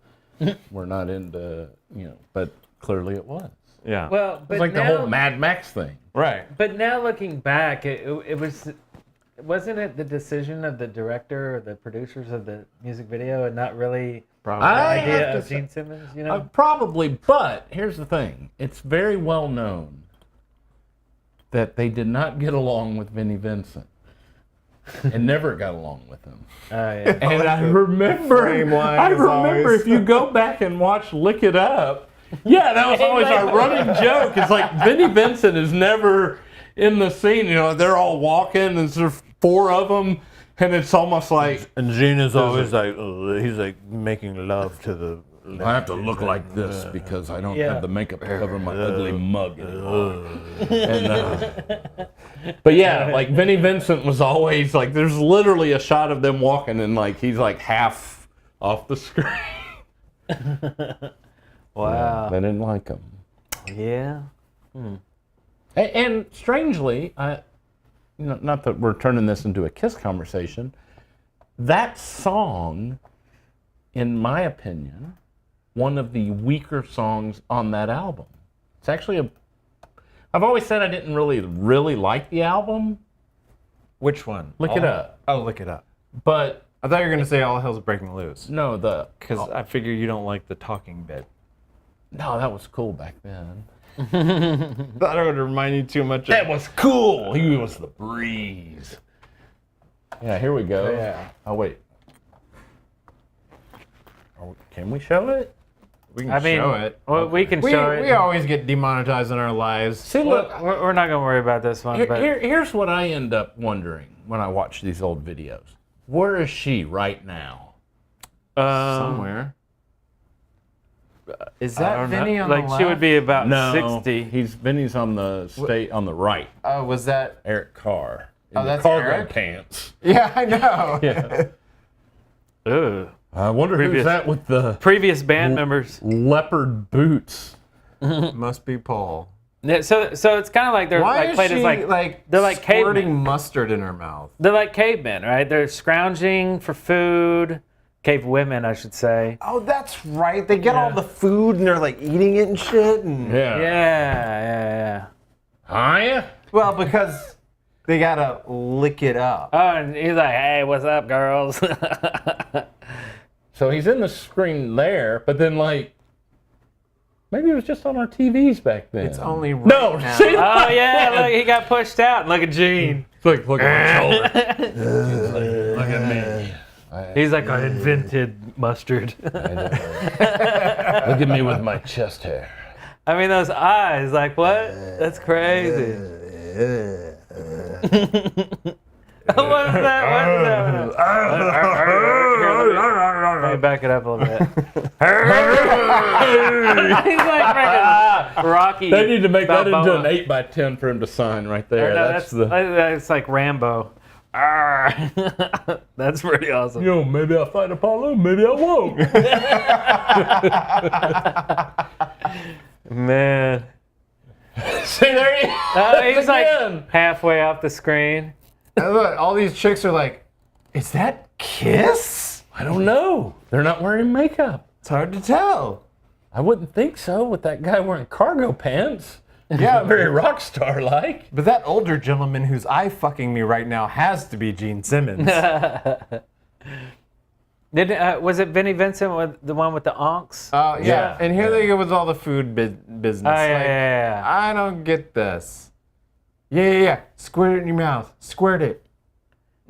We're not into, you know, but clearly it was. Yeah. Well, It but was like now, the whole Mad Max thing. Right. But now looking back, it wasn't it the decision of the director or the producers of the music video and not really the idea of Gene Simmons, you know? Probably, but here's the thing. It's very well known that they did not get along with Vinnie Vincent and never got along with him. And I remember if you go back and watch Lick It Up, that was always our running joke. It's like Vinnie Vincent is never in the scene. You know, they're all walking and there's 4 of them, and it's almost like... And Gene is always like, he's like making love to the... I have to look like this because I don't have the makeup to cover my ugly mug anymore. But yeah, like Vinnie Vincent was always like, there's literally a shot of them walking and like he's like half off the screen. Wow. They didn't like him. Yeah. And strangely, not that we're turning this into a Kiss conversation, that song, in my opinion, one of the weaker songs on that album. It's actually I've always said I didn't really like the album. Which one? Lick It Up. Oh, Lick It Up. But I thought you were going to say All Hell's Breaking Loose. No, because I figure you don't like the talking bit. No, that was cool back then. Thought it would remind you too much. That was cool. He was the breeze. Yeah, here we go. Yeah. Oh, wait. Can we show it? We can show it. Well, we can show it. We always get demonetized in our lives. See, look, we're not going to worry about this one. Here's what I end up wondering when I watch these old videos. Where is she right now? Somewhere. Is that Vinny on the left? Like she would be about No, 60. Vinny's on the on the right. Oh, was that Eric Carr? Oh, that's cargo Eric? pants. Yeah, I know. Yeah. Ugh. I wonder who's that with the previous band members. Leopard boots. Must be Paul. Yeah, so it's kind of like they're Why like is played she as they're like squirting cavemen. mustard in her mouth? They're like cavemen, right? They're scrounging for food. Cave women, I should say. Oh, that's right. They get all the food and they're like eating it and shit. And Yeah. Hiya. Well, because they gotta lick it up. Oh, and he's like, "Hey, what's up, girls?" So he's in the screen there, but then like maybe it was just on our TVs back then. It's only right no. now. See, Oh yeah, look, he got pushed out. Look at Gene. Look at my shoulder. Look at me. He's like, I invented mustard. Look at me with my chest hair. I mean, those eyes, like, what? That's crazy. What is that? Let me back it up a little bit. He's like freaking Rocky. They need to make that into Balboa. an 8x10 for him to sign right there. No, that's that's like Rambo. That's pretty awesome. You know, maybe I'll fight Apollo, maybe I won't. Man. See, there he is. He's like halfway off the screen. And look, all these chicks are like, is that Kiss? I don't know. They're not wearing makeup. It's hard to tell. I wouldn't think so with that guy wearing cargo pants. Yeah, Very rock star like. But that older gentleman who's eye fucking me right now has to be Gene Simmons. Was it Vinnie Vincent with the one with the onks? Yeah. And here they go with all the food business. Oh, yeah. I don't get this. Yeah. Squirt it in your mouth. Squirt it.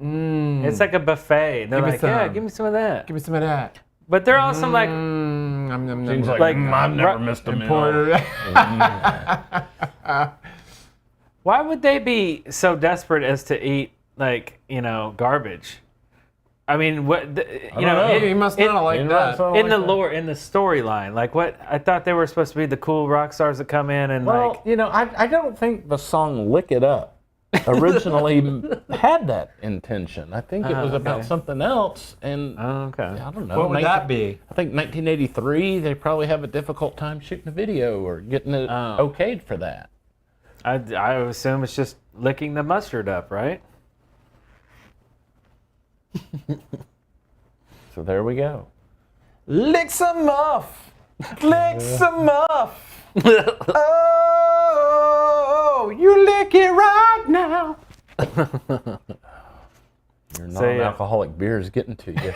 It's like a buffet. They're like, yeah, give me some of that. Give me some of that. But they're also like, Seems like I've never missed a meal. Why would they be so desperate as to eat garbage? I mean, he must not have liked that. In the lore, in the storyline, like what? I thought they were supposed to be the cool rock stars that come in and I don't think the song "Lick It Up" originally had that intention. I think it was about something else. And I don't know. What would that be? I think 1983. They probably have a difficult time shooting a video or getting it okayed for that. I assume it's just licking the mustard up, right? So there we go. Lick some muff. Lick some muff. Oh, you lick it right now. Your non-alcoholic beer is getting to you.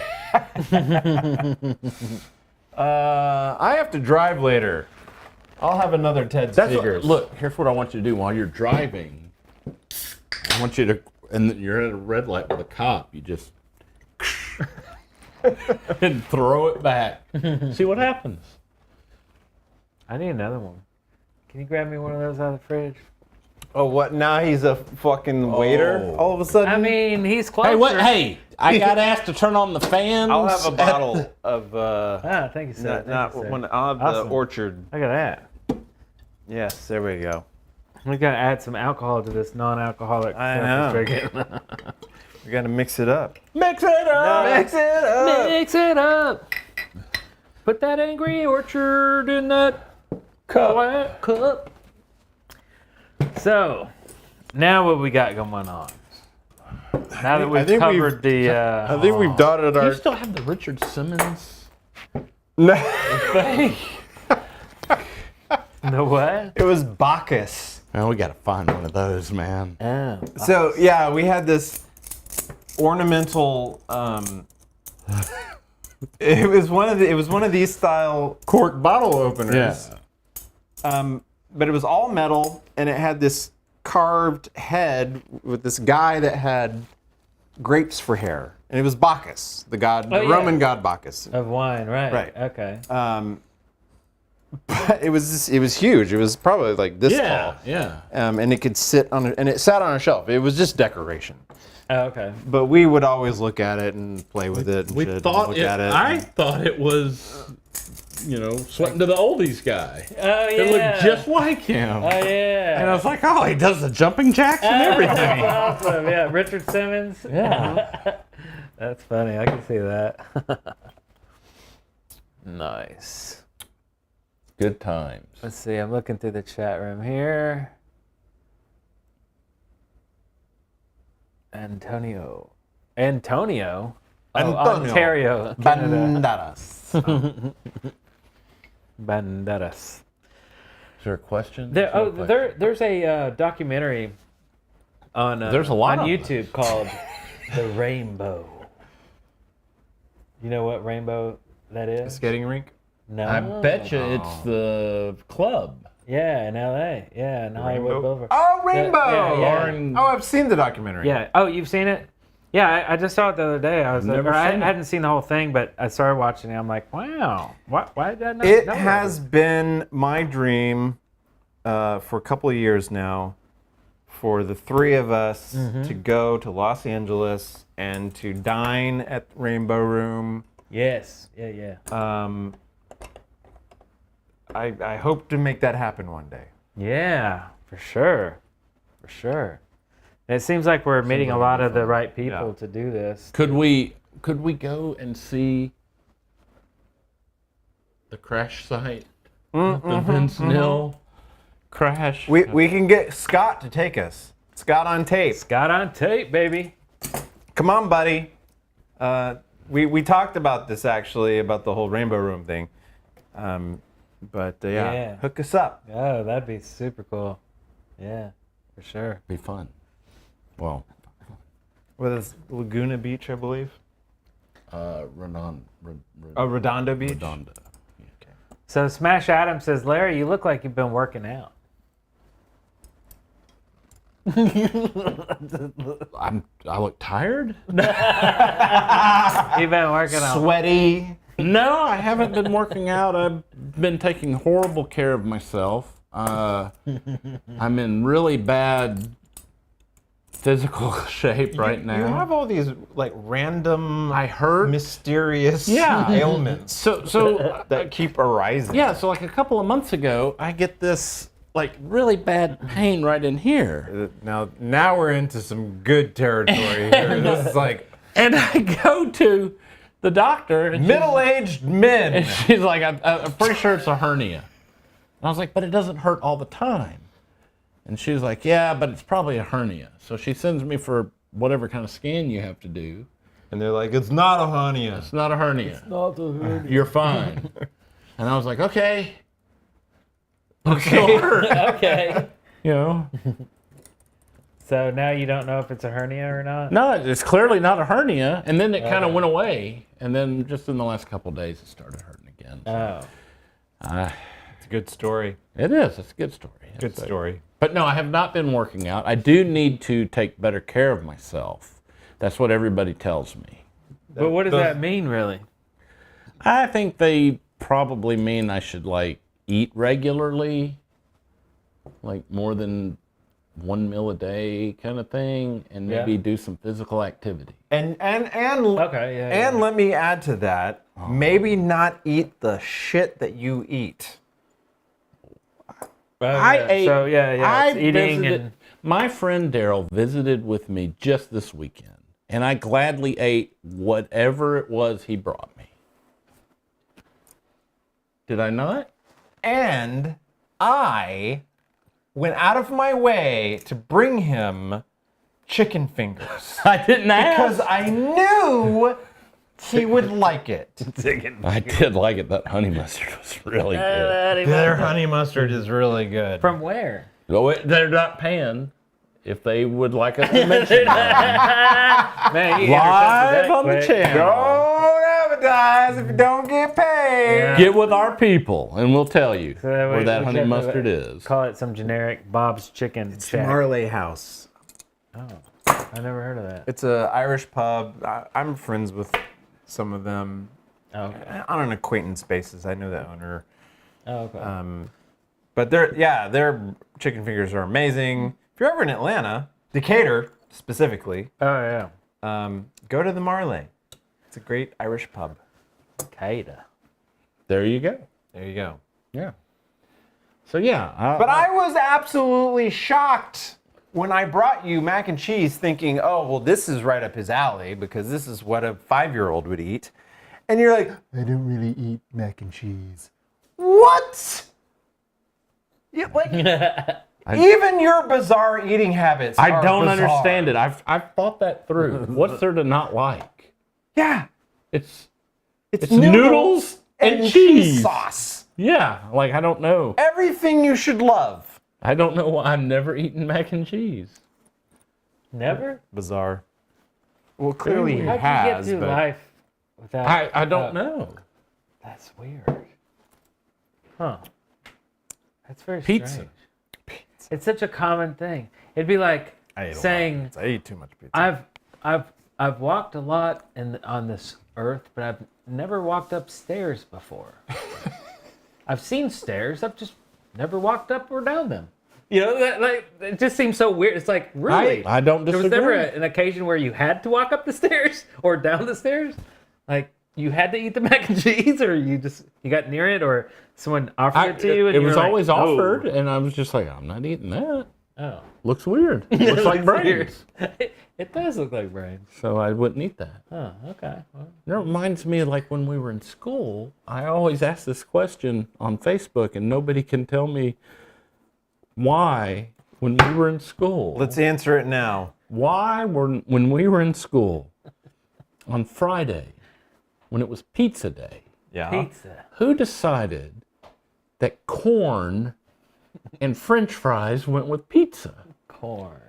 I have to drive later. I'll have another Ted Seegers. Look, here's what I want you to do while you're driving. I want you to, and you're at a red light with a cop, you just and throw it back. See what happens. I need another one. Can you grab me one of those out of the fridge? Oh, what? Now he's a fucking waiter all of a sudden? I mean, he's closer. Hey, what? Hey, I got asked to turn on the fans. I'll have a bottle of. Thank you, sir. I'll have the Orchard. Look at that. Yes, there we go. We gotta add some alcohol to this non-alcoholic. I know. We gotta mix it up. Mix it up. Mix it up. Mix it up. Put that Angry Orchard in that cup. So, now what we got going on? Now that we've covered the... I think we've dotted our... Do you still have the Richard Simmons? No. thing? The what? It was Bacchus. Oh, we gotta find one of those, man. Oh. So, yeah, we had this ornamental... It was one of these style cork bottle openers. Yeah. But it was all metal, and it had this carved head with this guy that had grapes for hair, and it was Bacchus, the god, the Roman god Bacchus of wine, right? Right. Okay. But it was huge. It was probably like this tall. Yeah. And it could sit on, and it sat on a shelf. It was just decoration. Oh, okay. But we would always look at it and play with it. And We shit, thought and it. look at it. I thought it was, sweating to the oldies guy. Oh yeah. It looked just like him. Oh yeah. And I was like, oh, he does the jumping jacks and everything. That's awesome. Yeah, Richard Simmons. Yeah. That's funny. I can see that. Nice. Good times. Let's see. I'm looking through the chat room here. Antonio. Oh, Ontario. Canada. Banderas. Banderas. Is there a question? There's a documentary on There's a lot on of YouTube called The Rainbow. You know what rainbow that is? Skating rink? No. I bet you it's the club. Yeah, in LA. Yeah, in Hollywood Boulevard. Oh, Rainbow! Yeah. Oh, I've seen the documentary. Yeah. Oh, you've seen it? Yeah, I just saw it the other day. I was Never I seen it. hadn't seen the whole thing, but I started watching it. I'm like, wow. Why did I not It know has been my dream for a couple of years now for the three of us to go to Los Angeles and to dine at Rainbow Room. Yes. Yeah. I hope to make that happen one day. Yeah, for sure. For sure. And it seems like we're meeting a lot of the right people to do this. Could we go and see the crash site? The Vince Neil crash? We can get Scott to take us. Scott on tape. Scott on tape, baby. Come on, buddy. We talked about this actually, about the whole Rainbow Room thing. But yeah, hook us up. Oh, that'd be super cool. Yeah, for sure. Be fun. Well, what is Laguna Beach, I believe? Redondo Beach? Redondo. So Smash Adam says, Larry, you look like you've been working out. I look tired? You've been working out. Sweaty? No, I haven't been working out. I've been taking horrible care of myself. I'm in really bad physical shape right now. You have all these like random, hurt, mysterious ailments. So that keep arising. Yeah, so like a couple of months ago, I get this like really bad pain right in here. Now we're into some good territory here. This is like, and I go to the doctor, and middle-aged men, and she's like, I'm pretty sure it's a hernia. And I was like, but it doesn't hurt all the time. And she's like, yeah, but it's probably a hernia. So she sends me for whatever kind of scan you have to do. And they're like, it's not a hernia. It's not a hernia. It's not a hernia. You're fine. And I was like, okay. Okay. You know. So now you don't know if it's a hernia or not? No, it's clearly not a hernia. And then it kind of went away. And then just in the last couple of days, it started hurting again. So, it's a good story. It is. It's a good story. Good story. But no, I have not been working out. I do need to take better care of myself. That's what everybody tells me. But what does that mean, really? I think they probably mean I should like eat regularly, like more than one meal a day kind of thing, and maybe do some physical activity. And let me add to that, maybe not eat the shit that you eat. My friend Darrell visited with me just this weekend, and I gladly ate whatever it was he brought me. Did I not? And I went out of my way to bring him chicken fingers. I didn't ask. Because I knew he would like it. I did like it. That honey mustard was really good. Their honey mustard is really good. From where? They're not paying. If they would like us to mention Man, live on the channel. Don't advertise if you don't get paid. Yeah. Get with our people, and we'll tell you where that honey mustard is. Call it some generic Bob's Chicken Shack. Marley House. Oh, I never heard of that. It's an Irish pub. I'm friends with some of them. Oh, okay. On an acquaintance basis. I know the owner. Oh, okay. But their chicken fingers are amazing. If you're ever in Atlanta, Decatur specifically, go to the Marley. It's a great Irish pub. Decatur. There you go. There you go. Yeah. So yeah. But I was absolutely shocked when I brought you mac and cheese thinking, oh, well, this is right up his alley because this is what a 5-year-old would eat. And you're like, I don't really eat mac and cheese. What? Even your bizarre eating habits I are don't bizarre. understand it. I've thought that through. What's there to not like? Yeah. It's noodles and cheese sauce. Yeah, like I don't know. Everything you should love. I don't know why I've never eaten mac and cheese. Never? Bizarre. Well, clearly he How'd has. you get through but life without? I don't know. That's weird. Huh. That's very Pizza. strange. It's such a common thing. It'd be like saying, I ate too much pizza. I've walked a lot on this earth, but I've never walked upstairs before. I've seen stairs. I've just never walked up or down them. You know, it just seems so weird. It's like, really? I don't disagree. There was never an occasion where you had to walk up the stairs or down the stairs? Like, you had to eat the mac and cheese, or you got near it, or someone offered it to you? And it you was were always like, offered, and I was just like, I'm not eating that. Oh. Looks weird. Looks like brains. It does look like brains. So I wouldn't eat that. Oh, okay. Well, It reminds me of like when we were in school, I always ask this question on Facebook, and nobody can tell me why when we were in school. Let's answer it now. Why when we were in school on Friday, when it was pizza day, pizza. who decided that corn and French fries went with pizza. Corn.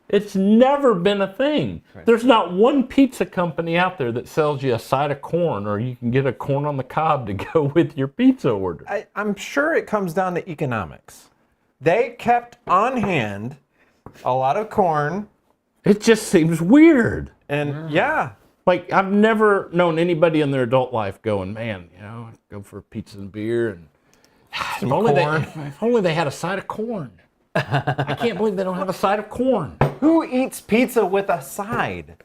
It's never been a thing. There's not one pizza company out there that sells you a side of corn, or you can get a corn on the cob to go with your pizza order. I'm sure it comes down to economics. They kept on hand a lot of corn. It just seems weird. And yeah. Like, I've never known anybody in their adult life going, man, go for pizza and beer. And if only they had a side of corn. I can't believe they don't have a side of corn. Who eats pizza with a side?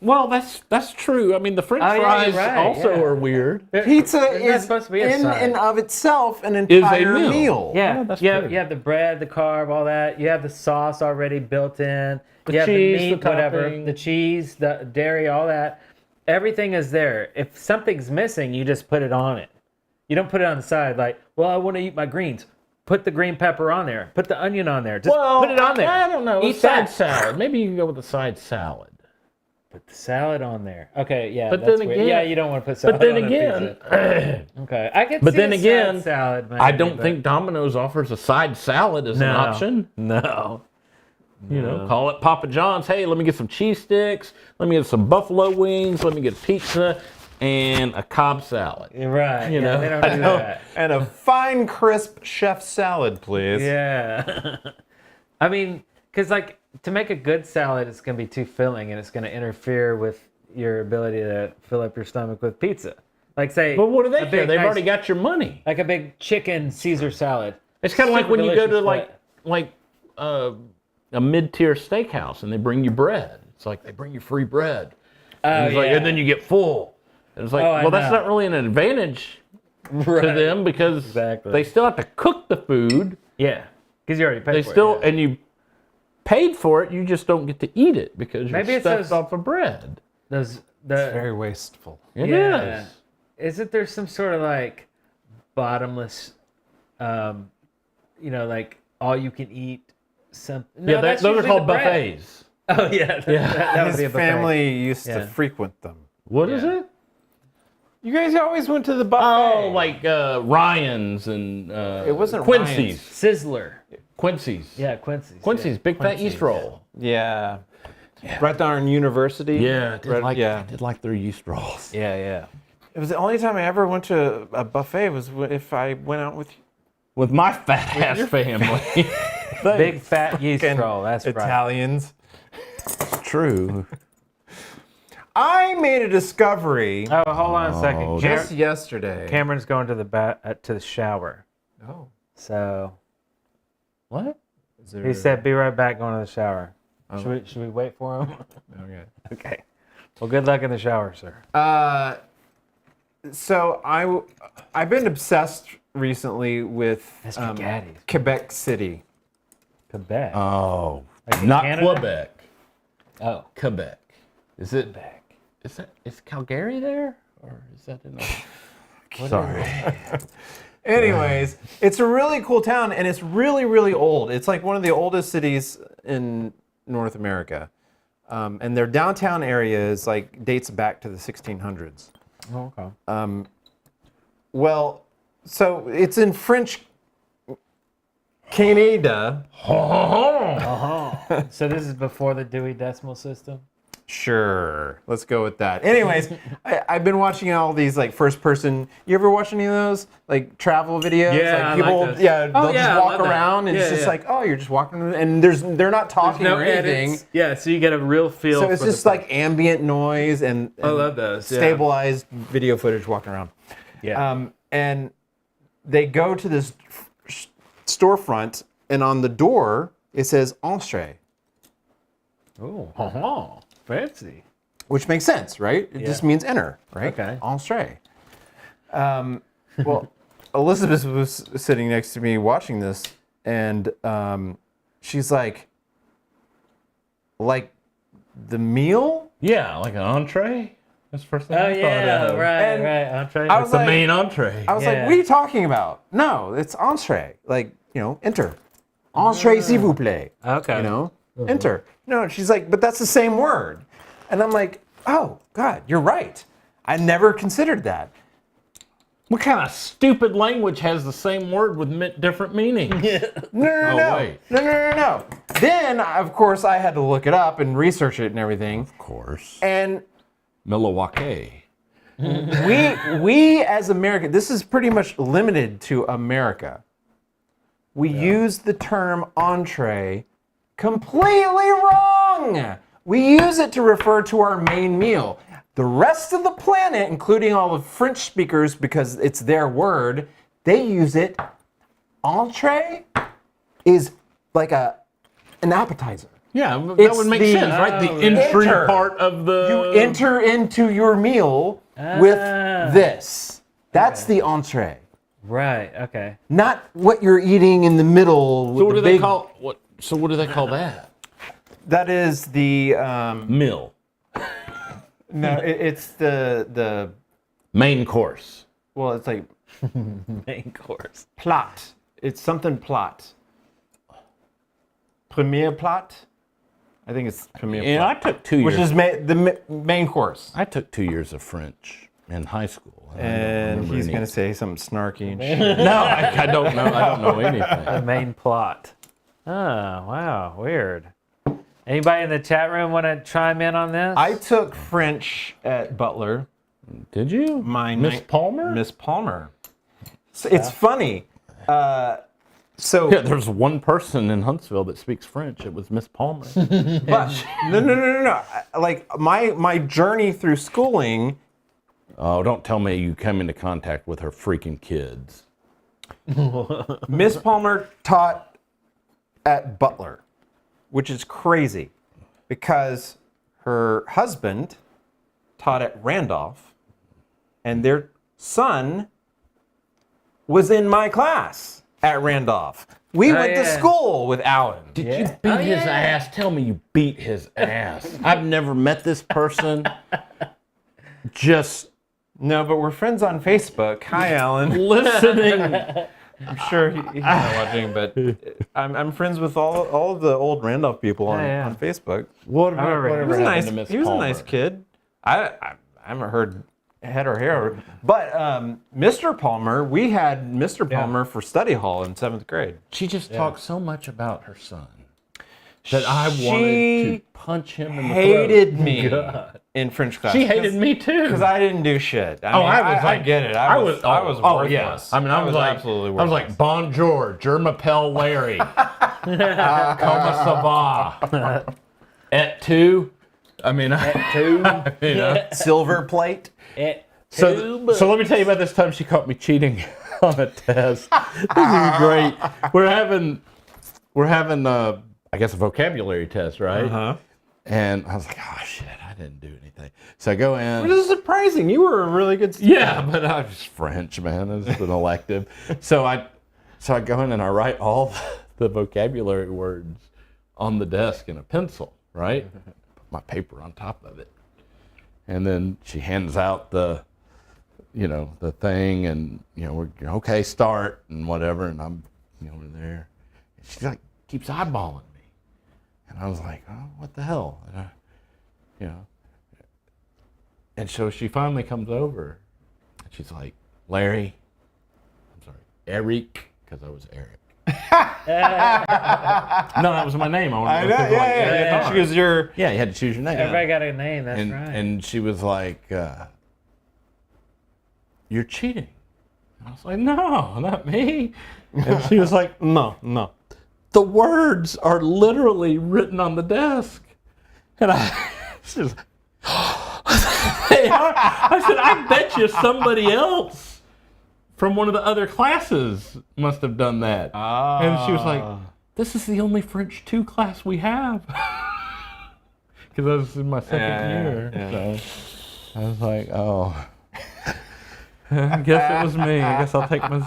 Well, that's true. I mean, the French fries also are weird. Pizza is supposed to be a in side. and of itself an entire meal. Yeah, that's you true. have the bread, the carb, all that. You have the sauce already built in. You have cheese, the meat, the whatever, topping. the cheese, the dairy, all that. Everything is there. If something's missing, you just put it on it. You don't put it on the side like, well, I want to eat my greens. Put the green pepper on there. Put the onion on there. Just put it on there. I don't know. Eat A side that. salad. Maybe you can go with a side salad. Put the salad on there. Okay, yeah. But that's then weird. again, yeah, you don't want to put salad but then on again, a pizza. Okay, I can but see then a again, side salad. I maybe, don't but- think Domino's offers a side salad as an No. option. No. You know, call it Papa John's. Hey, let me get some cheese sticks. Let me get some buffalo wings. Let me get a pizza and a Cobb salad. Right. You know, they don't do that. And a fine, crisp chef salad, please. Yeah. I mean, because like to make a good salad, it's going to be too filling and it's going to interfere with your ability to fill up your stomach with pizza. Like say, But what do they a care? big, They've nice- already got your money. like a big chicken Caesar salad. It's kind of like Super when you go to delicious, like a mid-tier steakhouse and they bring you bread. It's like they bring you free bread. And, it's like, and then you get full. And it's like, Oh, I well, that's know. not really an advantage to Right. them because they still have to cook the food. Yeah, because you already paid They for still it. yeah. and you paid for it. You just don't get to eat it because you're Maybe it's stuffed those- off of bread. It's very wasteful. It is. Isn't there some sort of like bottomless, like all you can eat? Yeah, those are called buffets. Oh yeah, that would His be a buffet. family used Yeah. to frequent them. What is it? You guys always went to the buffet. Oh, like Ryan's and It wasn't Quincy's. Sizzler. Quincy's. Yeah, Quincy's. Quincy's, big fat yeast roll. Yeah. Right down in University. Yeah, I Right- did like their yeast rolls. Yeah. It was the only time I ever went to a buffet was if I went out with my fat ass your family. Big fat yeast roll. That's right. Italians. True. I made a discovery. Oh, hold on a second. Just yesterday. Cameron's going to the shower. Oh. So what? he said, "Be right back, going to the shower." Should we wait for him? Okay. Okay. Well, good luck in the shower, sir. So I've been obsessed recently with Spaghetti. Quebec City. Quebec. Oh, Like in not Canada? Quebec. Oh, Quebec. Is it? Quebec. Is Calgary there, or is that in? Sorry. Anyways, it's a really cool town, and it's really, really old. It's like one of the oldest cities in North America, and their downtown area is like dates back to the 1600s. Oh, okay. Well, so it's in French Canada. So this is before the Dewey Decimal System? Sure, let's go with that. Anyways, I've been watching all these like first person. You ever watch any of those like travel videos? Yeah, like people, I like those. yeah, Oh, they'll yeah, I just walk love that. around and it's Yeah, just yeah. like, oh, you're just walking, and they're not talking No or anything. edits. Yeah, so you get a real feel. So it's for the just like ambient noise and I love those, yeah. stabilized video footage walking around. Yeah. And they go to this storefront, and on the door it says "Entrée," Oh, fancy. which makes sense, right? It just means enter, right? Okay. Entrée. Well, Elizabeth was sitting next to me watching this, and she's like the meal? Yeah, like an entree. That's the first thing Oh I thought yeah, of. right, right. Entree. I was It's the like- main entree. I was like, Yeah. what are you talking about? No, it's entrée. Like, enter. Entrée, s'il vous plaît. Okay. Enter. No, she's like, but that's the same word. And I'm like, oh, God, you're right. I never considered that. What kind of stupid language has the same word with different meanings? No. Then, of course, I had to look it up and research it and everything. Of course. And Milwaukee. we as Americans, this is pretty much limited to America. We use the term entree completely wrong. We use it to refer to our main meal. The rest of the planet, including all the French speakers, because it's their word, they use it. Entree is like an appetizer. Yeah, that would make sense, right? The entry part of the... You enter into your meal with this. That's the entree. Right, okay. Not what you're eating in the middle. With So what do the they call... So what do they call that? That is the... Meal. No, it's the main course. Well, it's like main course. Plat. It's something plat. Premier plat. I think it's premier plat. I took 2 years. Which is the main course. I took 2 years of French in high school. And he's going to say something snarky and shit. No, I don't know. I don't know anything. The main plot. Oh, wow, weird. Anybody in the chat room want to chime in on this? I took French at Butler. Did you? Miss Palmer? Miss Palmer. So it's funny. So yeah, there's one person in Huntsville that speaks French. It was Miss Palmer. But no. Like my journey through schooling. Oh, don't tell me you come into contact with her freaking kids. Miss Palmer taught at Butler, which is crazy because her husband taught at Randolph and their son was in my class at Randolph. We went to school with Alan. Did you beat his ass? Tell me you beat his ass. I've never met this person. No, but we're friends on Facebook. Hi, Alan. Listening. I'm sure he's not watching, but I'm friends with all of the old Randolph people on Facebook. He was a nice kid. I haven't heard head or hair, but Mr. Palmer, we had Mr. Palmer for study hall in 7th grade. She just talked so much about her son that I wanted to punch him in the throat. Hated me in French class. She hated me too because I didn't do shit. I get it. I was worthless. Yeah. I mean, I was like, absolutely worthless. I was like, bonjour, je m'appelle Larry. Comment ça va? Et tu? I mean, silver plate. So let me tell you about this time she caught me cheating on a test. This is great. We're having I guess a vocabulary test, right? Uh-huh. And I was like, oh shit, I didn't do anything. So I go in. This is surprising. You were a really good student. Yeah, but I was French, man. It's an elective. So I go in and I write all the vocabulary words on the desk in a pencil, right? Put my paper on top of it. And then she hands out the thing, and we're okay, start and whatever, and I'm over there. And she keeps eyeballing me, and I was like, oh, what the hell, and and so she finally comes over, and she's like, Larry, I'm sorry, Eric, because I was Eric. No, that was my name. I know, She was your... Yeah, you had to choose your name. Everybody got a name, that's right. And she was like, you're cheating. And I was like, no, not me. And she was like, no. The words are literally written on the desk. And she was like, they are. I said, I bet you somebody else from one of the other classes must have done that. And she was like, this is the only French 2 class we have. Because I was in my second year. Yeah. So I was like, oh. I guess it was me. I guess I'll take my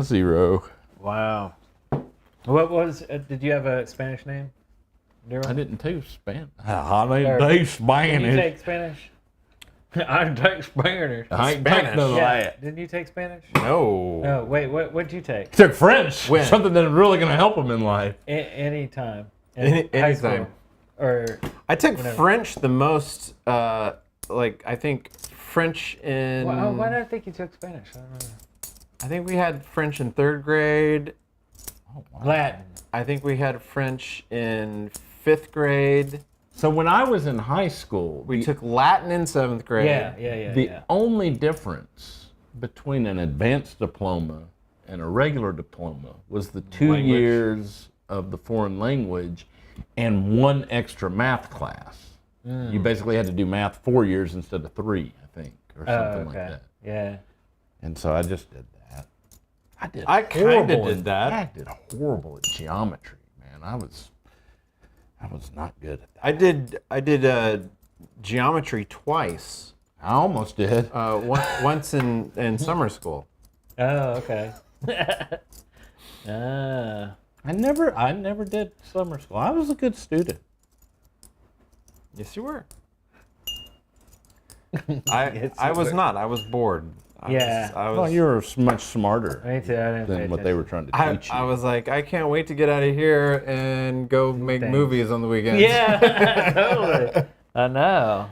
0. Wow. What was, did you have a Spanish name? Darrell? I didn't take Spanish. I didn't Spanish. Did you take Spanish? I didn't take Spanish. I ain't take no that. Didn't you take Spanish? No. Oh, wait, what did you take? I took French. When? Something that's really going to help him in life. Any time. Any time. Or I took French the most, like I think French in. Well, why did I think you took Spanish? I don't know. I think we had French in 3rd grade. Oh, wow. Latin. I think we had French in 5th grade. So when I was in high school, We took Latin in 7th grade. the only difference between an advanced diploma and a regular diploma was the 2 years of the foreign language and 1 extra math class. You basically had to do math 4 years instead of 3, I think, or something like that. Yeah. And so I just did that. I kind of did that. I did horrible at geometry, man. I was not good at that. I did geometry twice. I almost did. Once in summer school. Oh, okay. I never did summer school. I was a good student. Yes, you were. I was not. I was bored. I was, well, you were much smarter Me too. I didn't pay than what they were trying to teach you. I was like, I can't wait to get out of here and go make movies on the weekends. Yeah, totally. I know.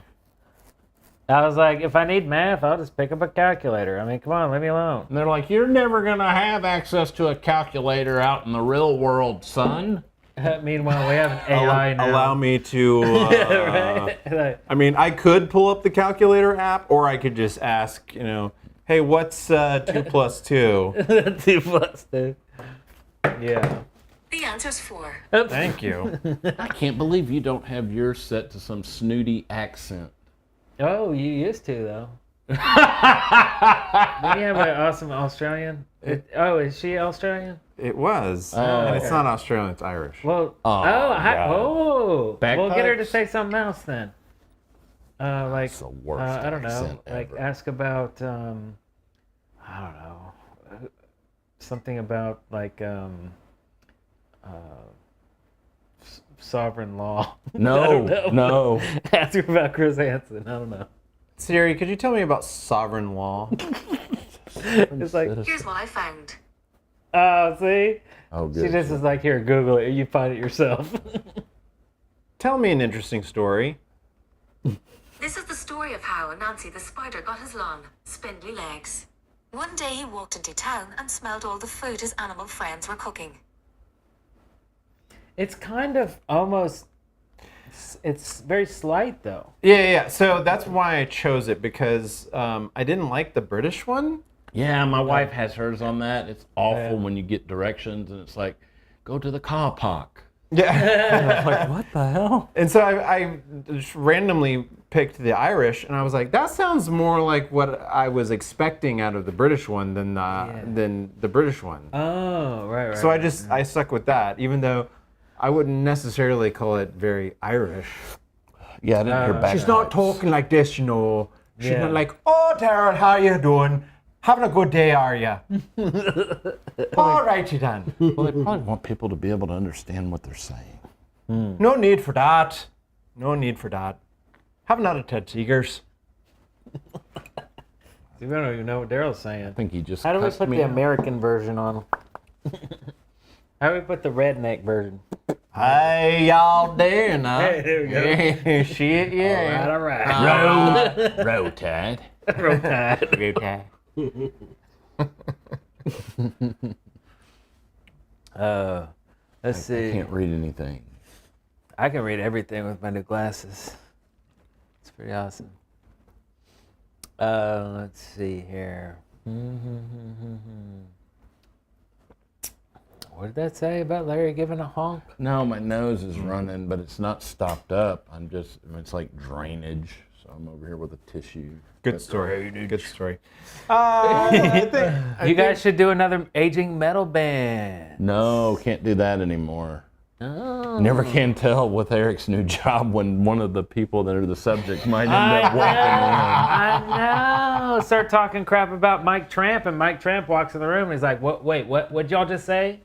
I was like, if I need math, I'll just pick up a calculator. I mean, come on, leave me alone. And they're like, you're never going to have access to a calculator out in the real world, son. Meanwhile, we have an AI now. Allow me to. Right? I mean, I could pull up the calculator app, or I could just ask, hey, what's 2 plus 2? 2 plus 2. Yeah. The answer's 4. Thank you. I can't believe you don't have yours set to some snooty accent. Oh, you used to, though. Didn't you have an awesome Australian? Is she Australian? It was. And it's not Australian, it's Irish. Well, we'll get her to say something else then. Like, the worst I don't know, accent like ever. ask about, I don't know, something about like sovereign law. No, I don't know. no. Ask her about Chris Hansen. I don't know. Siri, could you tell me about sovereign law? It's like, Here's what I found. oh, see? Oh, good. She just is like, here, Google it. You find it yourself. Tell me an interesting story. This is the story of how Nancy the spider got his long, spindly legs. One day he walked into town and smelled all the food his animal friends were cooking. It's kind of almost, it's very slight though. Yeah. So that's why I chose it, because I didn't like the British one. Yeah, my wife has hers on that. It's awful when you get directions and it's like, go to the car park. Yeah. I was like, what the hell? And so I just randomly picked the Irish, and I was like, that sounds more like what I was expecting out of the British one than the British one. Oh, right. So I stuck with that, even though I wouldn't necessarily call it very Irish. Yeah, I didn't hear back. She's not talking like this, She's not like, oh, Darrell, how you doing? Having a good day, are you? All righty then. Well, they probably want people to be able to understand what they're saying. No need for that. No need for that. Haven't had a Ted Seegers. We don't even know what Darrell's saying. I think he just. How do we cussed put me the out. American version on? How do we put the redneck version? Hey, y'all doing now? Hey, there we go. Shit, yeah. All right. Row Tide. Roll Tide. Row Tide. Let's see. I can't read anything. I can read everything with my new glasses. It's pretty awesome. Let's see here. What did that say about Larry giving a honk? No, my nose is running, but it's not stopped up. It's like drainage. So I'm over here with a tissue. Good story. Good story. You guys should do another aging metal band. No, can't do that anymore. Oh. Never can tell with Eric's new job when one of the people that are the subject might end up walking in. I know. Start talking crap about Mike Tramp, and Mike Tramp walks in the room and he's like, "What? Wait, what? What'd y'all just say?"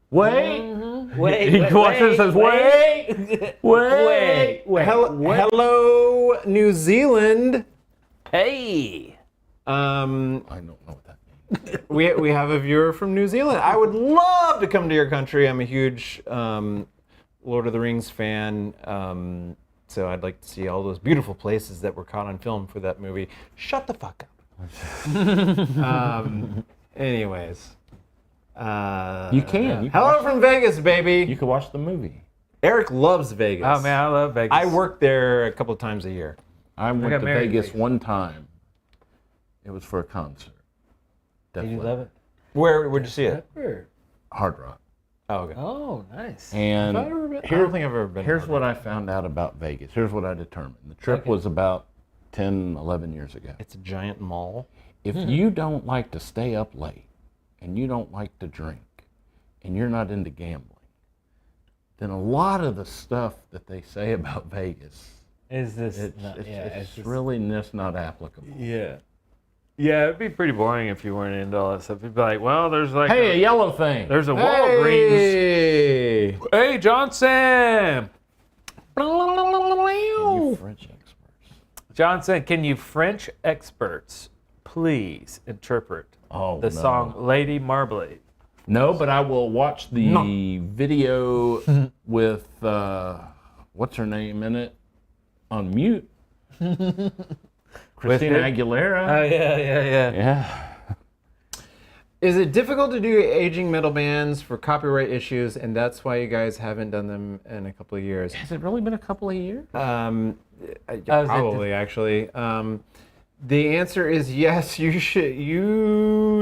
Wait. Mm-hmm. Wait. He walks in and says, Wait. Hello, New Zealand. Hey. I don't know what that means. we have a viewer from New Zealand. I would love to come to your country. I'm a huge Lord of the Rings fan. So I'd like to see all those beautiful places that were caught on film for that movie. Shut the fuck up. Anyways. You can. Hello from Vegas, baby. You can watch the movie. Eric loves Vegas. Oh man, I love Vegas. I work there a couple of times a year. I went got to married in Vegas Vegas. one time. It was for a concert. Did you love it? Where'd you see it? Hard Rock. Oh, okay. Oh, nice. And I don't think I've ever been. here's what I found out about Vegas. Here's what I determined. The trip was about 10, 11 years ago. It's a giant mall. If you don't like to stay up late and you don't like to drink and you're not into gambling, then a lot of the stuff that they say about Vegas Is this? it's really just not applicable. Yeah. Yeah, it'd be pretty boring if you weren't into all that stuff. You'd be like, well, there's like Hey, a yellow thing. there's a Walgreens. Hey, Johnson. You French experts. Johnson, can you French experts please interpret the song Lady Marmalade? No, but I will watch the video with what's her name in it on mute. Christina Aguilera. Oh yeah. Yeah. Is it difficult to do aging metal bands for copyright issues, and that's why you guys haven't done them in a couple of years? Has it really been a couple of years? Probably, actually. The answer is yes. You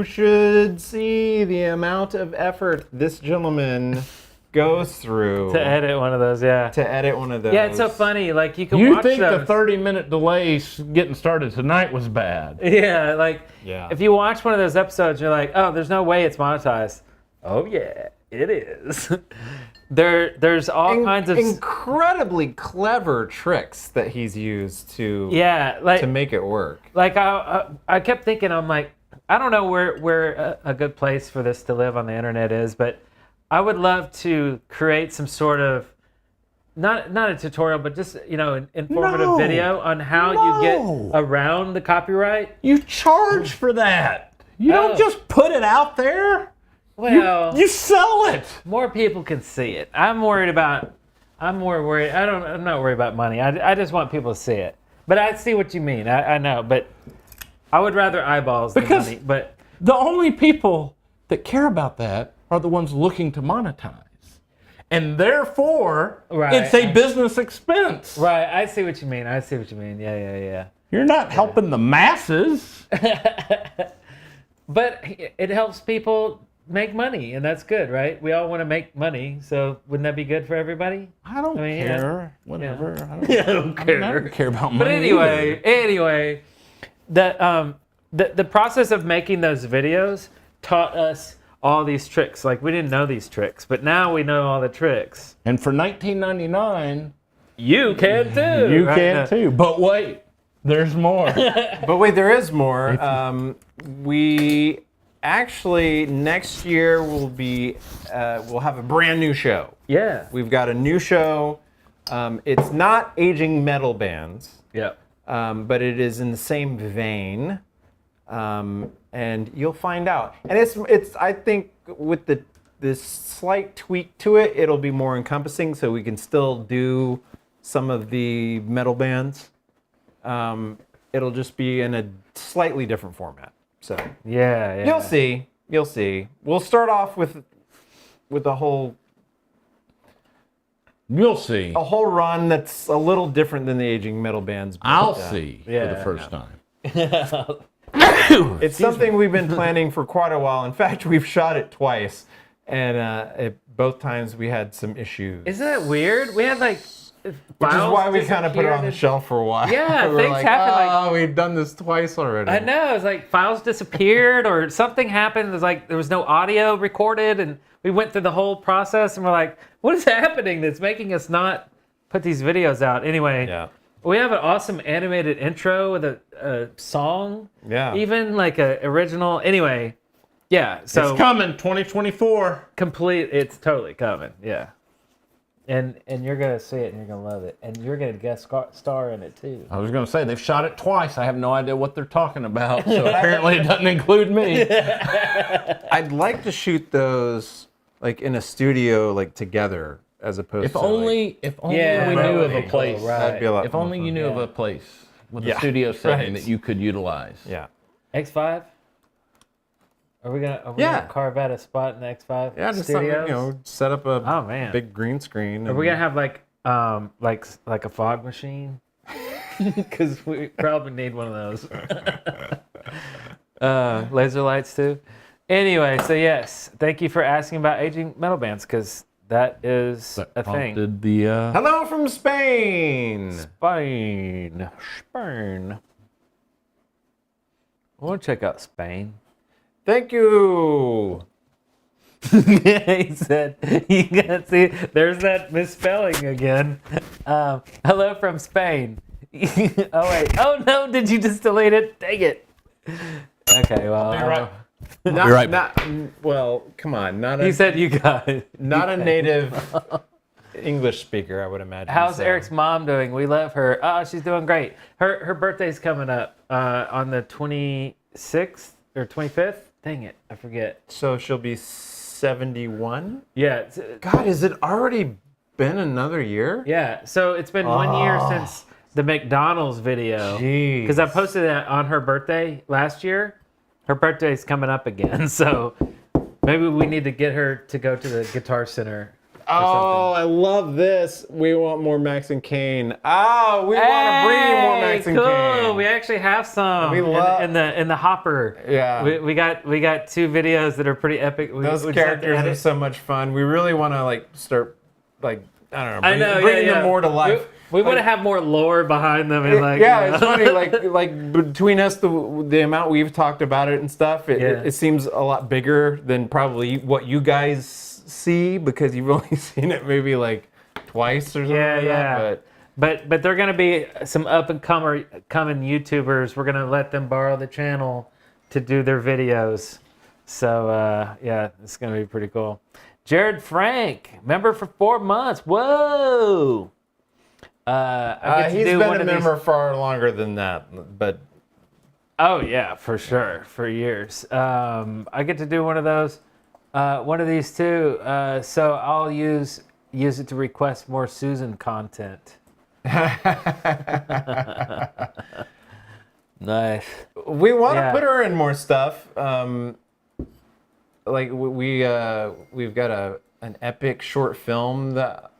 should see the amount of effort this gentleman goes through To edit one of those, yeah. Yeah, it's so funny. Like you can You watch think those. the 30-minute delay getting started tonight was bad? Yeah, like Yeah. if you watch one of those episodes, you're like, oh, there's no way it's monetized. Oh yeah, it is. There's all kinds of incredibly clever tricks that he's used to like to make it work. Like I kept thinking, I'm like, I don't know where a good place for this to live on the internet is, but I would love to create some sort of not a tutorial, but just an informative video on how you get around the copyright. You charge for that. You don't just put it out there. Well, you sell it. More people can see it. I'm not worried about money. I just want people to see it. But I see what you mean. I know, but I would rather eyeballs than money. But the only people that care about that are the ones looking to monetize. And therefore, it's a business expense. Right, I see what you mean. Yeah. You're not helping the masses. But it helps people make money, and that's good, right? We all want to make money, so wouldn't that be good for everybody? I don't care. Whatever. I don't care. I don't care about money. But anyway, the process of making those videos taught us all these tricks. Like, we didn't know these tricks, but now we know all the tricks. And for $19.99, you can too. You can too. But wait, there's more. But wait, there is more. We actually next year we'll have a brand new show. Yeah. We've got a new show. It's not aging metal bands. Yeah. But it is in the same vein. And you'll find out. And it's I think with this slight tweak to it, it'll be more encompassing, so we can still do some of the metal bands. It'll just be in a slightly different format. So yeah. You'll see. We'll start off with a whole. You'll see. A whole run that's a little different than the aging metal bands. But, I'll see for the first time. It's something we've been planning for quite a while. In fact, we've shot it twice, and both times we had some issues. Isn't that weird? We had like. Which is why we kind of put it on the shelf for a while. Yeah, we were things like, happen. we've done this twice already. I know. It's like files disappeared or something happened. It was like there was no audio recorded, and we went through the whole process, and we're like, what is happening that's making us not put these videos out? Anyway, we have an awesome animated intro with a song. Yeah. Even like a original. Anyway, yeah. So it's coming, 2024. It's totally coming. Yeah. And you're gonna see it and you're gonna love it, and you're gonna guest star in it too. I was gonna say they've shot it twice. I have no idea what they're talking about, so apparently it doesn't include me. I'd like to shoot those like in a studio, like together, as opposed If to only we knew of a place. That'd be a lot If more only you fun. knew of a place with a studio setting that you could utilize. Yeah. X5? Are we gonna carve out a spot in the X5 Yeah, just studios? set up a Oh man, big green screen. Are we gonna have like a fog machine? Because we probably need one of those. Laser lights too. Anyway, so yes, thank you for asking about aging metal bands because that is a thing. Hello from Spain. Spain. I want to check out Spain. Thank you. He said, "You gotta see." There's that misspelling again. Hello from Spain. Oh wait. Oh no! Did you just delete it? Dang it. Okay. Well. You're right. Well, come on. He said you guys. Not a native English speaker, I would imagine. How's Eric's mom doing? We love her. Oh, she's doing great. Her birthday's coming up on the 26th or 25th. Dang it, I forget. So she'll be 71? Yeah. God, has it already been another year? Yeah. So it's been 1 year since the McDonald's video. Jeez. Because I posted that on her birthday last year. Her birthday's coming up again, so maybe we need to get her to go to the Guitar Center. Oh, I love this. We want more Max and Kane. Oh, we want to bring you more Max and Kane. Cool. We actually have some in the hopper. Yeah. We got 2 videos that are pretty epic. Those characters are so much fun. We really want to start I don't know, bringing them more to life. We want to have more lore behind them. And it's funny. Like between us, the amount we've talked about it and stuff, it seems a lot bigger than probably what you guys see because you've only seen it maybe twice or something. That. But they're gonna be some up and coming YouTubers. We're gonna let them borrow the channel to do their videos. So it's gonna be pretty cool. Jared Frank, member for 4 months. Whoa. He's been a member far longer than that, but oh yeah, for sure, for years. I get to do one of those, one of these too. So I'll use it to request more Susan content. Nice. We want to put her in more stuff. We've got an epic short film that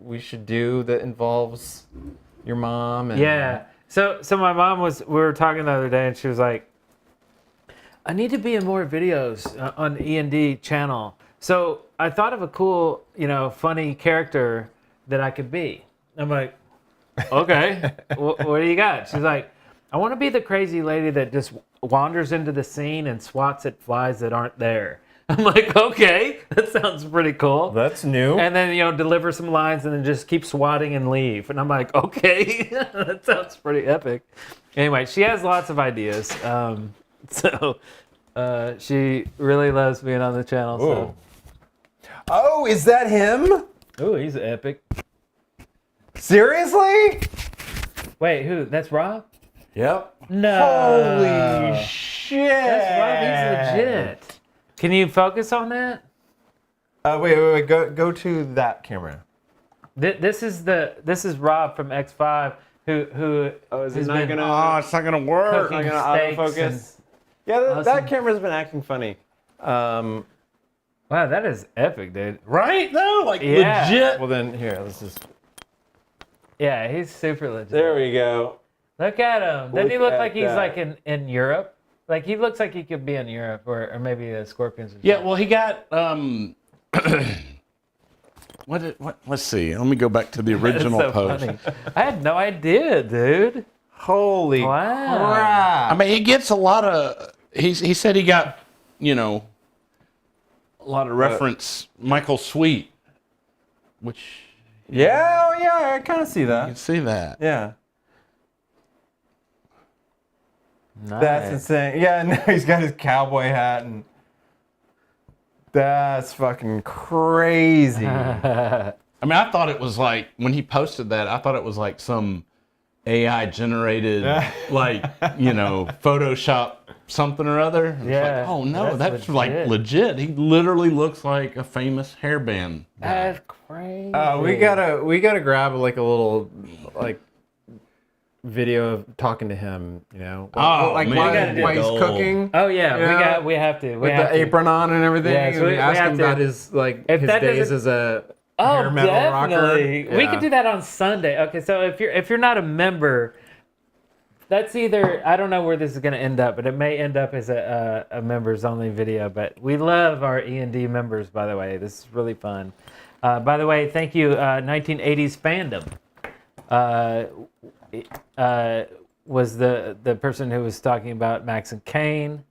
we should do that involves your mom. And, So my mom we were talking the other day and she was like, I need to be in more videos on the E&D channel. So I thought of a cool, funny character that I could be. I'm like, okay, what do you got? She's like, I want to be the crazy lady that just wanders into the scene and swats at flies that aren't there. I'm like, okay, that sounds pretty cool. That's new. And then, deliver some lines and then just keep swatting and leave. And I'm like, okay, that sounds pretty epic. Anyway, she has lots of ideas. She really loves being on the channel. So. Oh, is that him? Oh, he's epic. Seriously? Wait, who? That's Rob? Yep. No. Holy shit. That's Rob. He's legit. Can you focus on that? Wait. Go to that camera. This is Rob from X5 who it's not gonna work. Not gonna autofocus. Yeah, that camera's been acting funny. Wow, that is epic, dude. Right though, legit. Well then, here, let's just. Yeah, he's super legit. There we go. Look at him. Doesn't he look like he's in Europe? Like he looks like he could be in Europe or maybe the Scorpions. Or something. Yeah, well, he got let's see. Let me go back to the original so post. Funny. I had no idea, dude. Holy crap! I mean, he gets a lot of. He said he got a lot of reference Michael Sweet, which. Yeah, I kind of see that. You can see that. Yeah. Nice. That's insane. Yeah, now he's got his cowboy hat and that's fucking crazy. I mean, I thought it was when he posted that, I thought it was some AI generated Photoshop something or other. And it's Yeah, like, oh no, that's like legit. legit. He literally looks like a famous hairband guy. That's crazy. We gotta grab like a little like video of talking to him. You know, like while he's cooking. Oh yeah, we have to. With the apron on and everything. Yeah, so and we ask have him to. about his like If his that days doesn't- as a hair metal definitely. rocker. We could do that on Sunday. Okay, so if you're not a member, that's either, I don't know where this is going to end up, but it may end up as a members only video. But we love our E&D members, by the way. This is really fun. By the way, thank you, 1980s Fandom. Was the person who was talking about Max and Kane.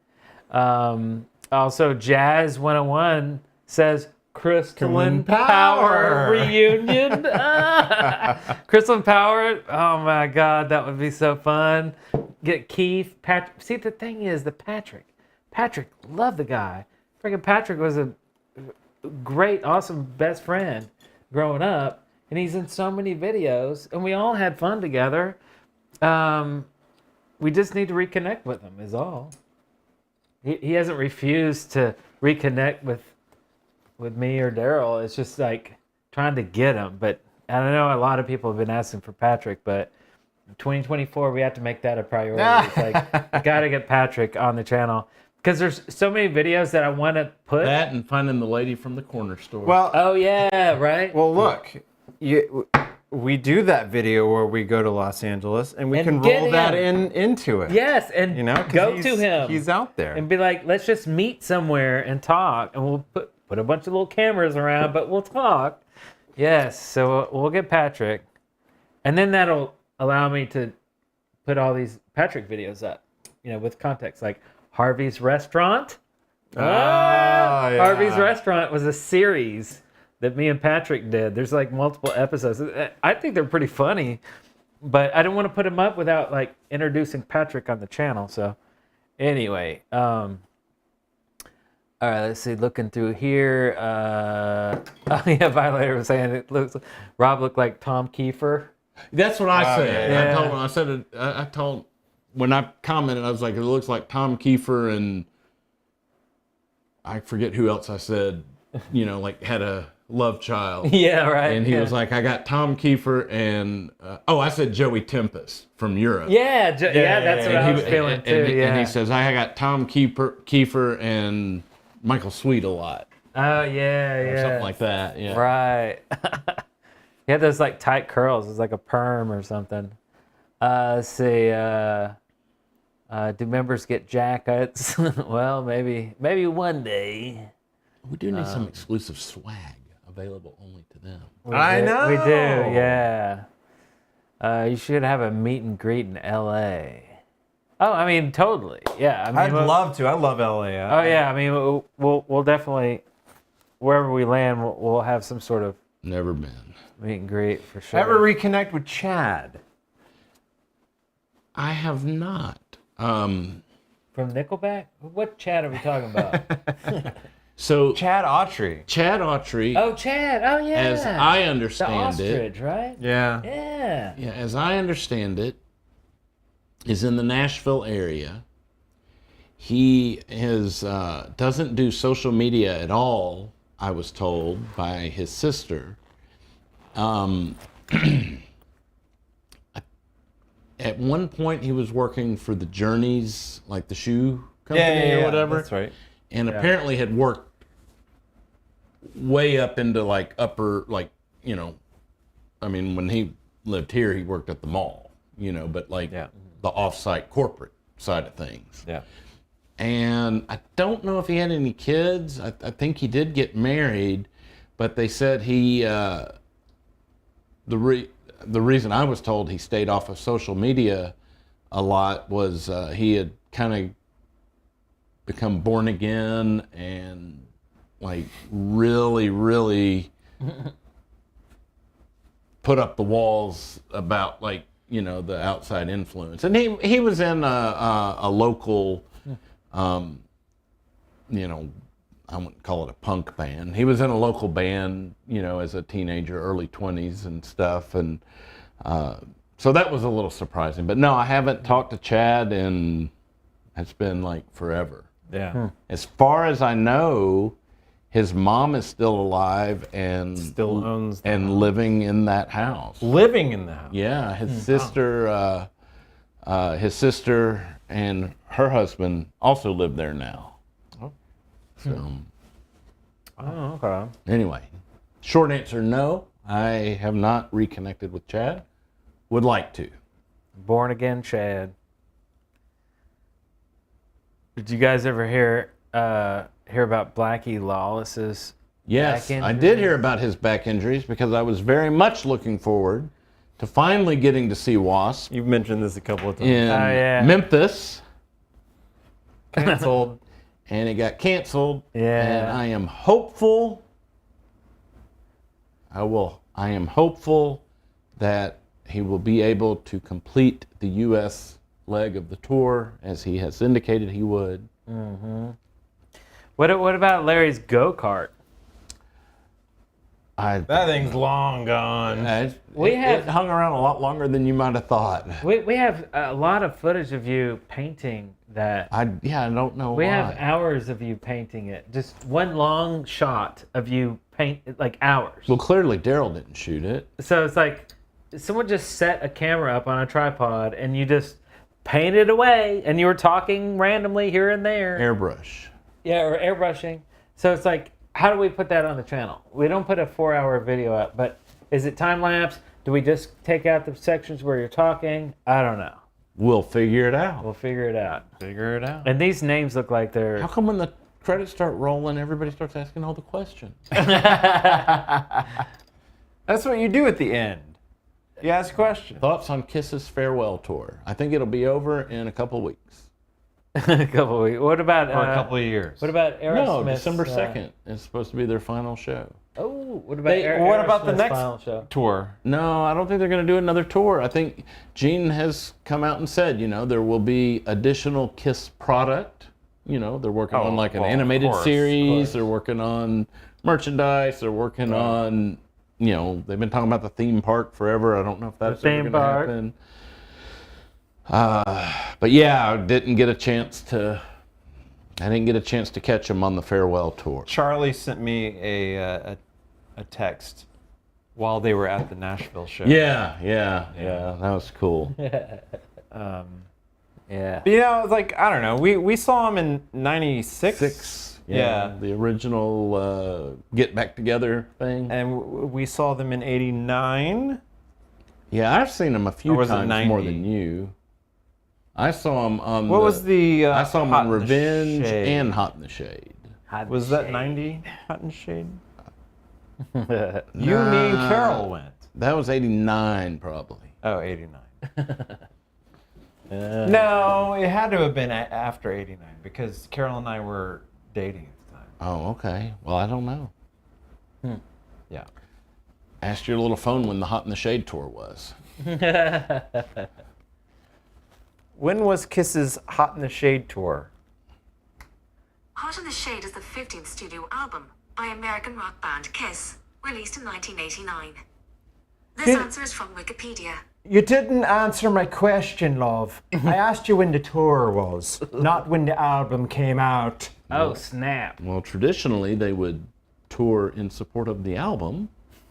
Also, Jazz 101 says Crystalline Power reunion. Crystalline Power. Oh my God, that would be so fun. Get Keith, Patrick. See, the thing is, Patrick, love the guy. Freaking Patrick was a great, awesome best friend growing up, and he's in so many videos, and we all had fun together. We just need to reconnect with him, is all. He hasn't refused to reconnect with me or Darrell. It's just like trying to get him. But I don't know, a lot of people have been asking for Patrick, but in 2024, we have to make that a priority. It's like, got to get Patrick on the channel. Because there's so many videos that I want to put. That and finding the lady from the corner store. Well, oh yeah, right. Well, look, we do that video where we go to Los Angeles and we can get roll that him. into it. Yes, and you know, 'cause go to him. He's out there. And be like, let's just meet somewhere and talk, and we'll put a bunch of little cameras around, but we'll talk. Yes, so we'll get Patrick, and then that'll allow me to put all these Patrick videos up, you know, with context, like Harvey's Restaurant. Yeah. Harvey's Restaurant was a series that me and Patrick did. There's like multiple episodes. I think they're pretty funny, but I don't want to put them up without like introducing Patrick on the channel. So anyway, all right, let's see, looking through here. Oh yeah, Violator was saying Rob looked like Tom Kiefer. That's what I said. Yeah. I told when I commented, I was like, it looks like Tom Kiefer and I forget who else I said, you know, like had a love child. Yeah, right. And he was like, I got Tom Kiefer and, I said Joey Tempest from Europe. Yeah, that's what I was feeling too. And he says, I got Tom Kiefer and Michael Sweet a lot. Oh, yeah. Or something like that, yeah. Right. He had those like tight curls. It was like a perm or something. Let's see. Do members get jackets? Well, maybe one day. We do need some exclusive swag available only to them. I know. We do, yeah. You should have a meet and greet in L.A. Oh, I mean, totally. Yeah. I mean, I'd love to. I love LA. Oh yeah. I mean, we'll definitely, wherever we land, we'll have some sort of never been meet and greet for sure. Ever reconnect with Chad? I have not. From Nickelback? What Chad are we talking about? So Chad Autry. Chad Autry. Oh, Chad. Oh, yeah. As I understand the ostrich, right? Yeah. Yeah. Yeah. As I understand it, is in the Nashville area. He doesn't do social media at all, I was told by his sister. At one point, he was working for the Journeys, like the shoe company or whatever. That's right. And apparently had worked way up into like upper, like, you know, I mean, when he lived here, he worked at the mall, you know, but like the off-site corporate side of things. Yeah. And I don't know if he had any kids. I think he did get married, but they said he, the reason I was told he stayed off of social media a lot was he had kind of become born again and like really put up the walls about like, you know, the outside influence. And he was in a local, you know, I wouldn't call it a punk band. He was in a local band, you know, as a teenager, early 20s and stuff. And so that was a little surprising. But no, I haven't talked to Chad and It's been like forever. Yeah. As far as I know, his mom is still alive and still owns the and house. living in that house. Living in the house. Yeah, his sister and her husband also live there now. Oh. So. Oh, okay. Anyway, short answer, no. I have not reconnected with Chad. Would like to. Born again Chad. Did you guys ever hear about Blackie Lawless's Yes, back I injury? did hear about his back injuries because I was very much looking forward to finally getting to see Wasp You've mentioned this a couple of times. in yeah. Memphis. Canceled. And it got canceled. Yeah. And I am hopeful. I am hopeful that he will be able to complete the U.S. leg of the tour as he has indicated he would. Mm-hmm. What about Larry's go-kart? That thing's long gone. It have- hung around a lot longer than you might have thought. We have a lot of footage of you painting that. I don't know We why. have hours of you painting it. Just one long shot of you paint, like hours. Well, clearly Darrell didn't shoot it. So it's like someone just set a camera up on a tripod and you just painted away and you were talking randomly here and there. Airbrush. Yeah, or airbrushing. So it's like, how do we put that on the channel? We don't put a 4-hour video up, but is it time lapse? Do we just take out the sections where you're talking? I don't know. We'll figure it out. We'll figure it out. Figure it out. And these names look like they're... How come when the credits start rolling, everybody starts asking all the questions? That's what you do at the end. You ask questions. Thoughts on Kiss's farewell tour? I think it'll be over in a couple weeks. a couple of weeks. What about... Or a couple of years. What about Aerosmith's... No, December 2nd is supposed to be their final show. Oh, what about what about the Aerosmith's next final show? tour? No, I don't think they're going to do another tour. I think Gene has come out and said, there will be additional Kiss product. They're working on like an animated series. They're working on merchandise. They're working on, they've been talking about the theme park forever. I don't know if that's ever going to happen. But yeah, I didn't get a chance to catch them on the farewell tour. Charlie sent me a text while they were at the Nashville show. Yeah, that was cool. Yeah. But, it's like, I don't know. We saw them in '96. Yeah, the original Get Back Together thing. And we saw them in '89. Yeah, I've seen them a few times more than you. I saw them on. What was the? I saw them Hot on in the Revenge Shade. and Hot in the Shade. Was that '90? Hot in the Shade. You, Nah, me, and Carol went. That was '89, probably. Oh, '89. No, it had to have been after '89 because Carol and I were dating at the time. Oh, okay. Well, I don't know. Yeah. Ask your little phone when the Hot in the Shade tour was. When was Kiss's Hot in the Shade tour? Hot in the Shade is the 15th studio album by American rock band Kiss, released in 1989. This answer is from Wikipedia. You didn't answer my question, love. I asked you when the tour was, not when the album came out. Oh, snap. Well, traditionally, they would tour in support of the album.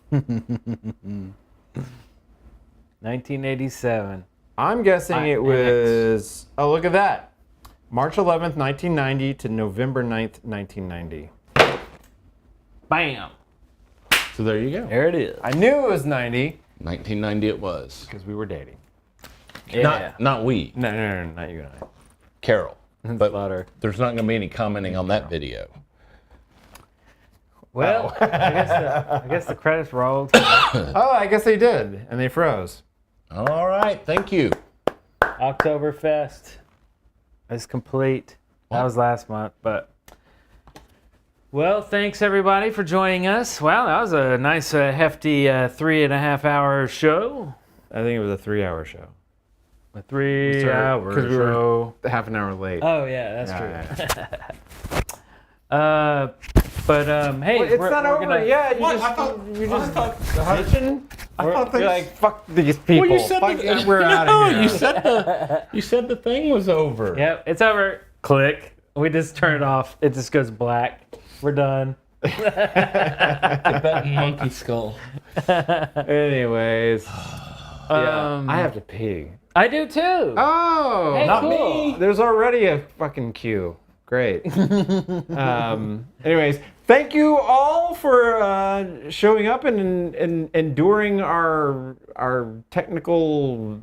1987. I'm guessing it was, oh, look at that. March 11th, 1990 to November 9th, 1990. Bam. So there you go. There it is. I knew it was 90. 1990 it was. Because we were dating. Yeah. Not we. No, not you and I. Carol. But Slaughter. there's not going to be any commenting on that video. Well, I guess the credits rolled. Oh, I guess they did. And they froze. All right. Thank you. Oktoberfest is complete. That was last month, but... Well, thanks everybody for joining us. Wow, that was a nice, hefty 3.5-hour show. I think it was a 3-hour show. A 3-hour Because we show. were half an hour late. Oh, yeah, that's true. But hey, Well, it's not over gonna, yet. You What? just, I thought you're like, fuck these people. Well, you said we're out of here. You said the thing was over. Yep, it's over. Click. We just turn it off. It just goes black. We're done. Get that monkey skull. Anyways, yeah, I have to pee. I do too. Oh, hey, not cool. me. There's already a fucking queue. Great. Anyways, thank you all for showing up and enduring our technical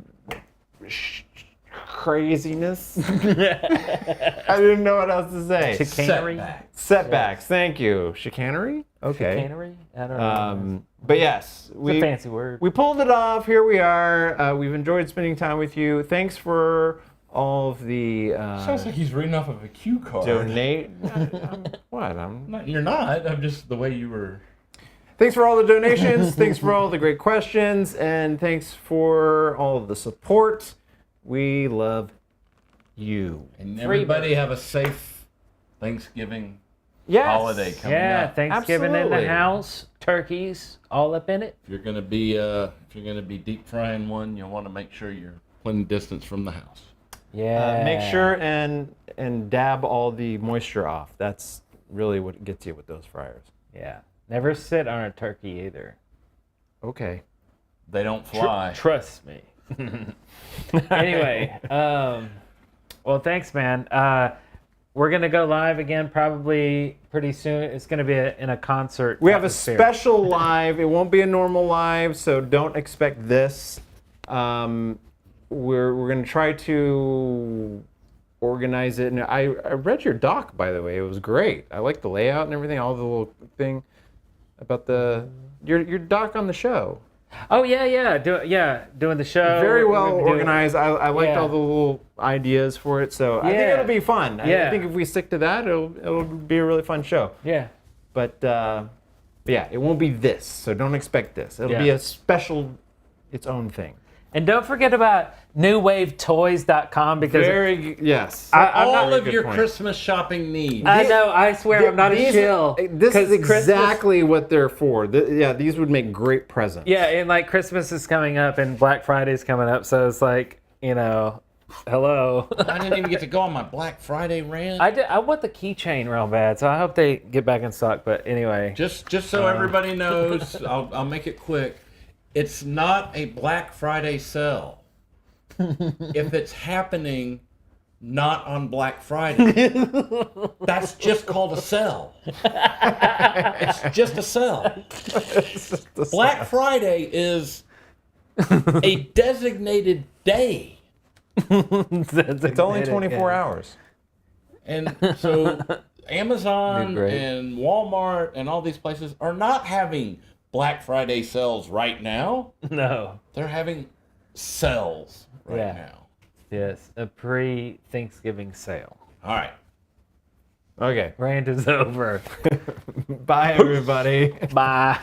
craziness. I didn't know what else to say. Chicanery. Setbacks. Thank you. Chicanery. Okay. Chicanery. I don't know. But yes, It's a fancy word. We pulled it off. Here we are. We've enjoyed spending time with you. Thanks for all of the Sounds like he's reading off of a cue card. donate. What? You're not. I'm just the way you were. Thanks for all the donations. Thanks for all the great questions, and thanks for all of the support. We love you. And everybody have a safe Thanksgiving holiday coming Yeah, up. Thanksgiving in Absolutely. the house, turkeys all up in it. If you're gonna be deep frying one, you'll want to make sure you're plenty distance from the house. Yeah. Make sure and dab all the moisture off. That's really what gets you with those fryers. Yeah. Never sit on a turkey either. Okay. They don't fly. Trust me. Anyway, well, thanks, man. We're gonna go live again probably pretty soon. It's gonna be in a concert. We have a atmosphere. special live. It won't be a normal live, so don't expect this. We're gonna try to organize it. And I read your doc, by the way. It was great. I like the layout and everything. All the little thing about your doc on the show. Oh yeah. Doing the show. Very We're well gonna do- organized. I liked Yeah. all the little ideas for it. So I think Yeah. it'll be fun. I Yeah. think if we stick to that, it'll be a really fun show. Yeah. But yeah, it won't be this. So don't expect this. It'll Yeah. be a special, its own thing. And don't forget about newwavetoys.com because yes. I'm all not, of your Christmas shopping needs. I know. I swear, I'm not a shill. This is 'Cause Christmas- exactly what they're for. Yeah, these would make great presents. Yeah, and like Christmas is coming up and Black Friday's coming up, so it's like, hello. I didn't even get to go on my Black Friday rant. I want the keychain real bad, so I hope they get back in stock. But anyway, Just so everybody knows, I'll make it quick. It's not a Black Friday sale. If it's happening not on Black Friday, that's just called a sell. It's just a sell. Black Friday is a designated day. It's only 24 hours. And so Amazon Great. and Walmart and all these places are not having Black Friday sales right now. No. They're having sales right now. Yes, a pre-Thanksgiving sale. All right. Okay. Rant is over. Bye, everybody. Bye.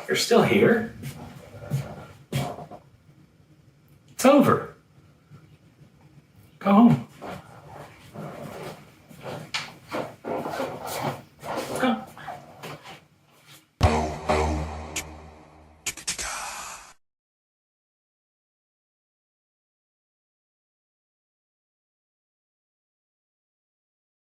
You're still here? It's over. Go home.